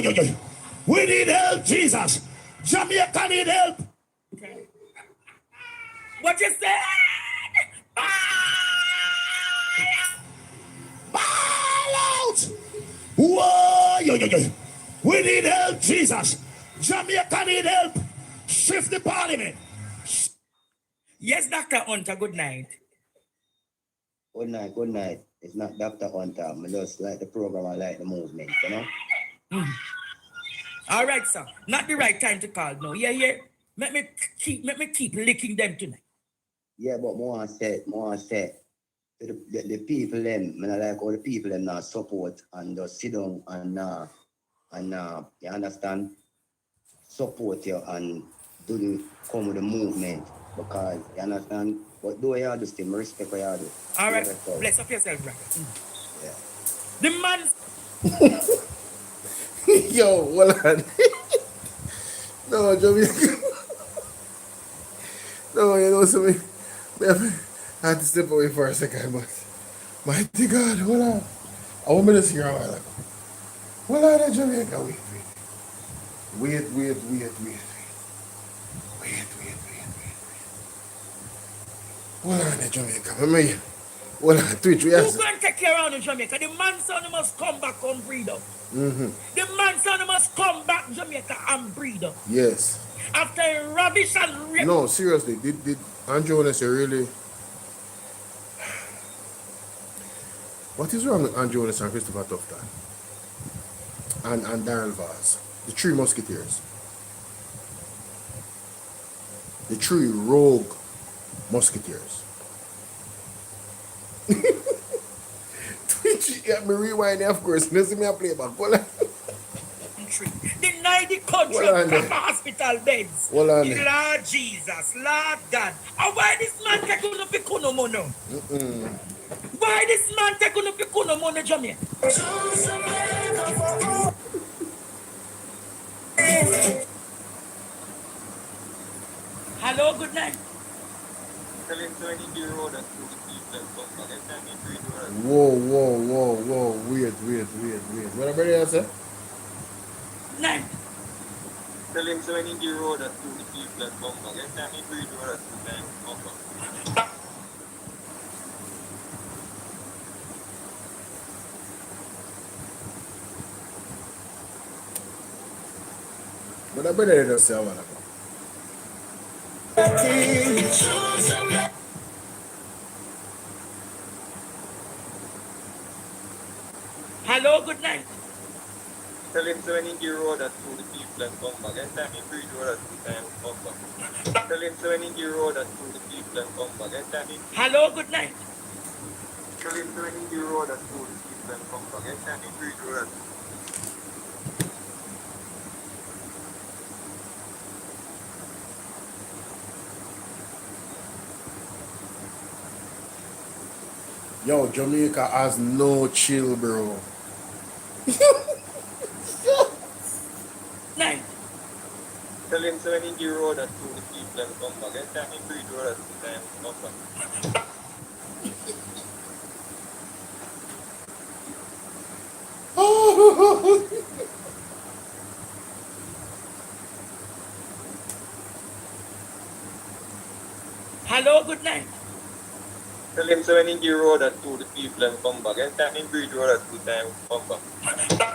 We need help, Jesus. Jamaica need help. Okay. What you said? All out! Whoa, yo. We need help, Jesus. Jamaica need help. Shift the parliament. Yes, Dr. Hunter, good night. Good night. It's not Dr. Hunter. I just like the program, I like the movement, you know? All right, sir. Not the right time to call now. Yeah. Let me keep licking them tonight. Yeah, but more say to the people them, I like all the people them now support and just sit down and you understand? Support you and come with the movement. Because you understand, but do you do still respect what you do. All right, bless up yourself, brother. Yeah. The man. Yo, hold on. No, Jamaica. No, you know something. I had to step away for a second, but mighty God, hold on. I want me to see her a while ago. Hold on, Jamaica. Wait. Hold on, Jamaica. Hold on, Twitch. Who going to take care of Jamaica? The man son must come back and breed up. Mm-hmm. The man son must come back Jamaica and breed up. Yes. After rubbish and rape. No, seriously. Did Andrew Honest really? What is wrong with Andrew Honest and Christopher Tufton? And Daryl Vaz? The 3 Musketeers. The 3 rogue Musketeers. Twitch, you got me rewinding, of course. Listen me a playback. Deny the country Well, of and proper hospital beds. Well, and Lord Jesus, Lord God. And why this man take on up kuno mono? Why this man take on up kuno mono, Jamie? Hello, good night. Tell him to any the road and to the people and come back. Every time he breathe road. Whoa. Wait. What about you say? Night. Tell him to any the road and to the people and come back. Every time he breathe road at 2 times, come back. What about you say a while ago? Hello, good night. Tell him to any the road and to the people and come back. Every time he breathe road at 2 times, come back. Tell him to any the road and to the people and come back. Every time he Hello, good night. tell him to any the road and to the people and come back. Every time he breathe road at Yo, Jamaica has no chill, bro. Night. Tell him to any the road and to the people and come back. Every time he breathe road at 2 times, come back. Hello, good night. Tell him to any the road and to the people and come back. Every time he breathe road at 2 times, come back.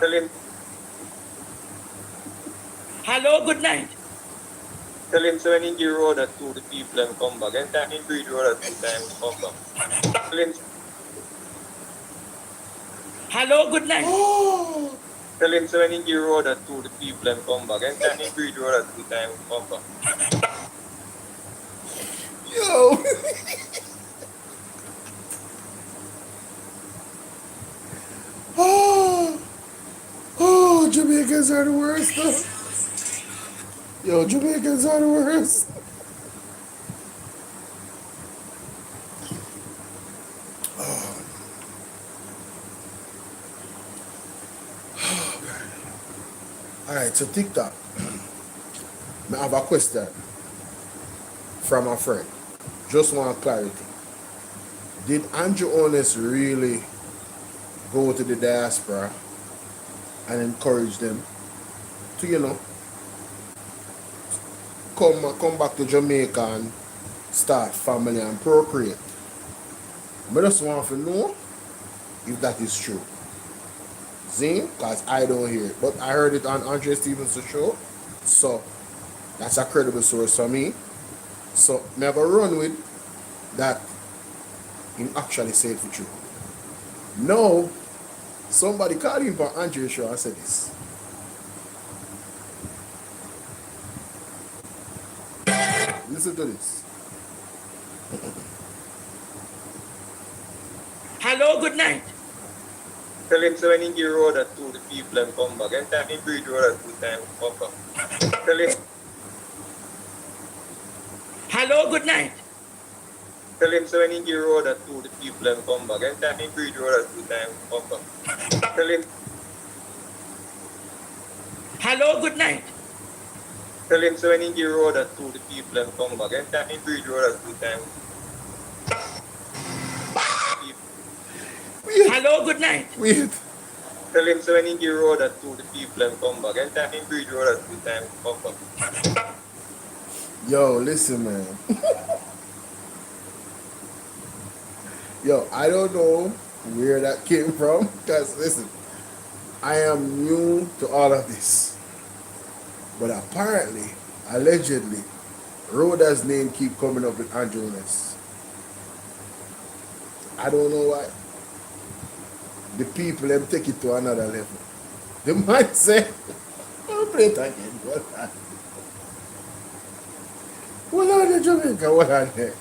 Tell him Hello, good night. Tell him to any the road and to the people and come back. Every time he breathe road at 2 times, come back. Tell him Hello, good night. Tell him to any the road and to the people and come back. Every time he breathe road at 2 times, come back. Yo. Jamaicans are the worst though. Yo, Jamaicans are the worst. Alright, so TikTok. I have a question from a friend. Just want clarity. Did Andrew Honest really go to the diaspora and encourage them to, come back to Jamaica and start family and procreate? I just want to know if that is true. See? Because I don't hear it. But I heard it on Andre Stevens' show. So that's a credible source for me. So me have a run with that him actually said for true. No, somebody called him for Andre's show and said this. Listen to this. Hello, good night. Tell him to any the road and to the people and come back. Every time he breathe road at 2 times, come back. Tell him Hello, good night. Tell him to any the road and to the people and come back. Every time he breathe road at 2 times, come back. Tell him Hello, good night. Tell him to any the road and to the people and come back. Every time he breathe road at 2 times. Hello, good night. Wait. Tell him to any the road and to the people and come back. Every time he breathe road at 2 times, come back. Yo, listen, man. Yo, I don't know where that came from. Because, listen, I am new to all of this. But apparently, allegedly, Rhoda's name keep coming up with Andrew Ness. I don't know why. The people, them take it to another level. They might say, I'll play it again. What are they, Jamaica? What are they?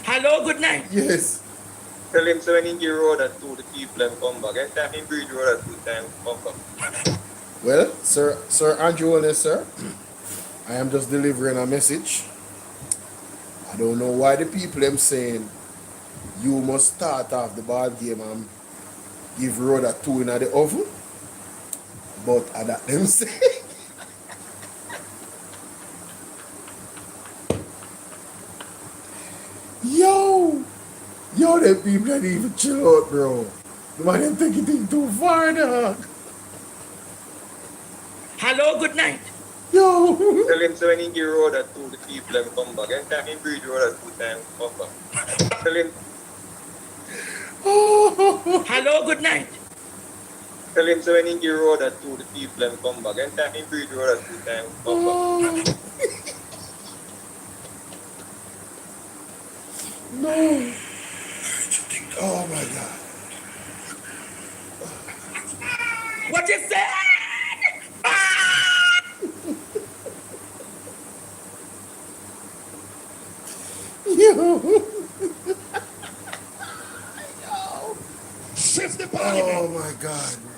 Hello, good night. Yes. Tell him to any the road and to the people and come back. Every time he breathe road at 2 times, come back. Well, Sir Andrew Wallace, sir, I am just delivering a message. I don't know why the people them saying you must start off the ball game and give Road a 2 in the oven, but I that them say. Yo, them people don't even chill out, bro. The man them take it too far, dog. Hello, good night. Yo. Tell him so when he give road at 2, the people them come back. Anytime he bridge road at 2 times, come back. Tell him. Hello, good night. Tell him so when he give road at 2, the people them come back. Anytime he bridge road at 2 times, come back. No. Oh my God. What you say? Yo. Shift the Oh my God, bro.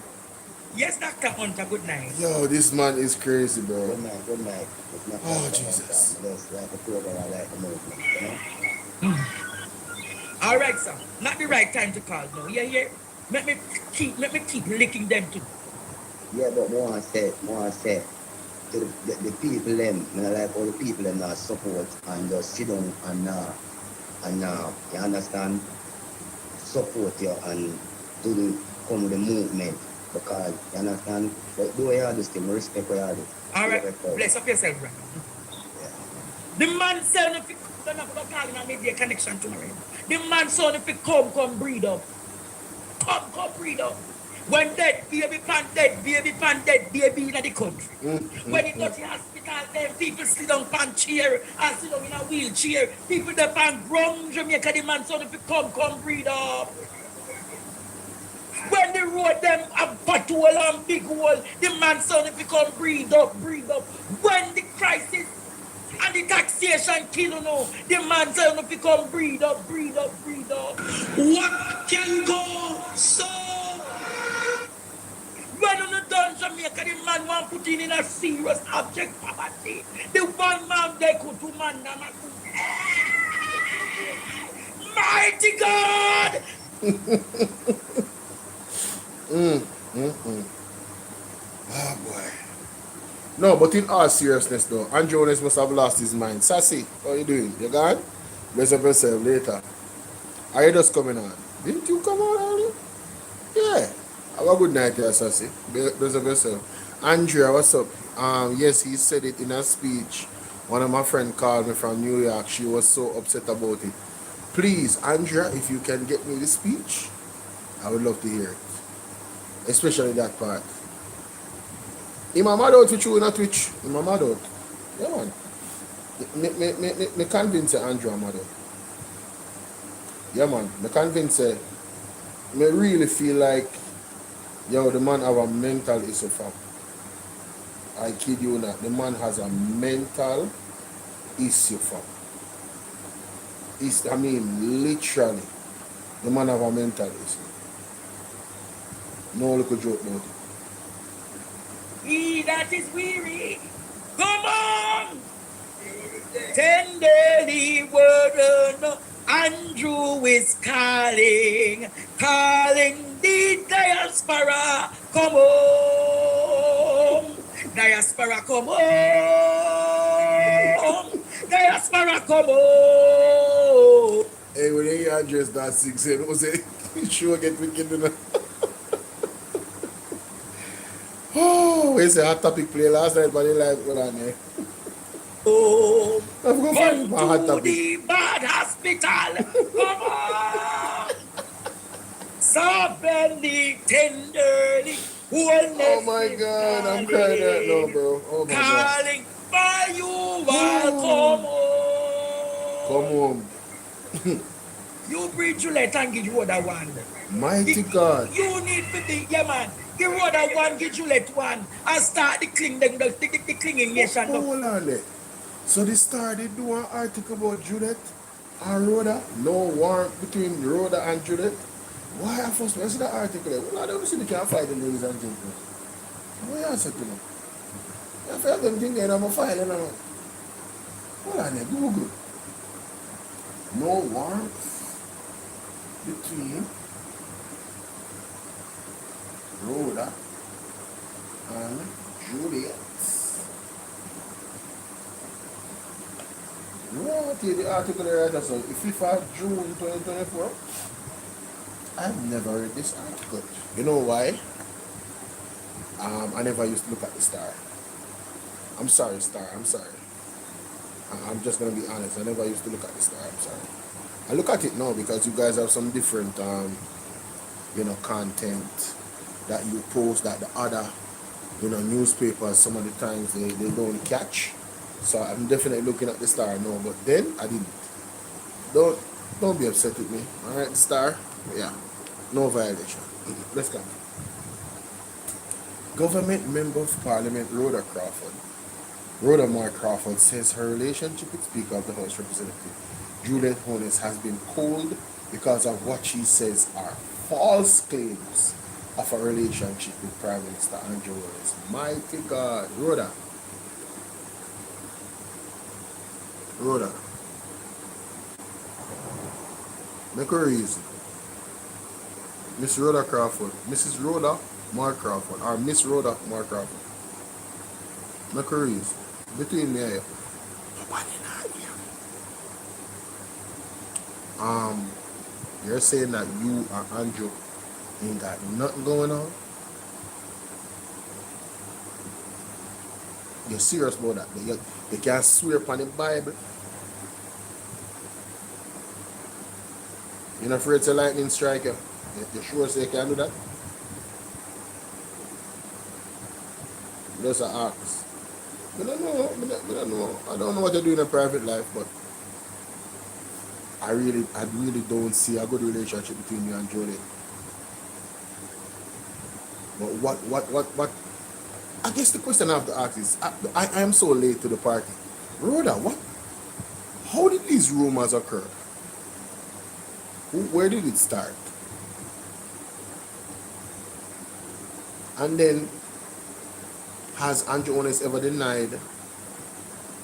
Yes, Dr. Hunter, good night. Yo, this man is crazy, bro. Good night, good night. Oh, Jesus. That's like a program I like the movement, you know? All right, sir. Not the right time to call now. Yeah. Let me keep licking them too. Yeah, but more I say to the people them, you know, like all the people them that support and just sit down and you understand, support you and come with the movement, because you understand, but do all this thing, respect what you do. All right, bless up yourself, brother. Yeah. The man said if you don't have to call him and make a connection tomorrow. The man said if you come breed up. Come breed up. When dead baby pan dead baby in the country. When it touch the hospital, then people sit down pan chair and sit down in a wheelchair. People that pan ground Jamaica, the man said if you come breed up. When the road them a butthole and big hole, the man said if you come breed up. When the crisis and the taxation kill you know, the man said if you come breed up. What can go so? When on the done Jamaica, the man want put in a serious object poverty. The one man they could do man nama. Mighty God! Oh boy. No, but in all seriousness though, Andrew Jones must have lost his mind. Sassy, how you doing? You gone? Bless up yourself later. Are you just coming on? Didn't you come on earlier? Yeah. Have a good night there, Sassy. Bless up yourself. Andrea, what's up? Yes, he said it in a speech. One of my friends called me from New York. She was so upset about it. Please, Andrea, if you can get me the speech, I would love to hear it. Especially that part. I'm mad out with you in a Twitch. I'm mad out. Yeah, man. Me convince Andrew I'm mad out. Yeah, man. Me convince me really feel like, yo, the man have a mental issue, fam. I kid you not. The man has a mental issue, fam. I mean, literally, the man have a mental issue. No little joke about it. He that is weary, come on! Tenderly burden, Andrew is calling the diaspora, come home! Diaspora, come home! Diaspora, come home! Hey, when you address that 6, it was a sure get wicked enough. Oh, where's the hot topic play last night, but they like what on there. Oh, I'm going to find my hot topic. The bad hospital, come on! Softly, tenderly, oh my God, I'm crying right now, bro. Oh my calling God. for you, come home. Come home. You breathe Juliet and give you other one. Mighty God. You need to be, yeah man. Give you other one, give Juliet one, and start the clinging nation. Hold on there. So they started doing an article about Juliet and Rhoda. No war between Rhoda and Juliet. Why I first see the article? Well, I don't see the can fight the ladies and gentlemen. What you say to me? I felt them thing there, I'm a file, you know. Hold on there, Google. No warmth between Rhoda and Juliet. No, I'll tell you the article there, that's on the 5th of June 2024. I've never read this article. You know why? I never used to look at the Star. I'm sorry, Star, I'm sorry. I'm just gonna be honest. I never used to look at the Star, I'm sorry. I look at it now because you guys have some different, content that you post that the other, newspapers, some of the times they don't catch. So I'm definitely looking at the Star now, but then I didn't. Don't be upset with me. All right, the Star, yeah, no violation. Let's go. Government Member of Parliament Rhoda Mark Crawford says her relationship with Speaker of the House Representative Juliet Holness has been cold because of what she says are false claims of a relationship with Prime Minister Andrew Willis. Mighty God. Rhoda. Make a reason. Miss Rhoda Crawford. Mrs. Rhoda Mark Crawford. Or Miss Rhoda Mark Crawford. Make a reason. Between me and you. Nobody not here. You're saying that you and Andrew ain't got nothing going on? You're serious about that? You can't swear upon the Bible? You're not afraid to lightning strike you? You sure say you can do that? Just an ask. I don't know. I don't know what you do in a private life, but I really don't see a good relationship between you and Jodie. But what? I guess the question I have to ask is, I am so late to the party. Rhoda, what? How did these rumors occur? Where did it start? And then, has Andrew Honest ever denied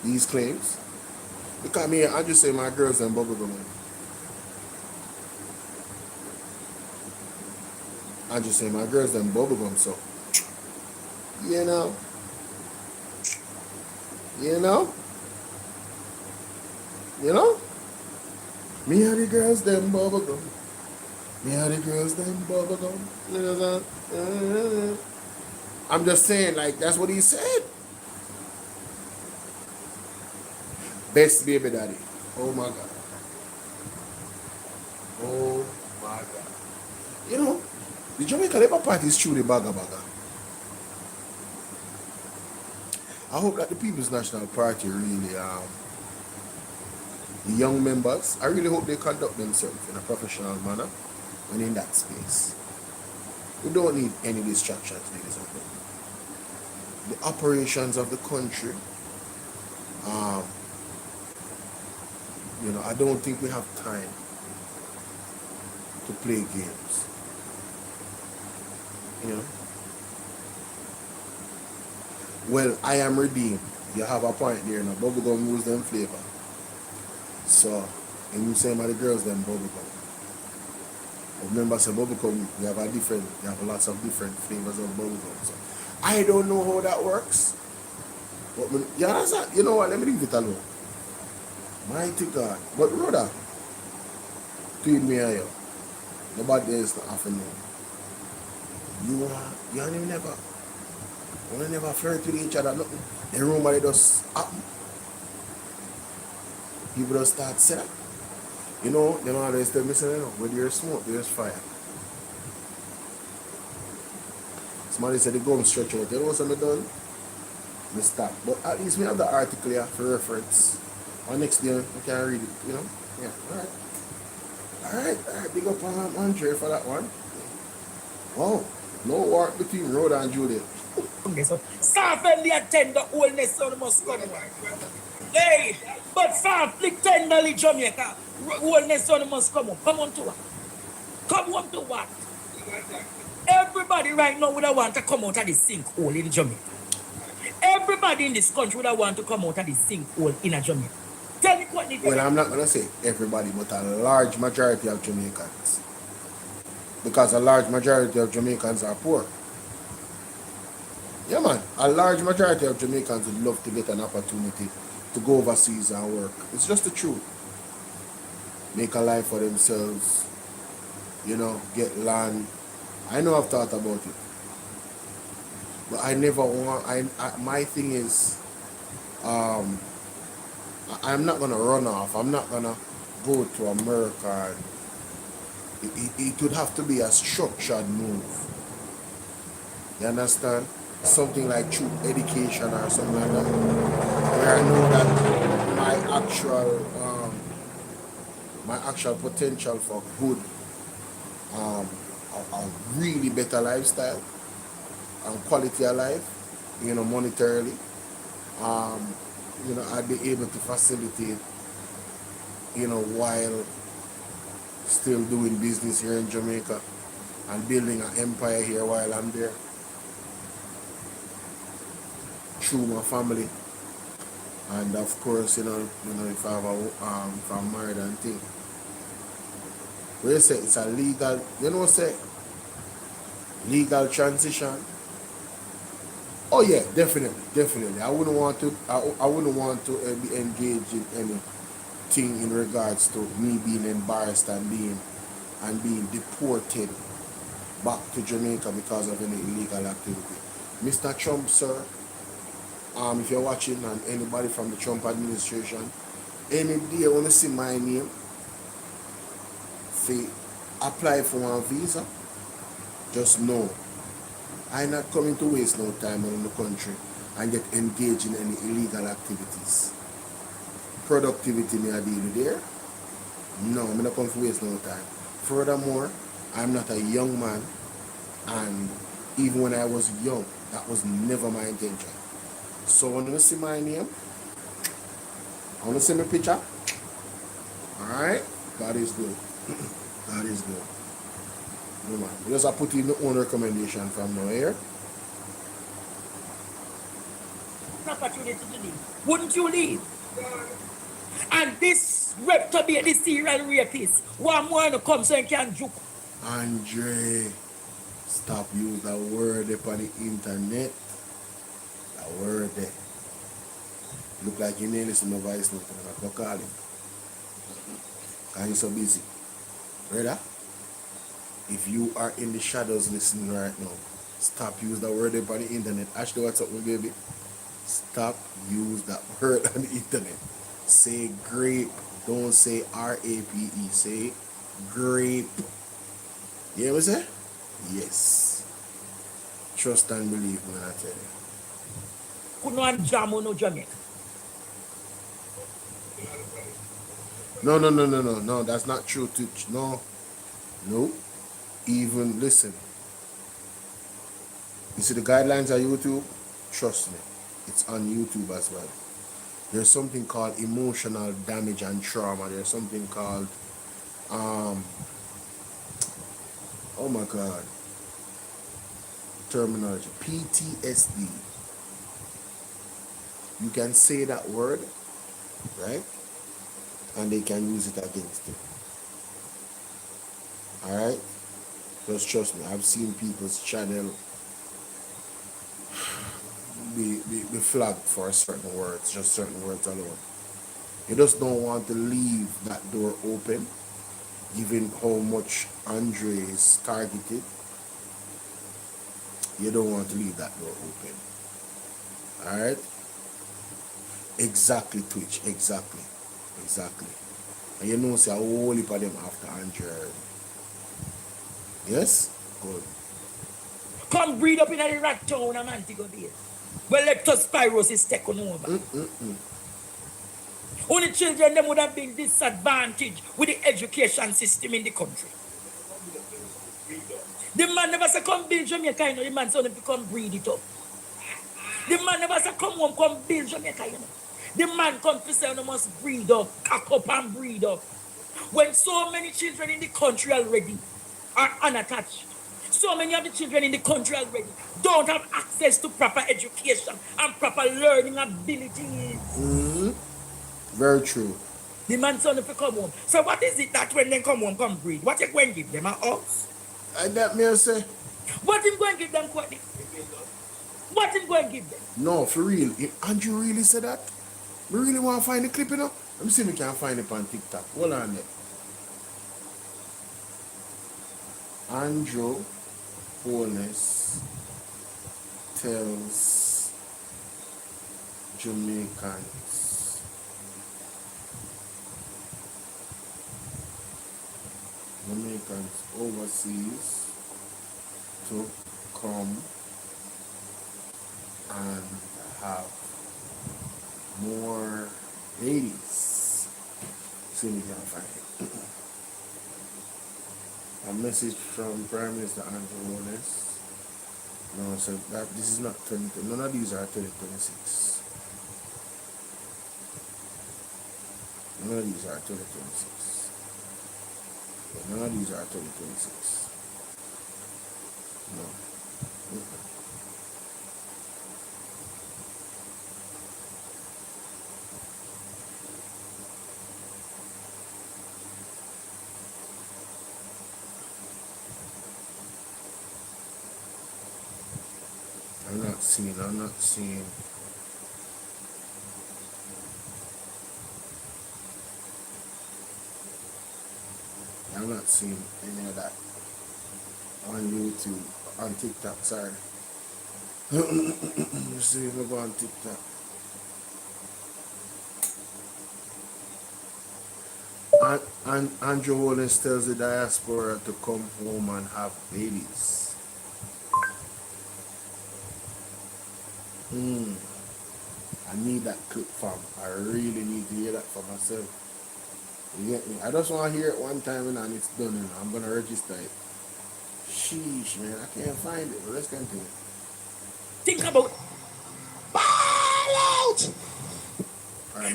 these claims? Because me, I just say my girls and bubblegum. I just say my girls and bubblegum, so you know. Me and the girls them bubblegum. You know what I'm saying? I'm just saying, like, that's what he said. Best baby daddy. Oh my God. Oh my God. The Jamaica Labour Party is truly baga. I hope that the People's National Party really, the young members, I really hope they conduct themselves in a professional manner when in that space. We don't need any distractions, ladies and gentlemen. The operations of the country, I don't think we have time to play games. Well, I am redeemed. You have a point there now. Bubblegum rules them flavor. So, and you say the girls them bubblegum. Remember, say bubblegum, you have lots of different flavors of bubblegum. So, I don't know how that works. But you know what? Let me leave it alone. Mighty God. But Rhoda, between me and you, nobody else not have to know. You ain't never flirt with each other. Nothing. The rumor just happen. People just start saying that. Them always tell me, say, when there's smoke, there's fire. Somebody said the gum stretch out. You know what I'm done? I stop. But at least we have the article here for reference. Or next day, you can read it, Yeah, alright. Big up on Andre for that one. Wow. No war between Rhoda and Juliet. Okay, so softly attend the oldness son must come. Hey, but softly tenderly Jamaica, oldness son must come. Come on to what? Come on to what? Everybody Everybody right now would want to come out of the sinkhole in Jamaica. Everybody in this country would want to come out of the sinkhole in a Jamaica. Tell me what Well, I'm not going to say everybody, but a large majority of Jamaicans. Because a large majority of Jamaicans are poor. Yeah, man. A large majority of Jamaicans would love to get an opportunity to go overseas and work. It's just the truth. Make a life for themselves. You know, get land. I know I've thought about it. But I never want, my thing is, I'm not going to run off. I'm not going to go to America. It would have to be a structured move. You understand? Something like through education or something like that. Where I know that my actual potential for good, a really better lifestyle and quality of life, you know, monetarily, you know, I'd be able to facilitate, you know, while still doing business here in Jamaica and building an empire here while I'm there through my family. And of course, you know, if I have if I'm married and thing. Where you say it's a legal, you know, say legal transition. Oh yeah, definitely. I wouldn't want to be engaged in anything in regards to me being embarrassed and being deported back to Jamaica because of any illegal activity. Mr. Trump, sir, if you're watching, and anybody from the Trump administration, any day when you see my name, say apply for one visa, just know I'm not coming to waste no time in the country and get engaged in any illegal activities. Productivity may I deal there. No, I'm not coming to waste no time. Furthermore, I'm not a young man, and even when I was young, that was never my intention. So when you see my name, I want to see my picture. Alright? God is good. God is good. No man. Just I put in the own recommendation from now here. Opportunity to leave. Wouldn't you leave? And this reprobate, this serial rapist, one more to come so you can juke. Andre, stop using that word upon the internet. That word there. Look like you nearly listen to my voice note. I'm not call him. Because he's so busy. Brother, if you are in the shadows listening right now, stop using that word upon the internet. Ashley, what's up, my baby? Stop use that word on the internet. Say grape. Don't say R-A-P-E. Say grape. You hear what I say? Yes. Trust and believe when I tell you. Couldn't jam on no Jamaica. No, that's not true. No. Even listen. You see the guidelines on YouTube? Trust me. It's on YouTube as well. There's something called emotional damage and trauma. There's something called oh my God, terminology, PTSD. You can say that word, right? And they can use it against you. Alright? Just trust me, I've seen people's channel be flagged for certain words, just certain words alone. You just don't want to leave that door open, given how much Andre is targeted. You don't want to leave that door open. Alright? Exactly, Twitch, exactly. And you know, say a whole heap of them after Andre already. Yes? Good. Come breed up in the rat town of Montego Bay. Well, leptospirosis take on over. Only children them would have been disadvantaged with the education system in the country. The man never say come build Jamaica, you know. The man say them to come breed it up. The man never say come home, come build Jamaica, you know. The man come to say you must breed up, cock up and breed up. When so many children in the country already are unattached. So many of the children in the country already don't have access to proper education and proper learning abilities. Very true. The man son if you come home. So what is it that when they come home, come breed? What you going to give them a house? That me say. What him going to give them, Courtney? What him going to give them? No, for real. Andrew really said that? We really want to find the clip, you know? Let me see if we can find it on TikTok. Hold on there. Andrew Holness tells Jamaicans overseas to come and have more babies. See if we can find it. A message from Prime Minister Andrew Holness. No, so that this is not 20. None of these are 2026. None of these are 2026. None of these are 2026. No. I'm not seeing any of that on YouTube, on TikTok, sorry. Let's see if I go on TikTok. And Andrew Holness tells the diaspora to come home and have babies. I need that clip, fam. I really need to hear that for myself. You get me? I just want to hear it one time and it's done and I'm going to register it. Sheesh, man. I can't find it. But let's continue. Think about ball out!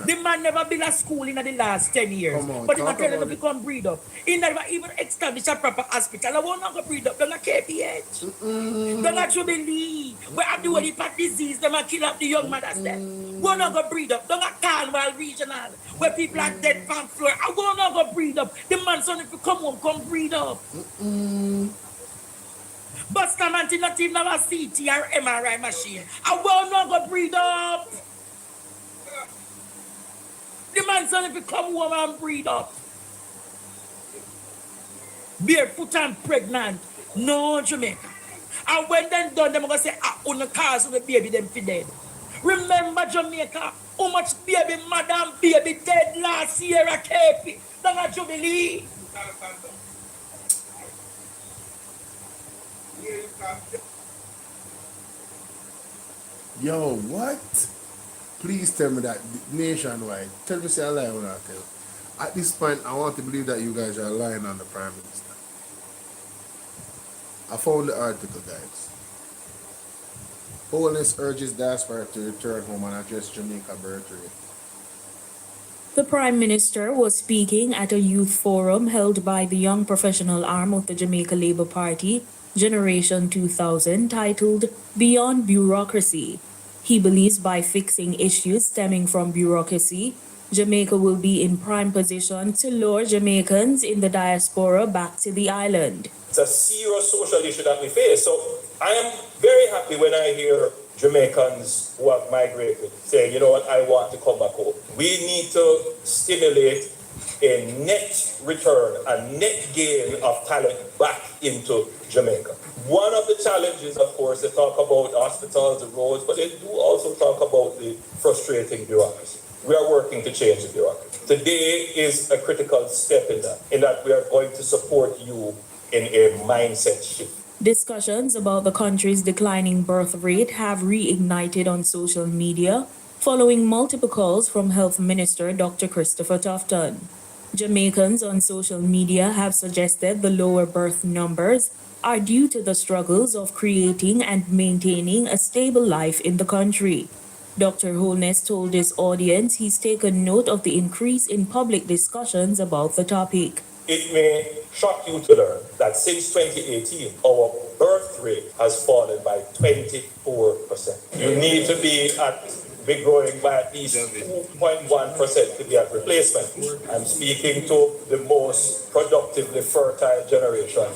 The man never been at school in the last 10 years. Come on, but he talk tell him about to become breed up. He never even established a proper hospital. I won't not go breed up. They're not KPH. They're not Jubilee. Where I do any part disease, they might kill up the young mothers there. Won't not go breed up. They're not Cornwall Regional. Where people are dead from floor. I won't not go breed up. The man son if you come home, come breed up. But Stamanti not even have a CT or MRI machine. I will not go breed up. The man son if you come home and breed up. Barefoot and pregnant. No Jamaica. And when they're done, they're going to say, on the cars of the baby, them fi dead. Remember Jamaica, how much baby mother and baby dead last year at KP. That's a Jubilee. Yo, what? Please tell me that nationwide. Tell me say I lie when I tell. At this point, I want to believe that you guys are lying on the Prime Minister. I found the article, guys. Holness urges diaspora to return home and address Jamaica birth rate. The Prime Minister was speaking at a youth forum held by the young professional arm of the Jamaica Labour Party, Generation 2000, titled Beyond Bureaucracy. He believes by fixing issues stemming from bureaucracy, Jamaica will be in prime position to lure Jamaicans in the diaspora back to the island. It's a serious social issue that we face. So I am very happy when I hear Jamaicans who have migrated saying, you know what, I want to come back home. We need to stimulate a net return, a net gain of talent back into Jamaica. One of the challenges, of course, they talk about hospitals, the roads, but they do also talk about the frustrating bureaucracy. We are working to change the bureaucracy. Today is a critical step in that we are going to support you in a mindset shift. Discussions about the country's declining birth rate have reignited on social media following multiple calls from Health Minister Dr. Christopher Tufton. Jamaicans on social media have suggested the lower birth numbers are due to the struggles of creating and maintaining a stable life in the country. Dr. Holness told his audience he's taken note of the increase in public discussions about the topic. It may shock you to learn that since 2018, our birth rate has fallen by 24%. You need to be growing by at least 2.1% to be at replacement. I'm speaking to the most productively fertile generation.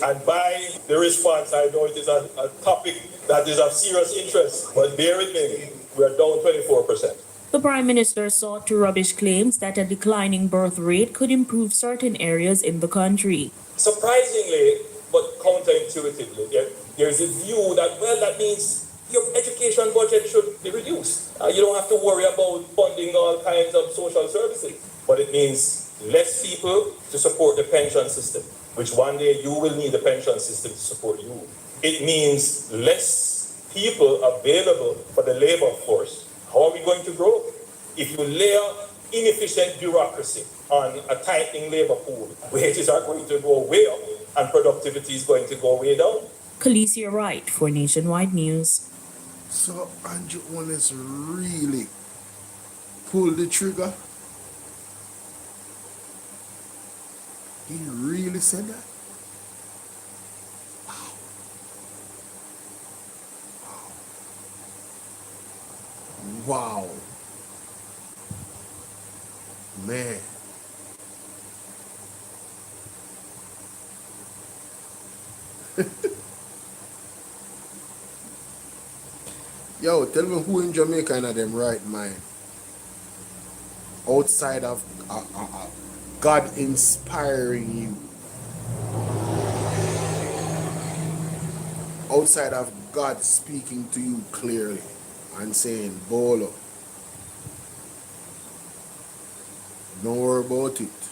And by the response, I know it is a topic that is of serious interest, but bear with me, we are down 24%. The Prime Minister sought to rubbish claims that a declining birth rate could improve certain areas in the country. Surprisingly, but counterintuitively, there's a view that, well, that means your education budget should be reduced. You don't have to worry about funding all kinds of social services. But it means less people to support the pension system, which one day you will need the pension system to support you. It means less people available for the labor force. How are we going to grow? If you layer inefficient bureaucracy on a tightening labor pool, wages are going to go way up and productivity is going to go way down. Khaleesi Wright for Nationwide News. So Andrew Holness really pulled the trigger? He really said that? Wow. Man. Yo, tell me who in Jamaica in them right mind? Outside of God inspiring you. Outside of God speaking to you clearly and saying, Bolo, don't worry about it.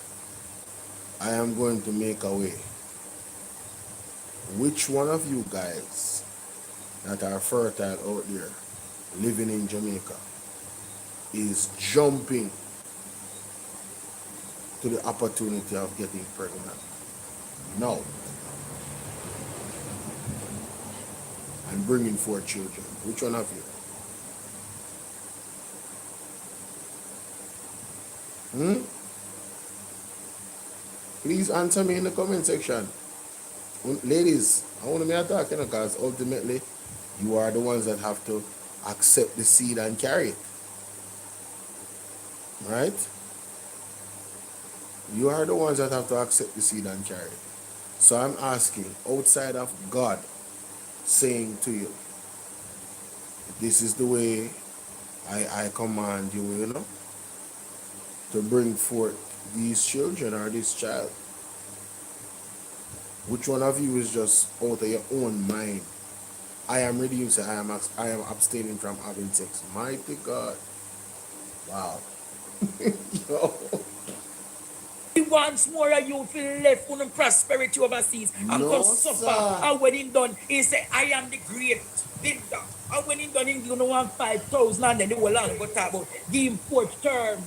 I am going to make a way. Which one of you guys that are fertile out there living in Jamaica is jumping to the opportunity of getting pregnant? No. And bringing forth children. Which one of you? Please answer me in the comment section. Ladies, I want to be talking because ultimately you are the ones that have to accept the seed and carry it. Right? You are the ones that have to accept the seed and carry it. So I'm asking, outside of God saying to you, this is the way I command you, you know, to bring forth these children or this child. Which one of you is just out of your own mind? I am reducing, I am abstaining from having sex. Mighty God. Wow. Yo. He wants more of you feel left on prosperity overseas and No, come suffer. sir. And when he done, he say, I am the great builder. And when he done, he gonna want 5,000 and then they will long go talk about give him 4th term.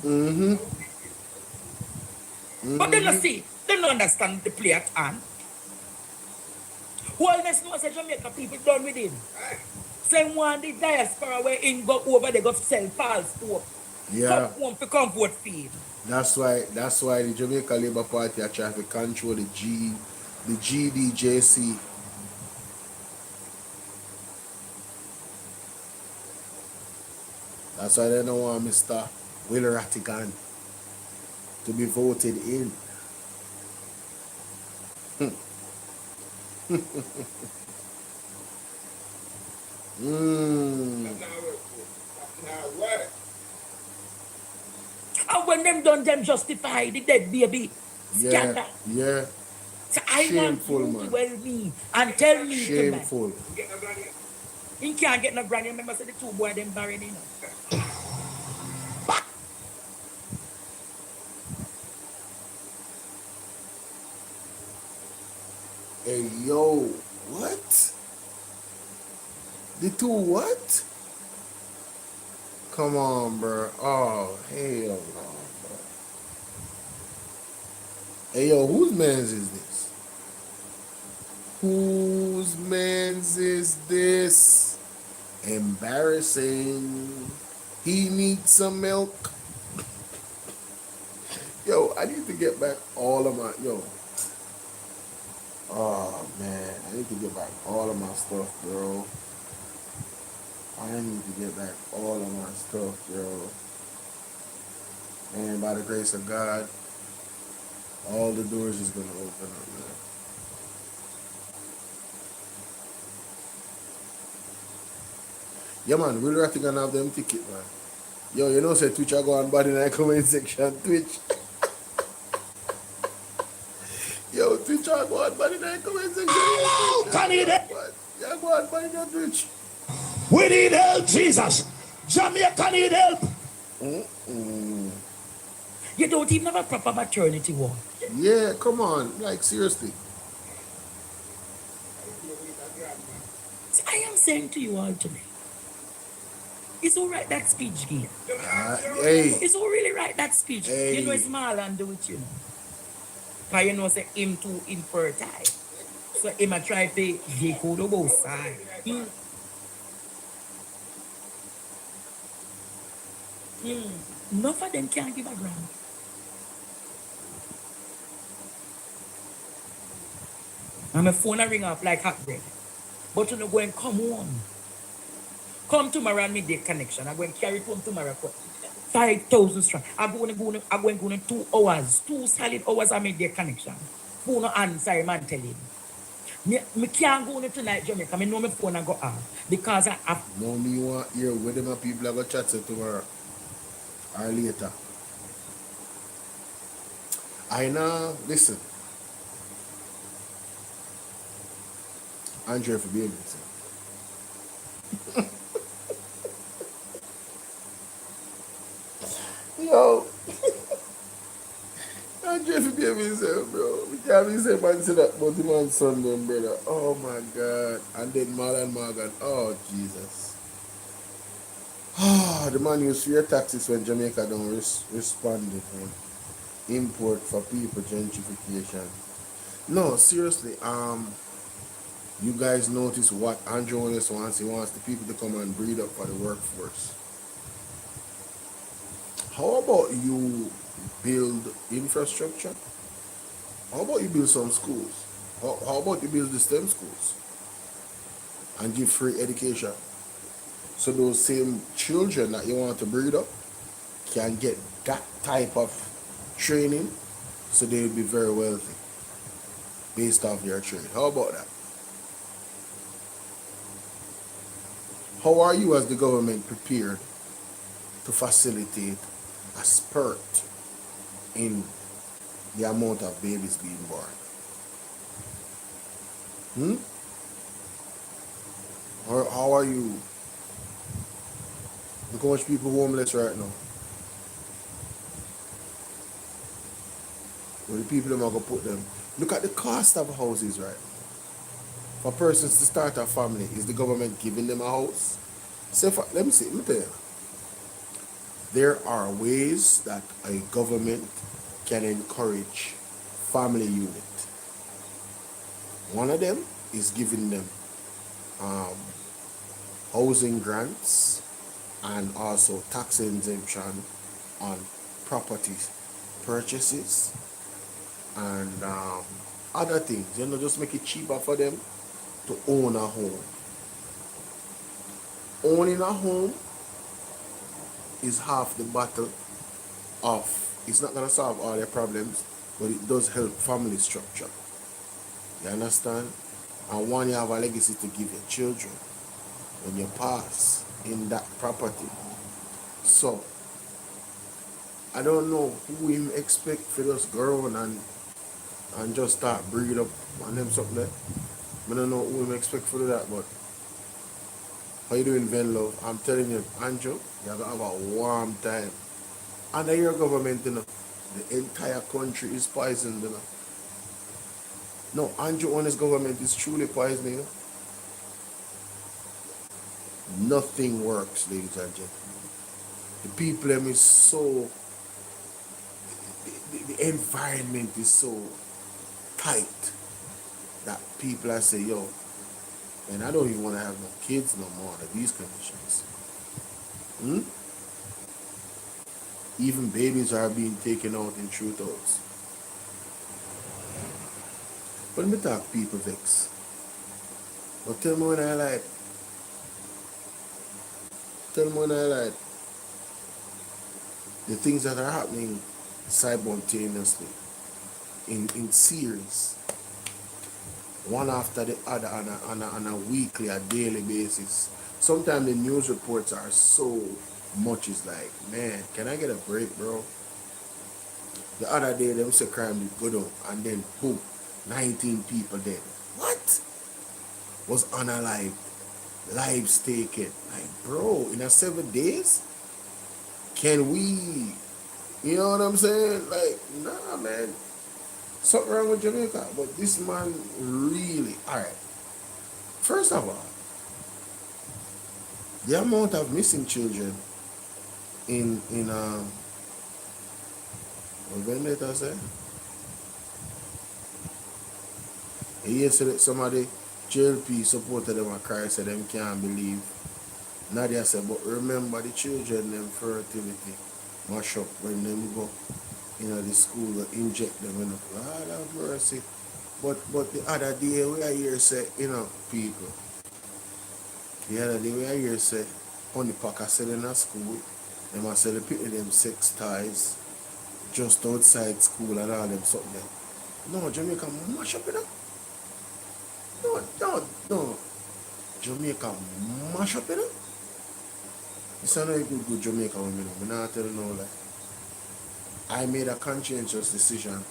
But then you see, they don't understand the play at hand. Wellness knows that Jamaica people done with him. Same one the diaspora where in go over they go sell false hope. Yeah. Come home for comfort feed. That's why the Jamaica Labour Party are trying to control the GDJC. That's why they don't want Mr. Will Rattigan to be voted in. And when them done, them justify the dead baby scandal. Yeah. So I Shameful, want you man. to well me and tell me Shameful. tonight. He can't get no granny. Remember, say the 2 boys them married, you know. Hey, yo, what? The 2 what? Come on, bro. Oh, hell no, bro. Hey, yo, whose man's is this? Whose man's is this? Embarrassing. He needs some milk. Yo, I need to get back all of my, yo. Oh man, I need to get back all of my stuff, bro. I need to get back all of my stuff, bro. And by the grace of God, all the doors is gonna open up, man. Yeah, man, we're actually gonna have them ticket, man. Yo, you know, say Twitch, I go on bad in the comment section. Twitch. Yo, Twitch, I go on bad in the comment section. Oh, can you hear? Yeah, go on bad in the Twitch. We need help, Jesus. Jamaica need help. You don't even have a proper maternity ward. Yeah, come on. Like, seriously. I am saying to you all today, it's all right that speech game. Hey. It's all really right that speech. Hey. You know it's Marlon do it, you know. Because you know say him too infertile. So him a try to get out of both sides. Enough of them can't give a ground. And my phone a ring off like hot bread. But you know go and come home. Come tomorrow and midday connection. I'm going to carry it home tomorrow. 5,000 strong. I'm going to go in 2 hours. 2 solid hours of midday connection. Phone no answer, man tell him. Me can't go in tonight, Jamaica. I know my phone and go off. Because I have... No, me want hear where them people are going to chat to tomorrow. Or later. I know, listen. Andrea for being with Yo. Andrea for being himself, bro. We can't be saying man to that but him and son them, brother. Oh my God. And then Marlon Morgan. Oh Jesus. The man used fear taxes when Jamaica don't respond to import for people gentrification. No, seriously, you guys notice what Andrew Wallace wants? He wants the people to come and breed up for the workforce. How about you build infrastructure? How about you build some schools? How about you build the STEM schools and give free education? So those same children that you want to breed up can get that type of training, so they will be very wealthy based off your trade. How about that? How are you as the government prepared to facilitate a spurt in the amount of babies being born? Or how are you? Look how much people homeless right now. Where the people are going to put them. Look at the cost of houses right now. For persons to start a family, is the government giving them a house? So let me tell you. There are ways that a government can encourage family unit. One of them is giving them housing grants and also tax exemption on property purchases and other things. You know, just make it cheaper for them to own a home. Owning a home is half the battle of, it's not going to solve all their problems, but it does help family structure. You understand? And one, you have a legacy to give your children when you pass in that property. So, I don't know who him expect for just grow and just start breed up and them something there. I don't know who him expect for that, but how you doing, Ben Love? I'm telling you, Andrew, you're gonna have a warm time. Under your government, you know, the entire country is poisoned, you know. No, Andrew on his government is truly poisoned, you know. Nothing works, ladies and gentlemen. The people them is so, the environment is so tight that people are saying, yo, and I don't even want to have no kids no more under these conditions. Even babies are being taken out in shootouts. When me talk, people vex. But tell me when I lied. Tell me when I lied. The things that are happening simultaneously in series, one after the other on a weekly, a daily basis. Sometimes the news reports are so much, it's like, man, can I get a break, bro? The other day, them say crime did go down, and then boom, 19 people dead. What? Was unalive, lives taken. Like, bro, in a 7 days, can we, you know what I'm saying? Like, nah, man. Something wrong with Jamaica, but this man really, all right. First of all, the amount of missing children in what Vendetta say? Yesterday somebody JLP supported them and cry, said them can't believe. Nadia said, but remember the children, them fertility mash up when them go the school inject them, Lord have mercy. But the other day we are here say, people. The other day we are here say, honey pack are selling at school, them are selling them sex toys just outside school and all them something there. No, Jamaica mash up, No. Jamaica mash up, This is not a good Jamaica woman, I'm not telling you no lie. I made a conscientious decision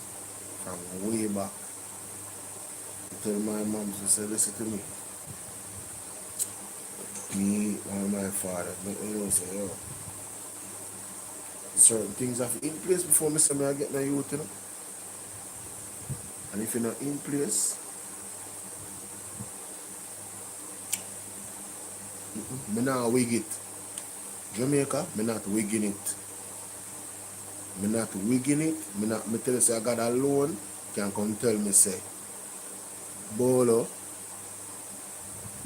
from way back to tell my mom to say, listen to me. Me and my father, say, yo, certain things have in place before me say I get my youth, And if you're not in place, me not wig it. Jamaica, me not wigging it. Me not wigging it. Me tell you say I got a loan, can come tell me say, Bolo,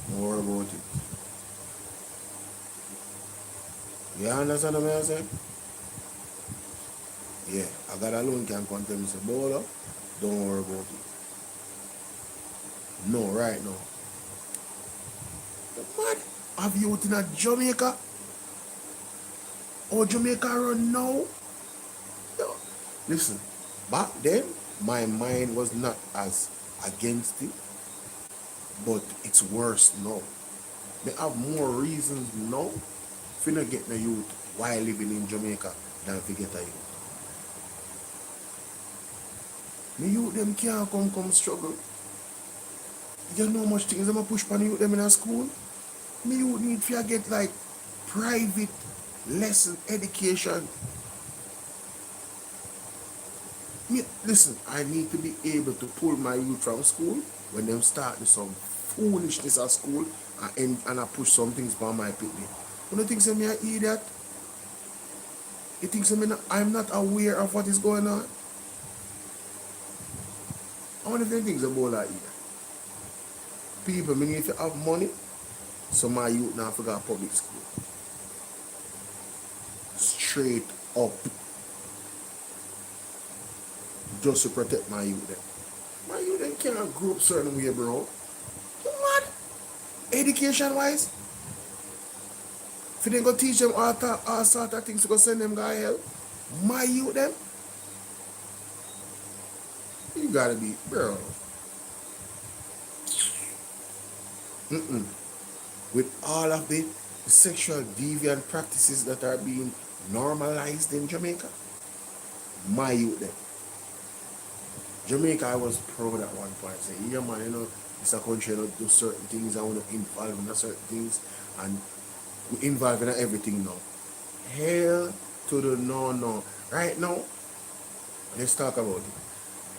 don't worry about it. You understand what I'm saying? Yeah, I got a loan, can come tell me say, Bolo, don't worry about it. No, right now. What? Have you in a Jamaica? Or Jamaica run now? No. Listen, back then, my mind was not as against it, but it's worse now. They have more reasons now for not getting a youth while living in Jamaica than to get a youth. The youth them can't come struggle. You know how much things them push on the youth them in a school? Me youth need to get like private lesson education. Listen, I need to be able to pull my youth from school when them start some foolishness at school and I push some things by my picnic. You don't think I'm an idiot? You think I'm not aware of what is going on? I wonder if they think about that either. People, me need to have money, so my youth now forgot public school. Straight up. Just to protect my youth then. My youth then can't grow up certain way, bro. You mad? Education wise? If you then go teach them all sort of things to go send them guy help, my youth them, you gotta be, bro. With all of the sexual deviant practices that are being normalized in Jamaica, my youth them. Jamaica, I was proud at one point. Say, yeah, man, it's a country that do certain things. I want to involve in certain things, and we involve in everything now. Hell to the no. Right now, let's talk about it.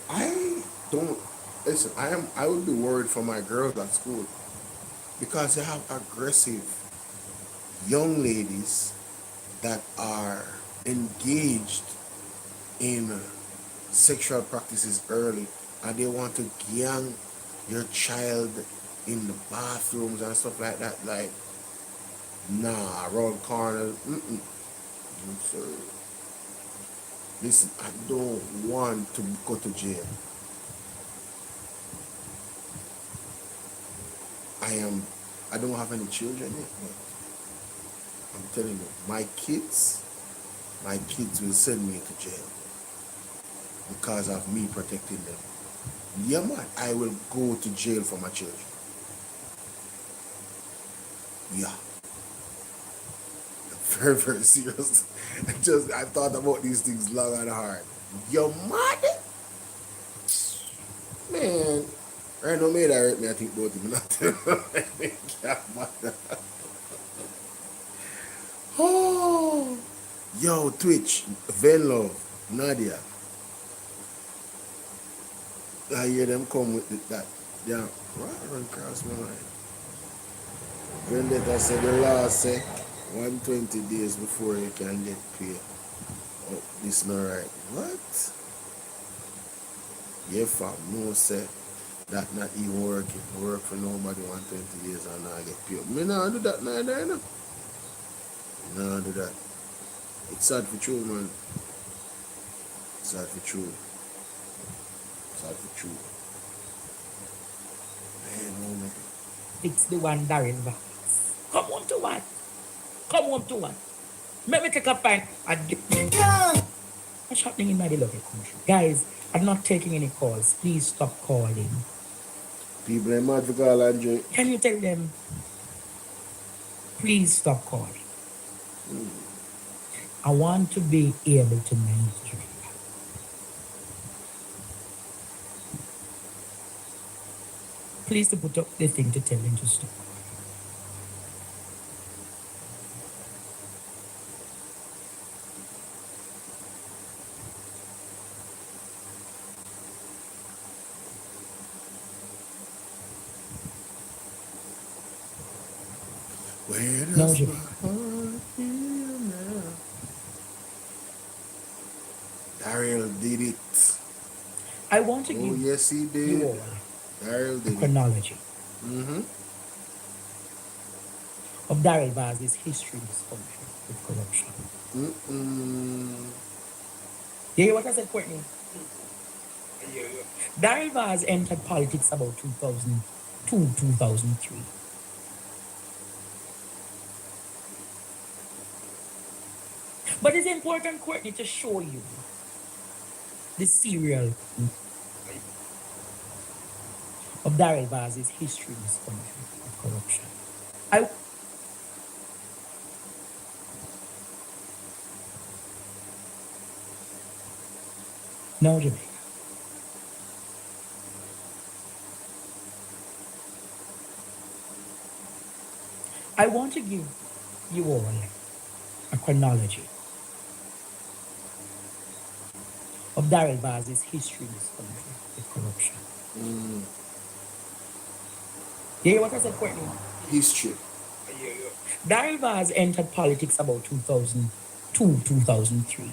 I would be worried for my girls at school because they have aggressive young ladies that are engaged in sexual practices early, and they want to gang your child in the bathrooms and stuff like that. Like, nah, around corners. Sorry. Listen, I don't want to go to jail. I don't have any children yet, but I'm telling you, my kids will send me to jail because of me protecting them. Yeah, man, I will go to jail for my children. Yeah. Very, very serious. I thought about these things long and hard. Your mother? Man, right now, may that hurt me, I think both of them not. Your mother. Oh, yo, Twitch, Venlo, Nadia. I hear them come with that. Yeah, run across my mind. Vendetta said the law say 120 days before you can get paid. Oh, this not right. What? Yeah, fam, no say that not even working. Work for nobody 120 days and not get paid. Me not do that neither, you know. No, do that. It's sad for true, man. Sad for true. Sad for true. Man, oh man. It's the one Daryl Vaz. Come home to one. Come home to one. Let me take a pint. What's happening in my beloved country? Guys, I'm not taking any calls. Please stop calling. People are mad for call Andre. Can you tell them? Please stop calling. I want to be able to manage you. Please to put up the thing to tell them to stop. Where No, does Jim. my heart feel now? Daryl did it. I want to give yes, he did. you all Daryl did chronology it. of Daryl Vaz's history in this country with corruption. You hear what I said, Courtney? Daryl Vaz entered politics about 2002, 2003. But it's important, Courtney, to show you the serial of Daryl Vaz's history in this country with corruption. Now, Jamaica. I want to give you all a chronology of Daryl Vaz's history in this country with corruption. You hear what I said, Courtney? History. Daryl Vaz entered politics about 2002, 2003.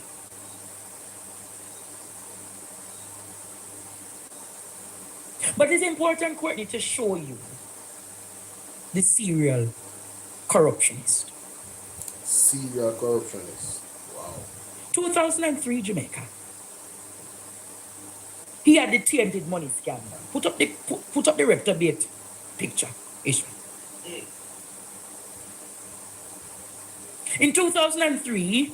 But it's important, Courtney, to show you the serial corruptionist. Serial corruptionist. Wow. 2003, Jamaica. He had the tainted money scandal. Put up the reprobate picture, Ishmael. In 2003,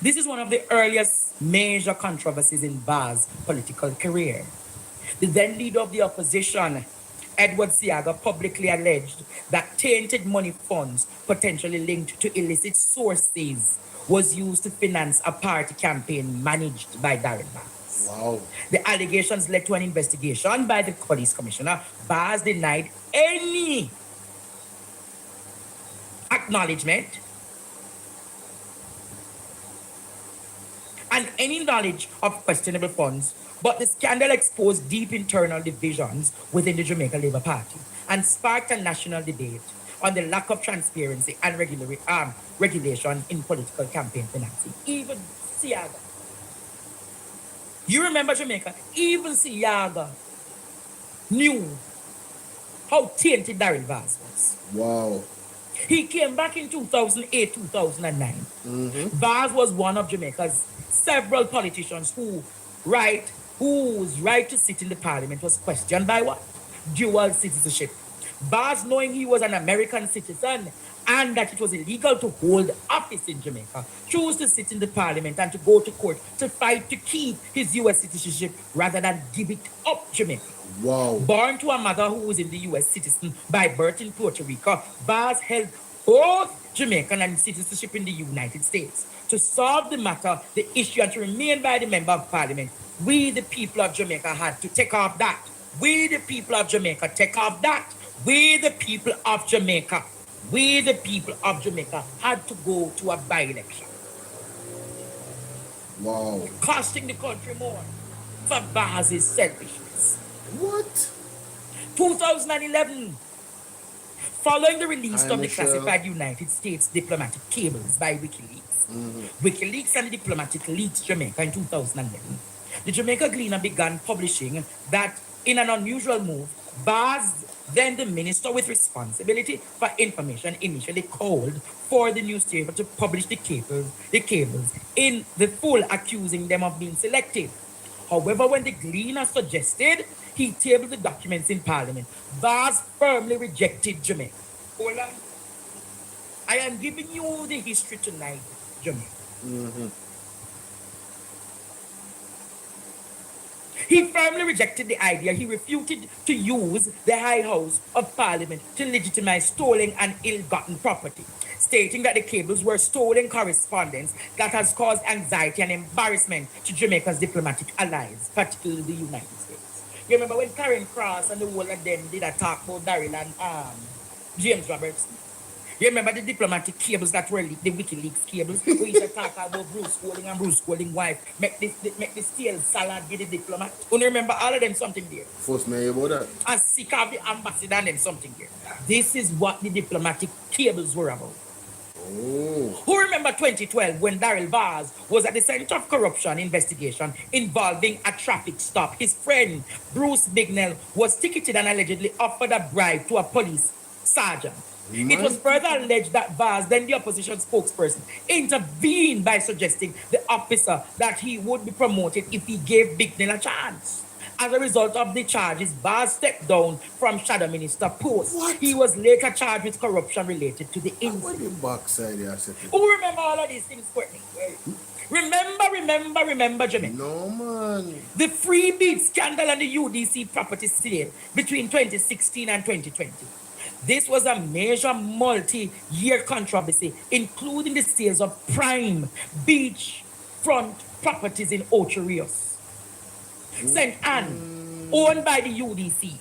this is one of the earliest major controversies in Vaz's political career. The then leader of the opposition, Edward Seaga, publicly alleged that tainted money funds potentially linked to illicit sources was used to finance a party campaign managed by Daryl Vaz. Wow. The allegations led to an investigation by the police commissioner. Vaz denied any acknowledgement and any knowledge of questionable funds, but the scandal exposed deep internal divisions within the Jamaica Labour Party and sparked a national debate on the lack of transparency and regulation in political campaign financing. Even Seaga. You remember Jamaica? Even Seaga knew how tainted Daryl Vaz was. Wow. He came back in 2008, 2009. Vaz was one of Jamaica's several politicians whose right to sit in the parliament was questioned by what? Dual citizenship. Baz, knowing he was an American citizen and that it was illegal to hold office in Jamaica, chose to sit in the parliament and to go to court to fight to keep his US citizenship rather than give it up Jamaica. Wow. Born to a mother who was in the US citizen by birth in Puerto Rico, Baz held both Jamaican and citizenship in the United States. To solve the matter, the issue, and to remain by the member of parliament, we, the people of Jamaica, had to take off that. We, the people of Jamaica, take off that. We, the people of Jamaica, we, the people of Jamaica, had to go to a by-election. Wow. Costing the country more for Baz's selfishness. What? 2011. Following the release Hi, of the Michelle. classified United States diplomatic cables by WikiLeaks, WikiLeaks and the Diplomatic Leaks Jamaica in 2011, the Jamaica Gleaner began publishing that in an unusual move, Baz, then the minister with responsibility for information, initially called for the newspaper to publish the cables in the full, accusing them of being selective. However, when the Gleaner suggested he tabled the documents in Parliament, Baz firmly rejected Jamaica. Hold on. I am giving you the history tonight, Jamaica. He firmly rejected the idea. He refuted to use the High House of Parliament to legitimize stolen and ill-gotten property, stating that the cables were stolen correspondence that has caused anxiety and embarrassment to Jamaica's diplomatic allies, particularly the United States. You remember when Karen Cross and the whole of them did a talk about Daryl and James Robertson? You remember the diplomatic cables that were leaked, the WikiLeaks cables? We used to talk about Bruce Golding and Bruce Golding wife make the stale salad with the diplomat. You remember all of them something there? First me about that. And sick of the ambassador and them something there. This is what the diplomatic cables were about. Oh. Who remember 2012 when Daryl Vaz was at the center of corruption investigation involving a traffic stop? His friend Bruce Bignell was ticketed and allegedly offered a bribe to a police sergeant. It was further alleged that Vaz, then the opposition spokesperson, intervened by suggesting the officer that he would be promoted if he gave Bignell a chance. As a result of the charges, Vaz stepped down from Shadow Minister post. What? He was later charged with corruption related to the incident. Backside there, Who remember all of these things, Courtney? Remember, Jamaica. No, man. The free bid scandal and the UDC property sale between 2016 and 2020. This was a major multi-year controversy, including the sales of prime beachfront properties in Ocho Rios, St. Anne, owned by the UDC.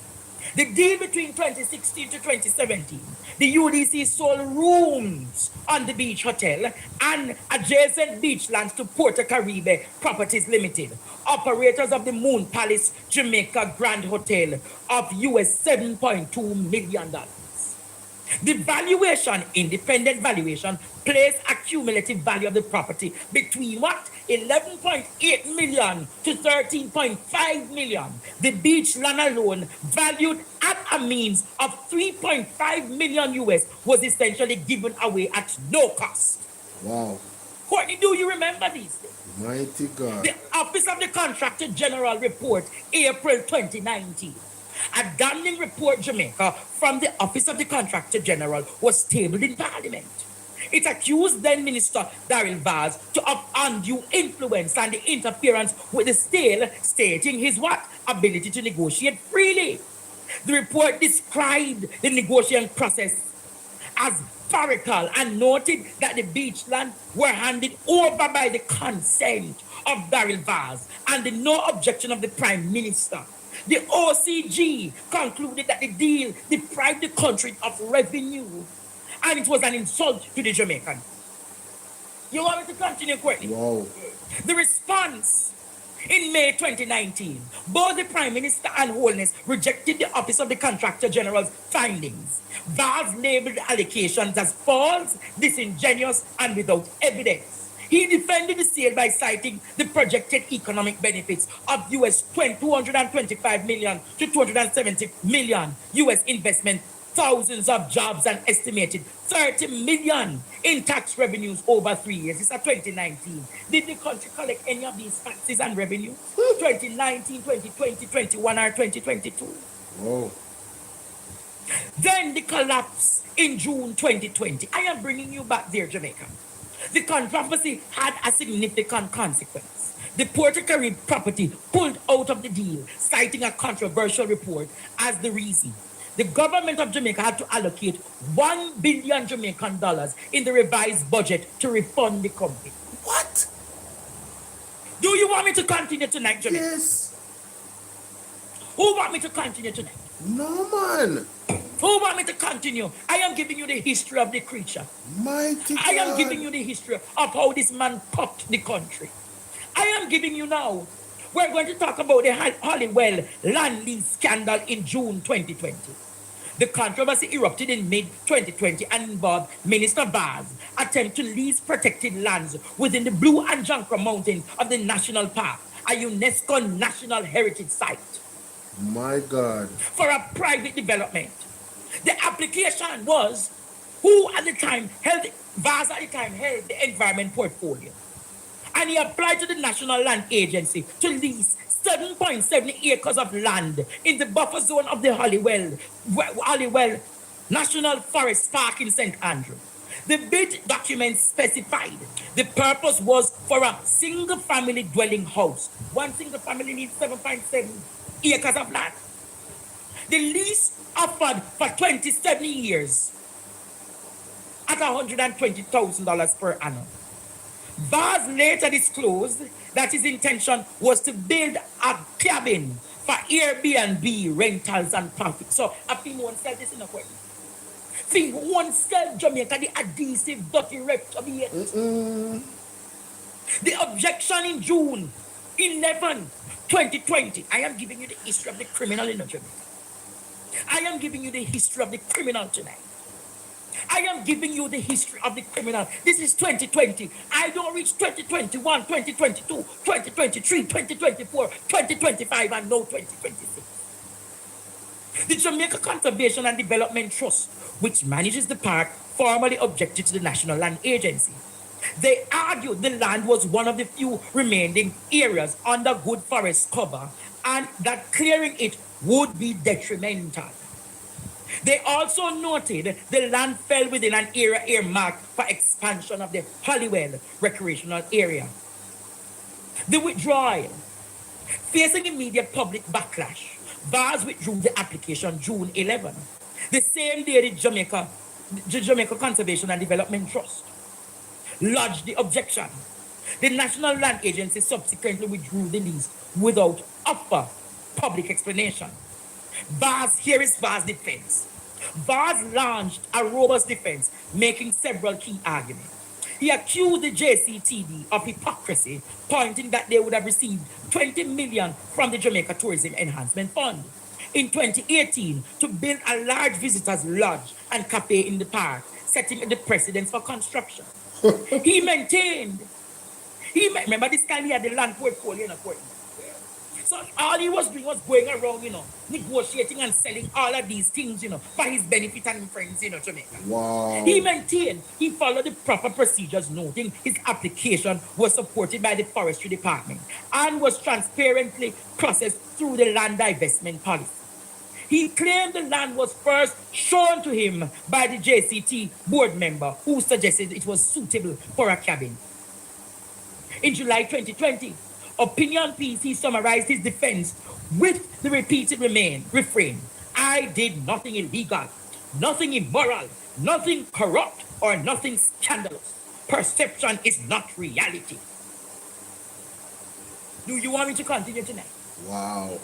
The deal between 2016 to 2017, the UDC sold rooms on the beach hotel and adjacent beachlands to Puerto Caribe Properties Limited, operators of the Moon Palace Jamaica Grand Hotel of US $7.2 million. The valuation, independent valuation, placed a cumulative value of the property between what? 11.8 million to 13.5 million. The beach land alone, valued at a means of 3.5 million US, was essentially given away at no cost. Wow. Courtney, do you remember these things? Mighty God. The Office of the Contractor General report, April 2019. A damning report, Jamaica, from the Office of the Contractor General was tabled in Parliament. It accused then Minister Daryl Vaz of undue influence and the interference with the sale, stating his what? Ability to negotiate freely. The report described the negotiation process as farcical and noted that the beachland were handed over by the consent of Daryl Vaz and the no objection of the Prime Minister. The OCG concluded that the deal deprived the country of revenue and it was an insult to the Jamaican. You want me to continue, Courtney? Wow. The response in May 2019, both the Prime Minister and Holness rejected the Office of the Contractor General's findings. Vaz labeled the allegations as false, disingenuous, and without evidence. He defended the sale by citing the projected economic benefits of US 225 million to 270 million US investment, thousands of jobs, and estimated 30 million in tax revenues over 3 years. It's a 2019. Did the country collect any of these taxes and revenue? 2019, 2020, 21, or 2022? Whoa. Then the collapse in June 2020. I am bringing you back there, Jamaica. The controversy had a significant consequence. The Puerto Caribbean property pulled out of the deal, citing a controversial report as the reason. The government of Jamaica had to allocate 1 billion Jamaican dollars in the revised budget to refund the company. What? Do you want me to continue tonight, Jamaica? Yes. Who want me to continue tonight? No, man. Who want me to continue? I am giving you the history of the creature. Mighty I am God. giving you the history of how this man popped the country. I am giving you now. We're going to talk about the Hollywell land lease scandal in June 2020. The controversy erupted in mid-2020 and involved Minister Vaz attempt to lease protected lands within the Blue and Jankra Mountains of the National Park, a UNESCO National Heritage Site. My God. For a private development. The application was who at the time held, Vaz at the time held the environment portfolio. And he applied to the National Land Agency to lease 7.7 acres of land in the buffer zone of the Hollywell National Forest Park in St. Andrew. The bid document specified the purpose was for a single family dwelling house. One single family needs 7.7 acres of land. The lease offered for 27 years at $120,000 per annum. Vaz later disclosed that his intention was to build a cabin for Airbnb rentals and profit. So, I think one sell this in a point. Think one sell Jamaica, the adhesive, dirty reprobate. The objection in June 11, 2020. I am giving you the history of the criminal in Jamaica. I am giving you the history of the criminal tonight. I am giving you the history of the criminal. This is 2020. I don't reach 2021, 2022, 2023, 2024, 2025, and no 2026. The Jamaica Conservation and Development Trust, which manages the park, formally objected to the National Land Agency. They argued the land was one of the few remaining areas under good forest cover and that clearing it would be detrimental. They also noted the land fell within an area earmarked for expansion of the Hollywell recreational area. The withdrawal. Facing immediate public backlash, Vaz withdrew the application June 11. The same day the Jamaica Conservation and Development Trust lodged the objection. The National Land Agency subsequently withdrew the lease without offer public explanation. Here is Vaz's defense. Vaz launched a robust defense, making several key arguments. He accused the JCTD of hypocrisy, pointing that they would have received $20 million from the Jamaica Tourism Enhancement Fund in 2018 to build a large visitors lodge and cafe in the park, setting the precedence for construction. He maintained, remember this time he had the land portfolio in a court. So all he was doing was going around, negotiating and selling all of these things, for his benefit and friends, Jamaica. Wow. He maintained he followed the proper procedures, noting his application was supported by the Forestry Department and was transparently processed through the land divestment policy. He claimed the land was first shown to him by the JCT board member who suggested it was suitable for a cabin. In July 2020, opinion piece, he summarized his defense with the repeated refrain. I did nothing illegal, nothing immoral, nothing corrupt, or nothing scandalous. Perception is not reality. Do you want me to continue tonight? Wow.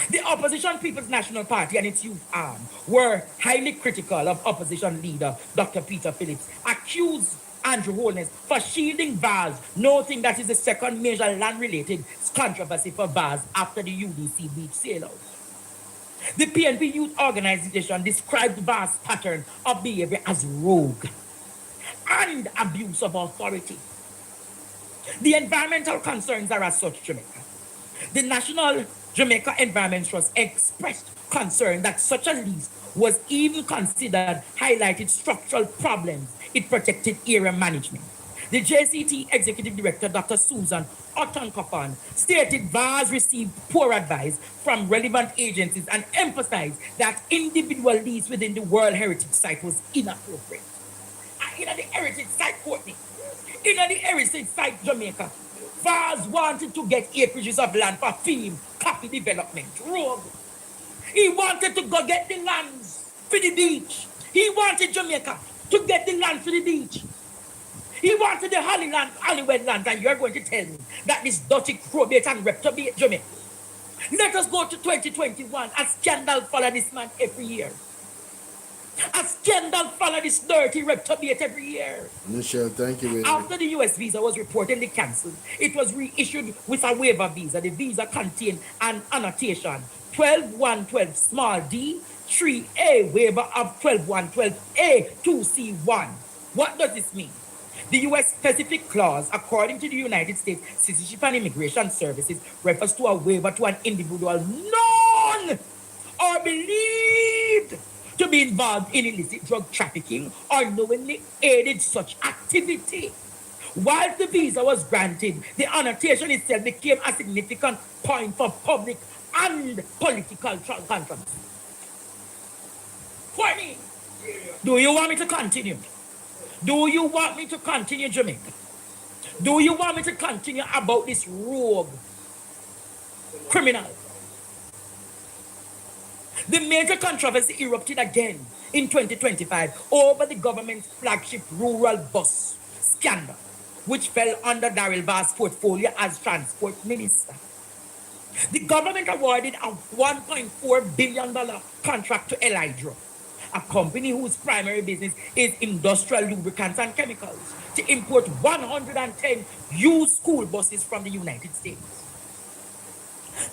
The Opposition People's National Party and its youth arm were highly critical of opposition leader Dr. Peter Phillips, accused Andrew Holness for shielding Vaz, noting that is the second major land-related controversy for Vaz after the UDC beach sailout. The PNP Youth Organization described Vaz's pattern of behavior as rogue and abuse of authority. The environmental concerns are as such, Jamaica. The National Jamaica Environment Trust expressed concern that such a lease was even considered highlighted structural problems in protected area management. The JCT Executive Director, Dr. Susan Otankopon, stated VAS received poor advice from relevant agencies and emphasized that individual lease within the World Heritage Site was inappropriate. In the Heritage Site, Courtney, in the Heritage Site, Jamaica, VAS wanted to get acreages of land for film, copy development, road. He wanted to go get the lands for the beach. He wanted Jamaica to get the land for the beach. He wanted the Hollywood land, and you're going to tell me that this dirty, probate and reprobate Jamaica. Let us go to 2021. A scandal follow this man every year. A scandal follow this dirty reprobate every year. Michelle, thank you. After the US visa was reportedly cancelled, it was reissued with a waiver visa. The visa contained an annotation 12.1.12 small d 3A waiver of 12.1.12A 2C1. What does this mean? The U.S. specific clause, according to the United States Citizenship and Immigration Services, refers to a waiver to an individual known or believed to be involved in illicit drug trafficking or knowingly aided such activity. While the visa was granted, the annotation itself became a significant point for public and political controversy. Courtney, do you want me to continue? Do you want me to continue, Jamaica? Do you want me to continue about this rogue criminal? The major controversy erupted again in 2025 over the government's flagship rural bus scandal, which fell under Daryl Bass' portfolio as transport minister. The government awarded a $1.4 billion contract to Hydro, a company whose primary business is industrial lubricants and chemicals, to import 110 used school buses from the United States.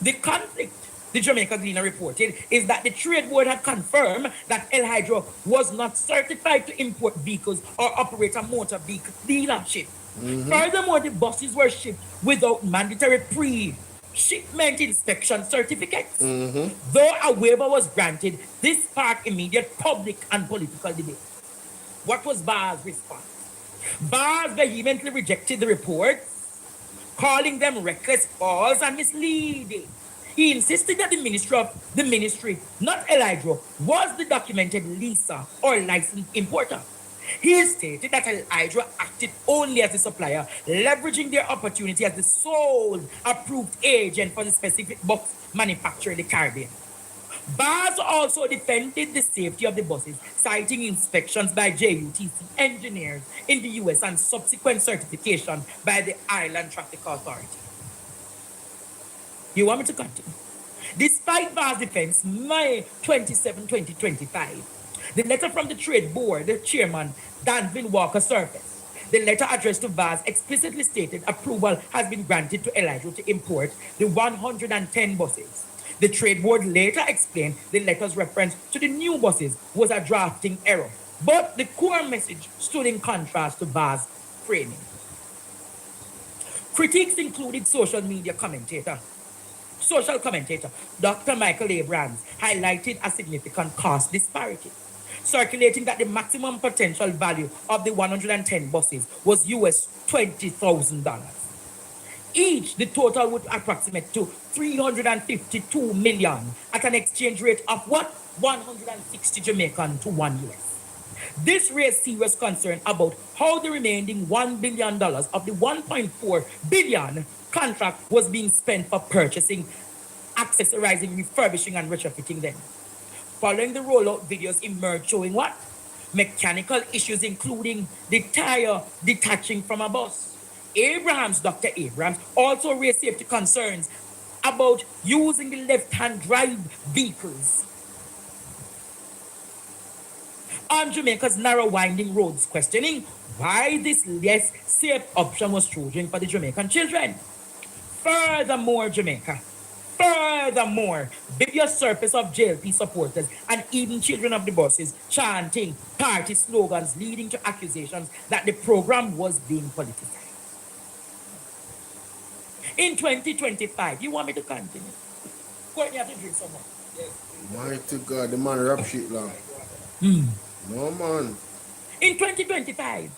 The conflict, the Jamaica Gleaner reported, is that the trade board had confirmed that Hydro was not certified to import vehicles or operate a motor vehicle dealership. Furthermore, the buses were shipped without mandatory pre-shipment inspection certificates. Though a waiver was granted, this sparked immediate public and political debate. What was Barr's response? Barr vehemently rejected the reports, calling them reckless, false, and misleading. He insisted that the ministry, not Hydro, was the documented leaser or licensed importer. He stated that Hydro acted only as a supplier, leveraging their opportunity as the sole approved agent for the specific bus manufacturer in the Caribbean. Bars also defended the safety of the buses, citing inspections by JUTC engineers in the US and subsequent certification by the Island Traffic Authority. You want me to continue? Despite Barr's defense, May 27, 2025, the letter from the trade board, the chairman, Danvin Walker, surfaced. The letter addressed to Vaz explicitly stated approval has been granted to Hydro to import the 110 buses. The trade board later explained the letter's reference to the new buses was a drafting error, but the core message stood in contrast to Vaz's framing. Critics included social commentator Dr. Michael Abrams highlighted a significant cost disparity, circulating that the maximum potential value of the 110 buses was US $20,000. Each, the total would approximate to $352 million at an exchange rate of what? 160 Jamaican to 1 US. This raised serious concern about how the remaining $1 billion of the $1.4 billion contract was being spent for purchasing, accessorizing, refurbishing, and retrofitting them. Following the rollout, videos emerged showing what? Mechanical issues, including the tire detaching from a bus. Dr. Abrams, also raised safety concerns about using the left-hand drive vehicles on Jamaica's narrow winding roads, questioning why this less safe option was chosen for the Jamaican children. Furthermore, video surface of JLP supporters and even children of the buses chanting party slogans, leading to accusations that the program was being politicized. In 2025, you want me to continue? Go ahead, you have to drink some more. Mighty God, the man rap shit long. No man. In 2025,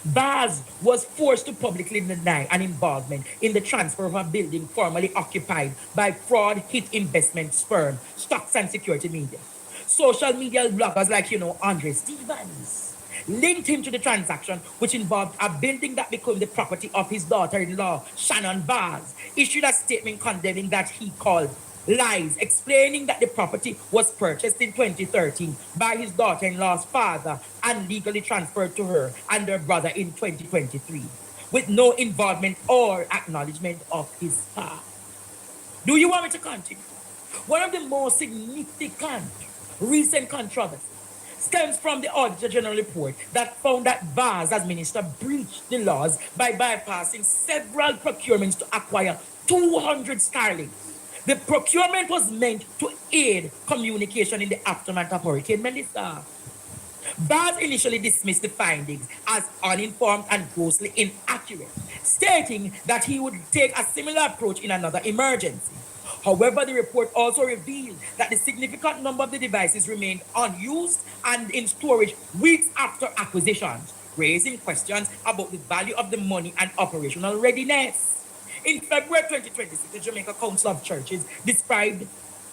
Baz was forced to publicly deny an involvement in the transfer of a building formerly occupied by fraud-hit investment firm, Stocks and Security Media. Social media bloggers like, Andre Stevens linked him to the transaction, which involved a building that became the property of his daughter-in-law, Shannon Baz, issued a statement condemning that he called lies, explaining that the property was purchased in 2013 by his daughter-in-law's father and legally transferred to her and her brother in 2023, with no involvement or acknowledgement of his father. Do you want me to continue? One of the most significant recent controversies stems from the Auditor General report that found that Baz, as minister, breached the laws by bypassing several procurements to acquire 200 Starlings. The procurement was meant to aid communication in the aftermath of Hurricane Melissa. Baz initially dismissed the findings as uninformed and grossly inaccurate, stating that he would take a similar approach in another emergency. However, the report also revealed that the significant number of the devices remained unused and in storage weeks after acquisitions, raising questions about the value of the money and operational readiness. In February 2026, the Jamaica Council of Churches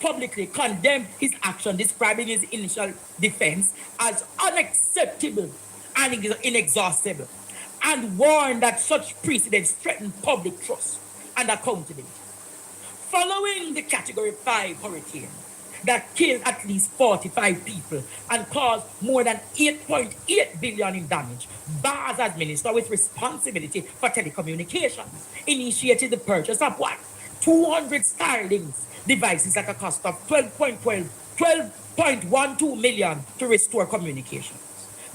publicly condemned his action, describing his initial defense as unacceptable and inexhaustible, and warned that such precedents threaten public trust and accountability. Following the Category 5 hurricane that killed at least 45 people and caused more than 8.8 billion in damage, Baz, as minister with responsibility for telecommunications, initiated the purchase of 200 Starlings devices at a cost of 12.12 million to restore communications.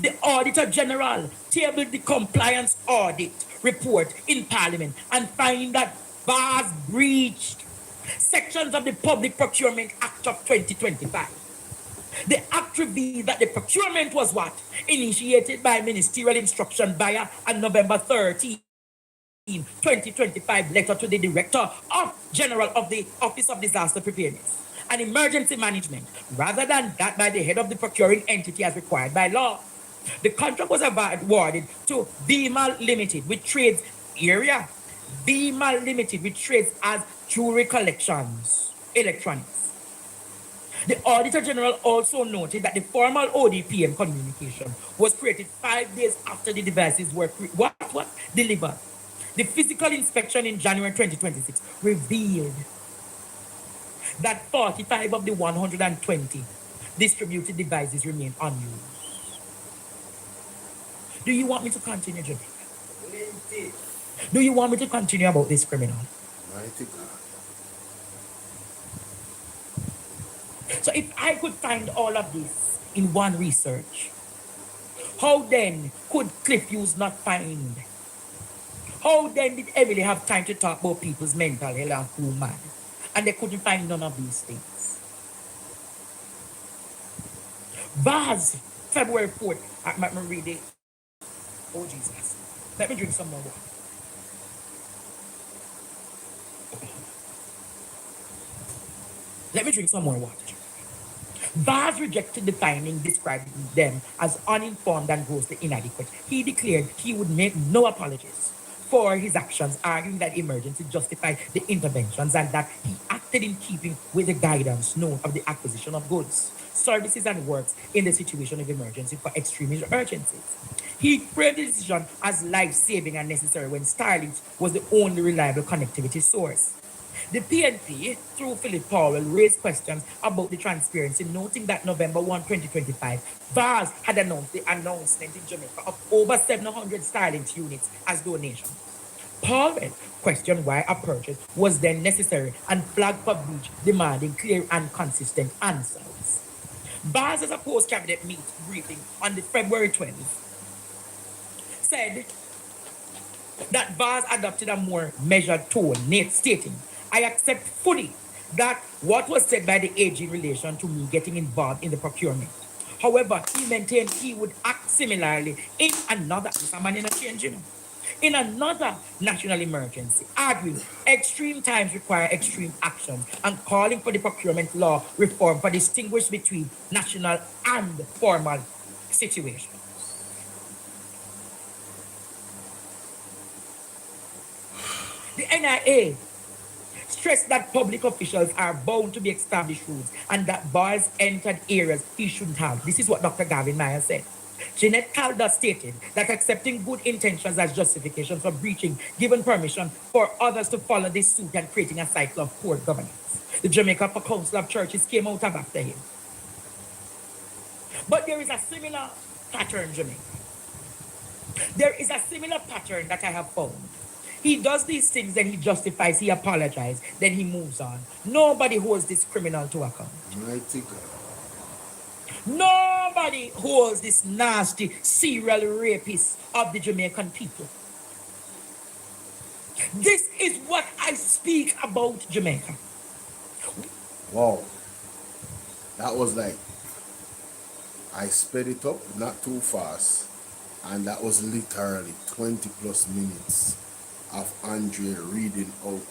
The Auditor General tabled the compliance audit report in Parliament and found that Baz breached sections of the Public Procurement Act of 2025. The act revealed that the procurement was initiated by ministerial instruction via a November 13, 2025 letter to the Director General of the Office of Disaster Preparedness and Emergency Management, rather than that by the head of the procuring entity as required by law. The contract was awarded to BMAL Limited, which trades BMAL Limited, which trades as Jewelry Collections Electronics. The Auditor General also noted that the formal ODPM communication was created 5 days after the devices were delivered. The physical inspection in January 2026 revealed that 45 of the 120 distributed devices remain unused. Do you want me to continue, Jamaica? Do you want me to continue about this criminal? Mighty God. So if I could find all of this in one research, how then could Cliff Hughes not find? How then did Emily have time to talk about people's mental health and who mad? And they couldn't find none of these things. Baz, February 4th, let me read it. Oh Jesus. Let me drink some more water. Let me drink some more water. Baz rejected the finding, describing them as uninformed and grossly inadequate. He declared he would make no apologies for his actions, arguing that emergency justified the interventions and that he acted in keeping with the guidance known of the acquisition of goods, services, and works in the situation of emergency for extreme urgencies. He framed the decision as life-saving and necessary when Starlink was the only reliable connectivity source. The PNP, through Philip Powell, raised questions about the transparency, noting that November 1, 2025, Baz had announced the announcement in Jamaica of over 700 Starlink units as donations. Powell questioned why a purchase was then necessary and flagged for breach, demanding clear and consistent answers. Baz, as a post-cabinet briefing on the February 12th, said that Baz adopted a more measured tone, stating, "I accept fully that what was said by the AG in relation to me getting involved in the procurement. However, he maintained he would act similarly in another national emergency, arguing extreme times require extreme action and calling for the procurement law reform for distinguish between national and formal situations." The NIA stressed that public officials are bound to be established rules and that boys entered areas he shouldn't have. This is what Dr. Gavin Meyer said. Jeanette Calder stated that accepting good intentions as justification for breaching given permission for others to follow this suit and creating a cycle of poor governance. The Jamaica Council of Churches came out after him. But there is a similar pattern, Jamaica. There is a similar pattern that I have found. He does these things, then he justifies, he apologizes, then he moves on. Nobody holds this criminal to account. Mighty God. Nobody holds this nasty serial rapist of the Jamaican people. This is what I speak about Jamaica. Wow. That was like, I sped it up, not too fast. And that was literally 20 plus minutes of Andre reading out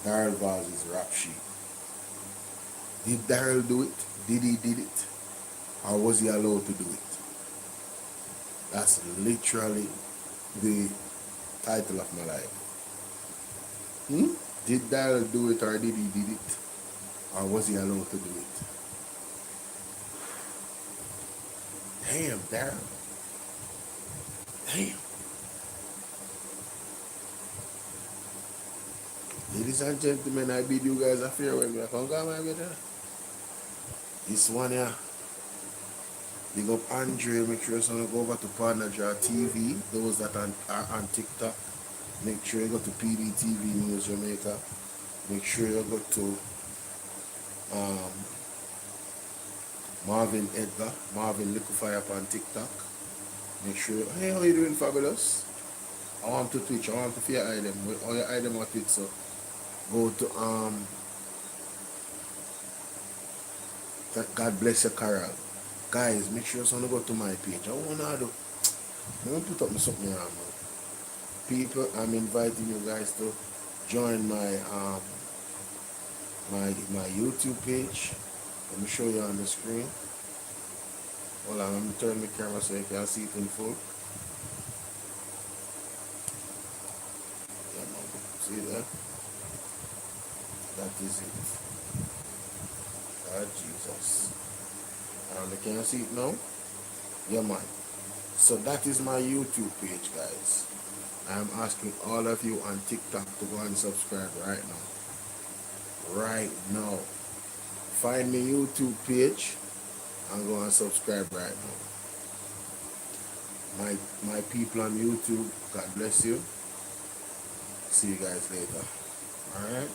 Daryl Vaz's rap sheet. Did Daryl do it? Did he did it? Or was he allowed to do it? That's literally the title of my life. Did Daryl do it or did he did it? Or was he allowed to do it? Damn, Daryl. Damn. Ladies and gentlemen, I bid you guys a farewell. This one here. Big up Andre. Make sure you go over to Partner Jar TV. Those that are on TikTok. Make sure you go to PDTV News Jamaica. Make sure you go to Marvin Edgar, Marvin Liquefy up on TikTok. Make sure, hey, how you doing, Fabulous? I want to Twitch, I want to fear item. All your item on Twitch, so go to God bless you, Carol. Guys, make sure you go to my page. I want to put up something here, man. People, I'm inviting you guys to join my my YouTube page. Let me show you on the screen. Hold on, let me turn the camera so you can see it in full. Yeah, man. See that? That is it. God Jesus. Can you see it now? Yeah, man. So that is my YouTube page, guys. I'm asking all of you on TikTok to go and subscribe right now. Right now. Find my YouTube page and go and subscribe right now. My people on YouTube, God bless you. See you guys later. Alright?